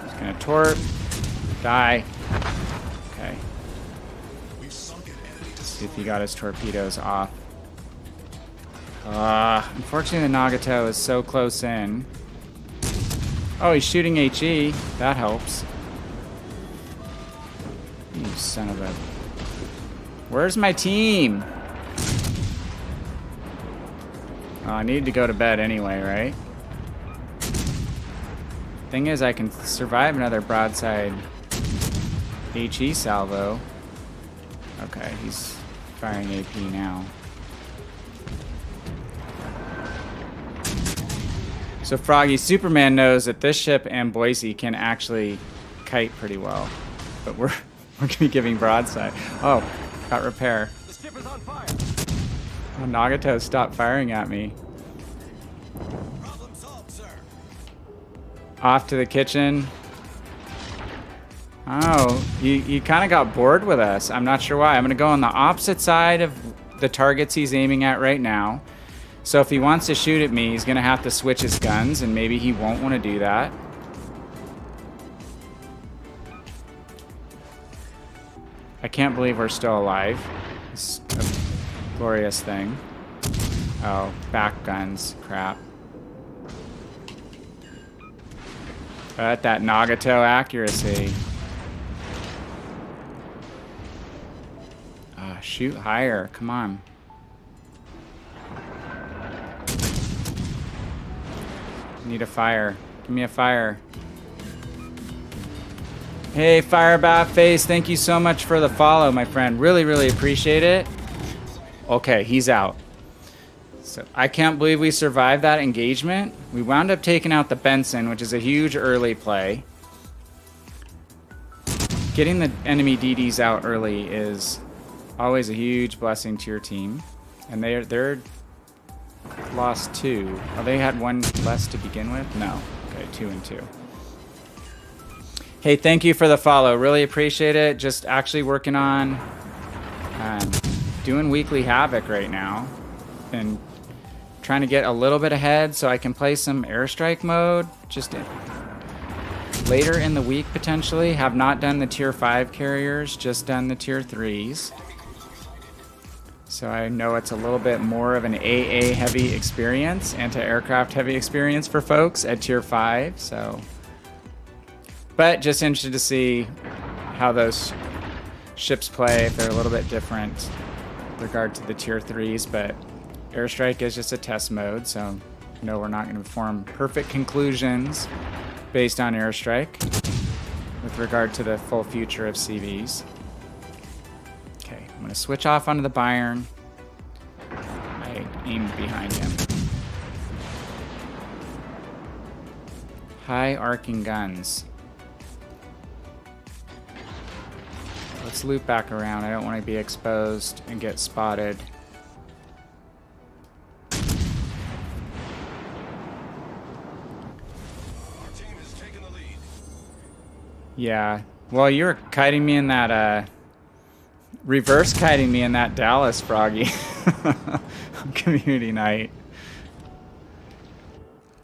Just gonna torp, die. Okay. See if he got his torpedoes off. Unfortunately, the Nagato is so close in. Oh, he's shooting HE. That helps. You son of a... Where's my team? Oh, I need to go to bed anyway, right? Thing is, I can survive another broadside HE salvo. Okay, he's firing AP now. So Froggy, Superman knows that this ship and Boise can actually kite pretty well, but we're gonna be giving broadside. Oh, got repair. The ship is on fire. Oh, Nagato, stop firing at me. Problem solved, sir. Off to the kitchen. Oh, he kind of got bored with us. I'm not sure why. I'm going to go on the opposite side of the targets he's aiming at right now. So if he wants to shoot at me, he's going to have to switch his guns, and maybe he won't want to do that. I can't believe we're still alive. It's a glorious thing. Oh, back guns. Crap. At that Nagato accuracy. Shoot higher. Come on. Need a fire. Give me a fire. Hey, Firebat Face, thank you so much for the follow, my friend. Really, really appreciate it. Okay, he's out. So I can't believe we survived that engagement. We wound up taking out the Benson, which is a huge early play. Getting the enemy DDs out early is always a huge blessing to your team. And they're lost 2. Oh, they had 1 less to begin with? No. Okay, 2 and 2. Hey, thank you for the follow. Really appreciate it. Just actually working on doing weekly Havoc right now. And trying to get a little bit ahead so I can play some airstrike mode. Just later in the week, potentially. Have not done the tier 5 carriers. Just done the tier 3s. So I know it's a little bit more of an AA heavy experience, anti-aircraft heavy experience for folks at tier 5. So, but just interested to see how those ships play, if they're a little bit different with regard to the tier 3s. But airstrike is just a test mode, so no, we're not going to form perfect conclusions based on airstrike with regard to the full future of CVs. I'm going to switch off onto the Bayern. I aimed behind him. High arcing guns. Let's loop back around. I don't want to be exposed and get spotted. Our team has taken the lead. Yeah. Well, you were kiting me in that, reverse kiting me in that Dallas, Froggy. Community night.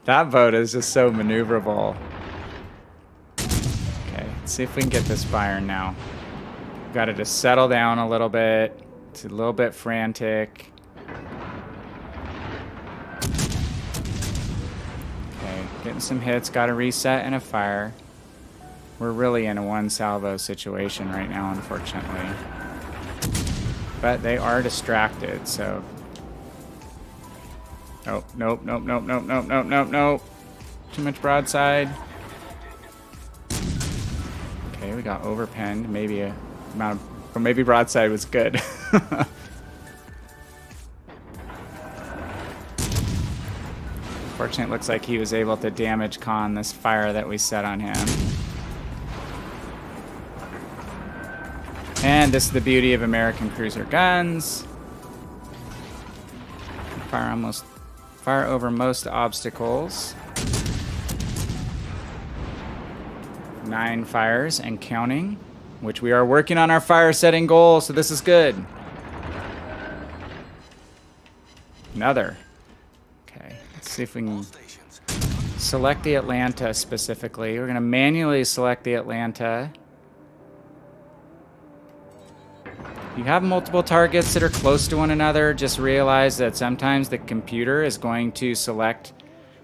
That boat is just so maneuverable. Okay, let's see if we can get this Bayern now. Got to just settle down a little bit. It's a little bit frantic. Okay, getting some hits. Got to reset and a fire. We're really in a one salvo situation right now, unfortunately. But they are distracted, so... Oh, nope, nope, nope, nope, nope, nope, nope, nope. Too much broadside. Okay, we got overpenned. Maybe a amount of... Or maybe broadside was good. Fortunately, it looks like he was able to damage con this fire that we set on him. And this is the beauty of American cruiser guns. Fire over most obstacles. 9 fires and counting, which we are working on our fire setting goal, so this is good. Another. Okay, let's see if we can select the Atlanta specifically. We're going to manually select the Atlanta. If you have multiple targets that are close to one another, just realize that sometimes the computer is going to select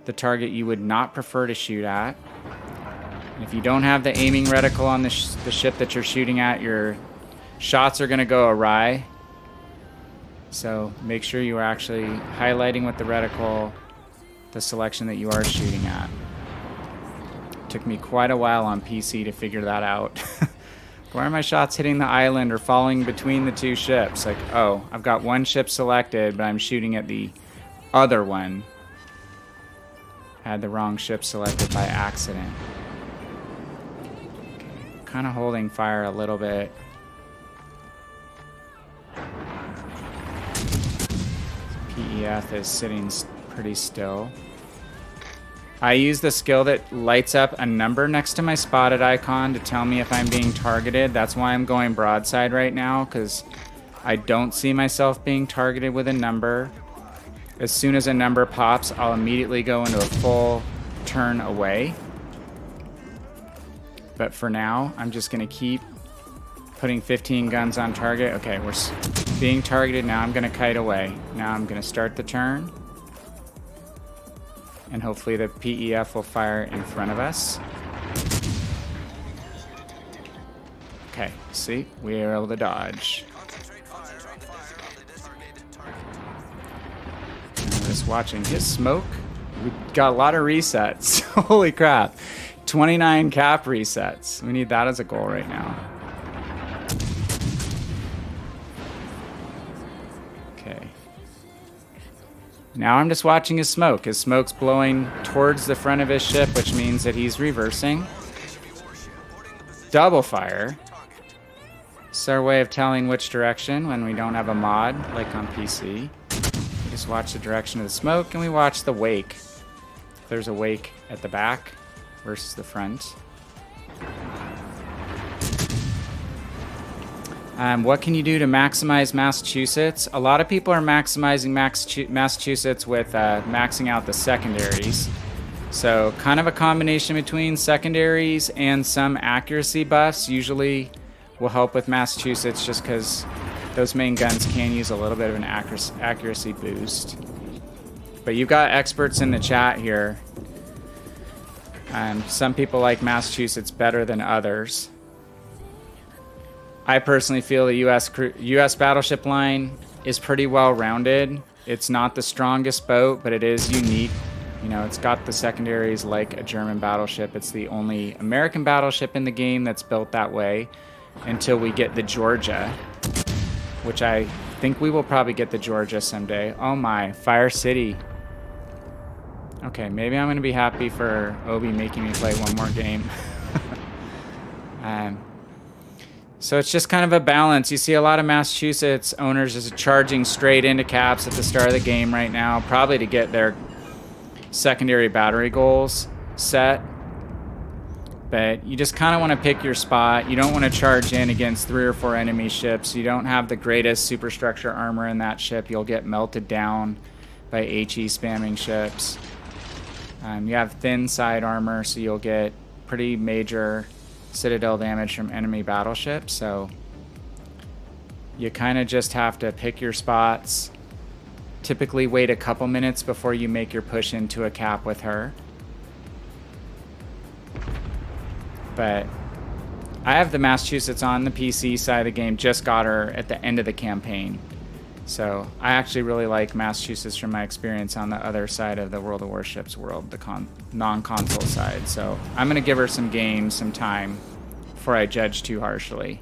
the target you would not prefer to shoot at. And if you don't have the aiming reticle on the ship that you're shooting at, your shots are going to go awry. So make sure you are actually highlighting with the reticle the selection that you are shooting at. Took me quite a while on PC to figure that out. Why are my shots hitting the island or falling between the 2 ships? Like, oh, I've got one ship selected, but I'm shooting at the other one. Had the wrong ship selected by accident. Okay, kind of holding fire a little bit. PEF is sitting pretty still. I use the skill that lights up a number next to my spotted icon to tell me if I'm being targeted. That's why I'm going broadside right now, because I don't see myself being targeted with a number. As soon as a number pops, I'll immediately go into a full turn away. But for now, I'm just going to keep putting 15 guns on target. Okay, we're being targeted now. I'm going to kite away. Now I'm going to start the turn. And hopefully the PEF will fire in front of us. Okay, see? We are able to dodge. And I'm just watching his smoke. We got a lot of resets. Holy crap. 29 cap resets. We need that as a goal right now. Okay. Now I'm just watching his smoke. His smoke's blowing towards the front of his ship, which means that he's reversing. Double fire. It's our way of telling which direction when we don't have a mod, like on PC. We just watch the direction of the smoke, and we watch the wake. There's a wake at the back versus the front. What can you do to maximize Massachusetts? A lot of people are maximizing Massachusetts with maxing out the secondaries. So kind of a combination between secondaries and some accuracy buffs usually will help with Massachusetts, just because those main guns can use a little bit of an accuracy boost. But you've got experts in the chat here. Some people like Massachusetts better than others. I personally feel the U.S. Battleship line is pretty well rounded. It's not the strongest boat, but it is unique. You know, it's got the secondaries like a German battleship. It's the only American battleship in the game that's built that way until we get the Georgia, which I think we will probably get the Georgia someday. Oh my, Fire City. Okay, maybe I'm going to be happy for Obi making me play one more game. So it's just kind of a balance. You see a lot of Massachusetts owners is charging straight into caps at the start of the game right now, probably to get their secondary battery goals set. But you just kind of want to pick your spot. You don't want to charge in against 3 or 4 enemy ships. You don't have the greatest superstructure armor in that ship. You'll get melted down by HE spamming ships. You have thin side armor, so you'll get pretty major citadel damage from enemy battleships. So you kind of just have to pick your spots. Typically wait a couple minutes before you make your push into a cap with her. But I have the Massachusetts on the PC side of the game, just got her at the end of the campaign. So I actually really like Massachusetts from my experience on the other side of the World of Warships world, the non-console side. So I'm going to give her some games, some time, before I judge too harshly.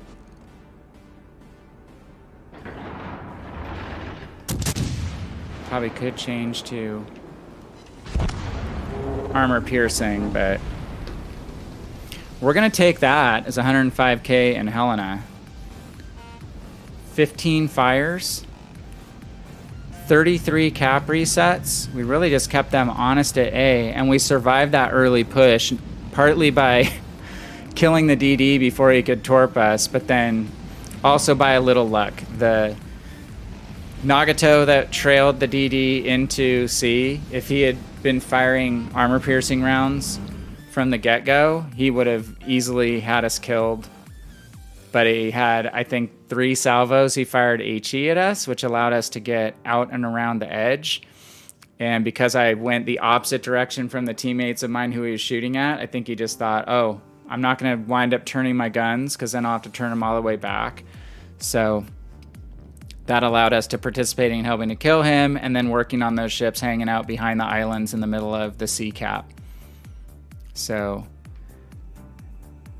Probably could change to armor piercing, but we're going to take that as 105k in Helena. 15 fires. 33 cap resets. We really just kept them honest at A, and we survived that early push, partly by killing the DD before he could torp us, but then also by a little luck. The Nagato that trailed the DD into C, if he had been firing armor-piercing rounds from the get-go, he would have easily had us killed. But he had, I think, 3 salvos. He fired HE at us, which allowed us to get out and around the edge. And because I went the opposite direction from the teammates of mine who he was shooting at, I think he just thought, oh, I'm not going to wind up turning my guns because then I'll have to turn them all the way back. So that allowed us to participate in helping to kill him and then working on those ships hanging out behind the islands in the middle of the sea cap. So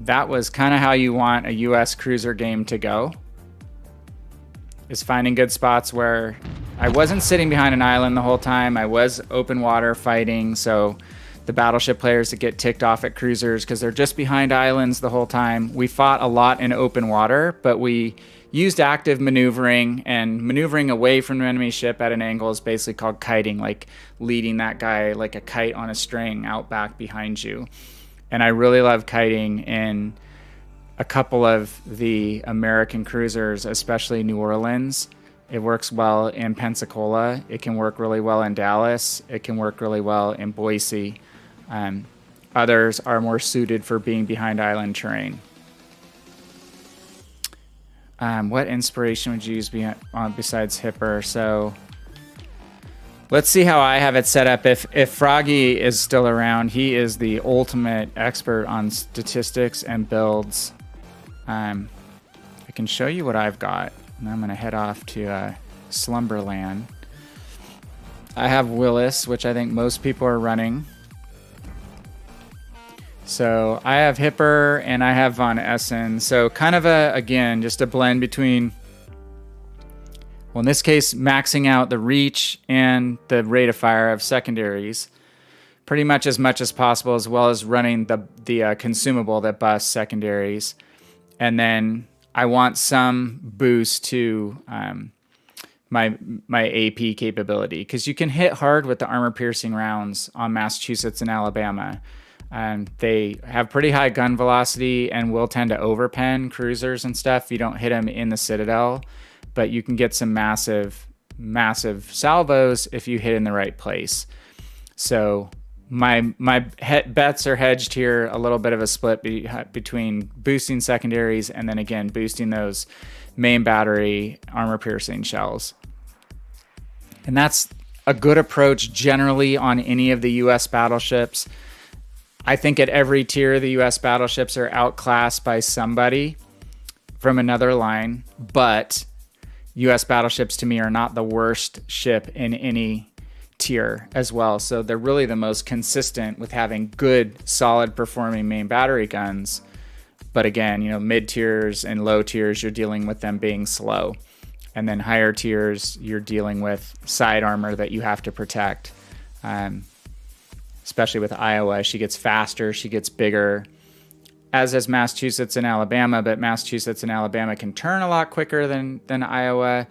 that was kind of how you want a U.S. cruiser game to go, is finding good spots where I wasn't sitting behind an island the whole time. I was open water fighting, so the battleship players that get ticked off at cruisers because they're just behind islands the whole time. We fought a lot in open water, but we used active maneuvering, and maneuvering away from an enemy ship at an angle is basically called kiting, like leading that guy like a kite on a string out back behind you. And I really love kiting in a couple of the American cruisers, especially New Orleans. It works well in Pensacola. It can work really well in Dallas. It can work really well in Boise. Others are more suited for being behind island terrain. What inspiration would you use besides Hipper? So let's see how I have it set up. If Froggy is still around, he is the ultimate expert on statistics and builds. I can show you what I've got. And I'm going to head off to Slumberland. I have Willis, which I think most people are running. So I have Hipper and I have Von Essen. So kind of again, just a blend between, well, in this case, maxing out the reach and the rate of fire of secondaries pretty much as possible, as well as running the consumable that busts secondaries. And then I want some boost to my AP capability, because you can hit hard with the armor-piercing rounds on Massachusetts and Alabama. They have pretty high gun velocity and will tend to overpen cruisers and stuff. You don't hit them in the Citadel, but you can get some massive salvos if you hit in the right place. So my bets are hedged here, a little bit of a split between boosting secondaries and then again boosting those main battery armor-piercing shells. And that's a good approach generally on any of the U.S. battleships. I think at every tier, the U.S. battleships are outclassed by somebody from another line, but U.S. battleships to me are not the worst ship in any tier as well. So they're really the most consistent with having good, solid performing main battery guns. But again, mid tiers and low tiers, you're dealing with them being slow. And then higher tiers, you're dealing with side armor that you have to protect. Especially with Iowa, she gets faster, she gets bigger, as does Massachusetts and Alabama, but Massachusetts and Alabama can turn a lot quicker than Iowa.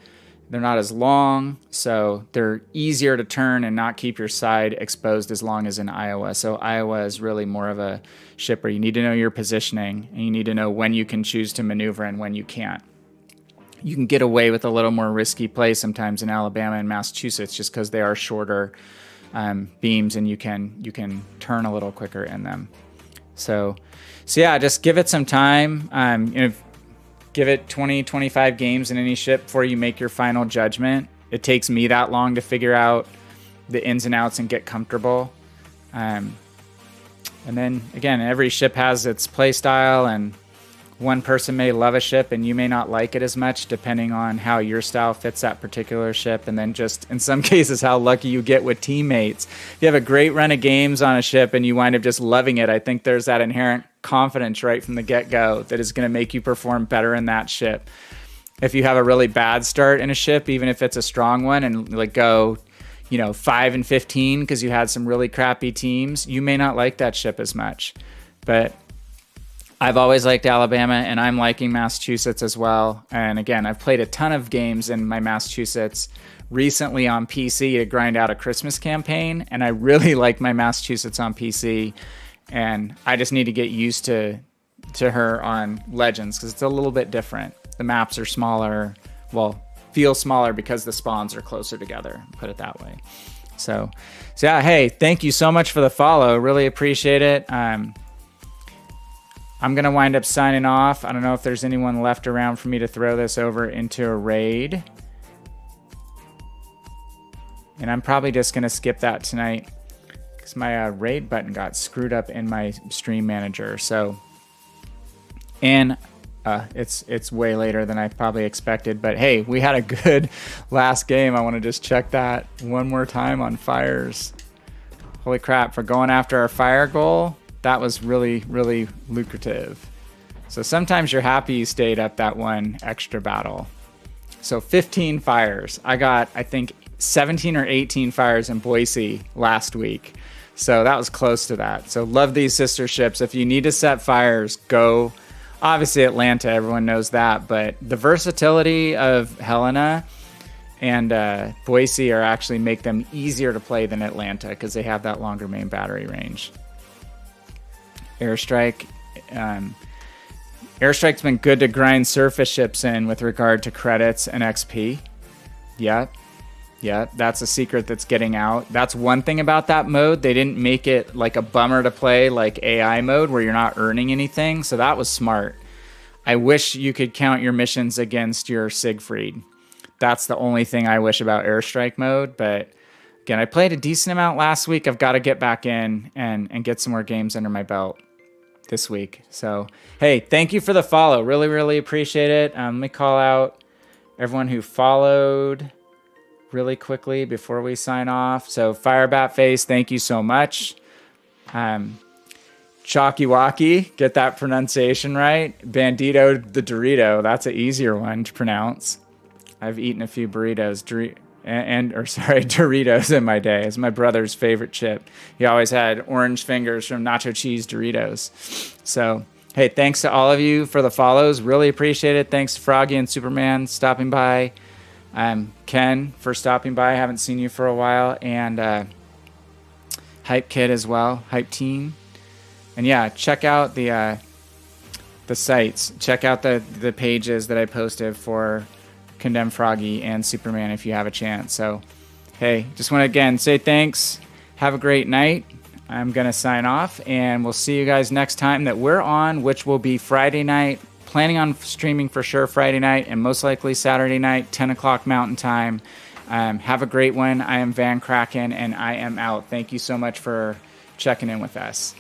They're not as long, so they're easier to turn and not keep your side exposed as long as in Iowa. So Iowa is really more of a ship where you need to know your positioning, and you need to know when you can choose to maneuver and when you can't. You can get away with a little more risky play sometimes in Alabama and Massachusetts just because they are shorter beams, and you can turn a little quicker in them. So yeah, just give it some time. Give it 20-25 games in any ship before you make your final judgment. It takes me that long to figure out the ins and outs and get comfortable. And then again, every ship has its play style, and one person may love a ship and you may not like it as much, depending on how your style fits that particular ship. And then just in some cases, how lucky you get with teammates. If you have a great run of games on a ship and you wind up just loving it, I think there's that inherent confidence right from the get-go that is going to make you perform better in that ship. If you have a really bad start in a ship, even if it's a strong one, and like go 5-15 because you had some really crappy teams, you may not like that ship as much. But I've always liked Alabama, and I'm liking Massachusetts as well. And again, I've played a ton of games in my Massachusetts recently on PC to grind out a Christmas campaign, and I really like my Massachusetts on PC. And I just need to get used to her on Legends, because it's a little bit different. The maps are smaller, well, feel smaller because the spawns are closer together, put it that way. So yeah, hey, thank you so much for the follow. Really appreciate it. I'm going to wind up signing off. I don't know if there's anyone left around for me to throw this over into a raid. And I'm probably just going to skip that tonight because my raid button got screwed up in my stream manager. So, and it's way later than I probably expected. But hey, we had a good last game. I want to just check that one more time on fires. Holy crap, for going after our fire goal. That was really, really lucrative. So sometimes you're happy you stayed up that one extra battle. So 15 fires. I got, I think, 17 or 18 fires in Boise last week. So that was close to that. So love these sister ships. If you need to set fires, go obviously Atlanta, everyone knows that, but the versatility of Helena and Boise are actually make them easier to play than Atlanta because they have that longer main battery range. Airstrike. Airstrike's been good to grind surface ships in with regard to credits and XP. Yeah, that's a secret that's getting out. That's one thing about that mode. They didn't make it like a bummer to play like AI mode where you're not earning anything, so that was smart. I wish you could count your missions against your Siegfried. That's the only thing I wish about Airstrike mode, but again, I played a decent amount last week. I've got to get back in and get some more games under my belt this week. So, hey, thank you for the follow. Really, really appreciate it. Let me call out everyone who followed really quickly before we sign off. So, Firebatface, thank you so much. Chalky-Walkie, get that pronunciation right. Bandito the Dorito, that's an easier one to pronounce. I've eaten a few burritos, Doritos in my day. It's my brother's favorite chip. He always had orange fingers from nacho cheese Doritos. So, hey, thanks to all of you for the follows. Really appreciate it. Thanks to Froggy and Superman stopping by. Ken for stopping by. I haven't seen you for a while. And Hype Kid as well. Hype Team. And yeah, check out the sites. Check out the pages that I posted for Condemn Froggy and Superman if you have a chance. So, hey, just want to again say thanks. Have a great night. I'm going to sign off, and we'll see you guys next time that we're on, which will be Friday night. Planning on streaming for sure Friday night and most likely Saturday night, 10 o'clock Mountain Time. Have a great one. I am Van Kraken, and I am out. Thank you so much for checking in with us.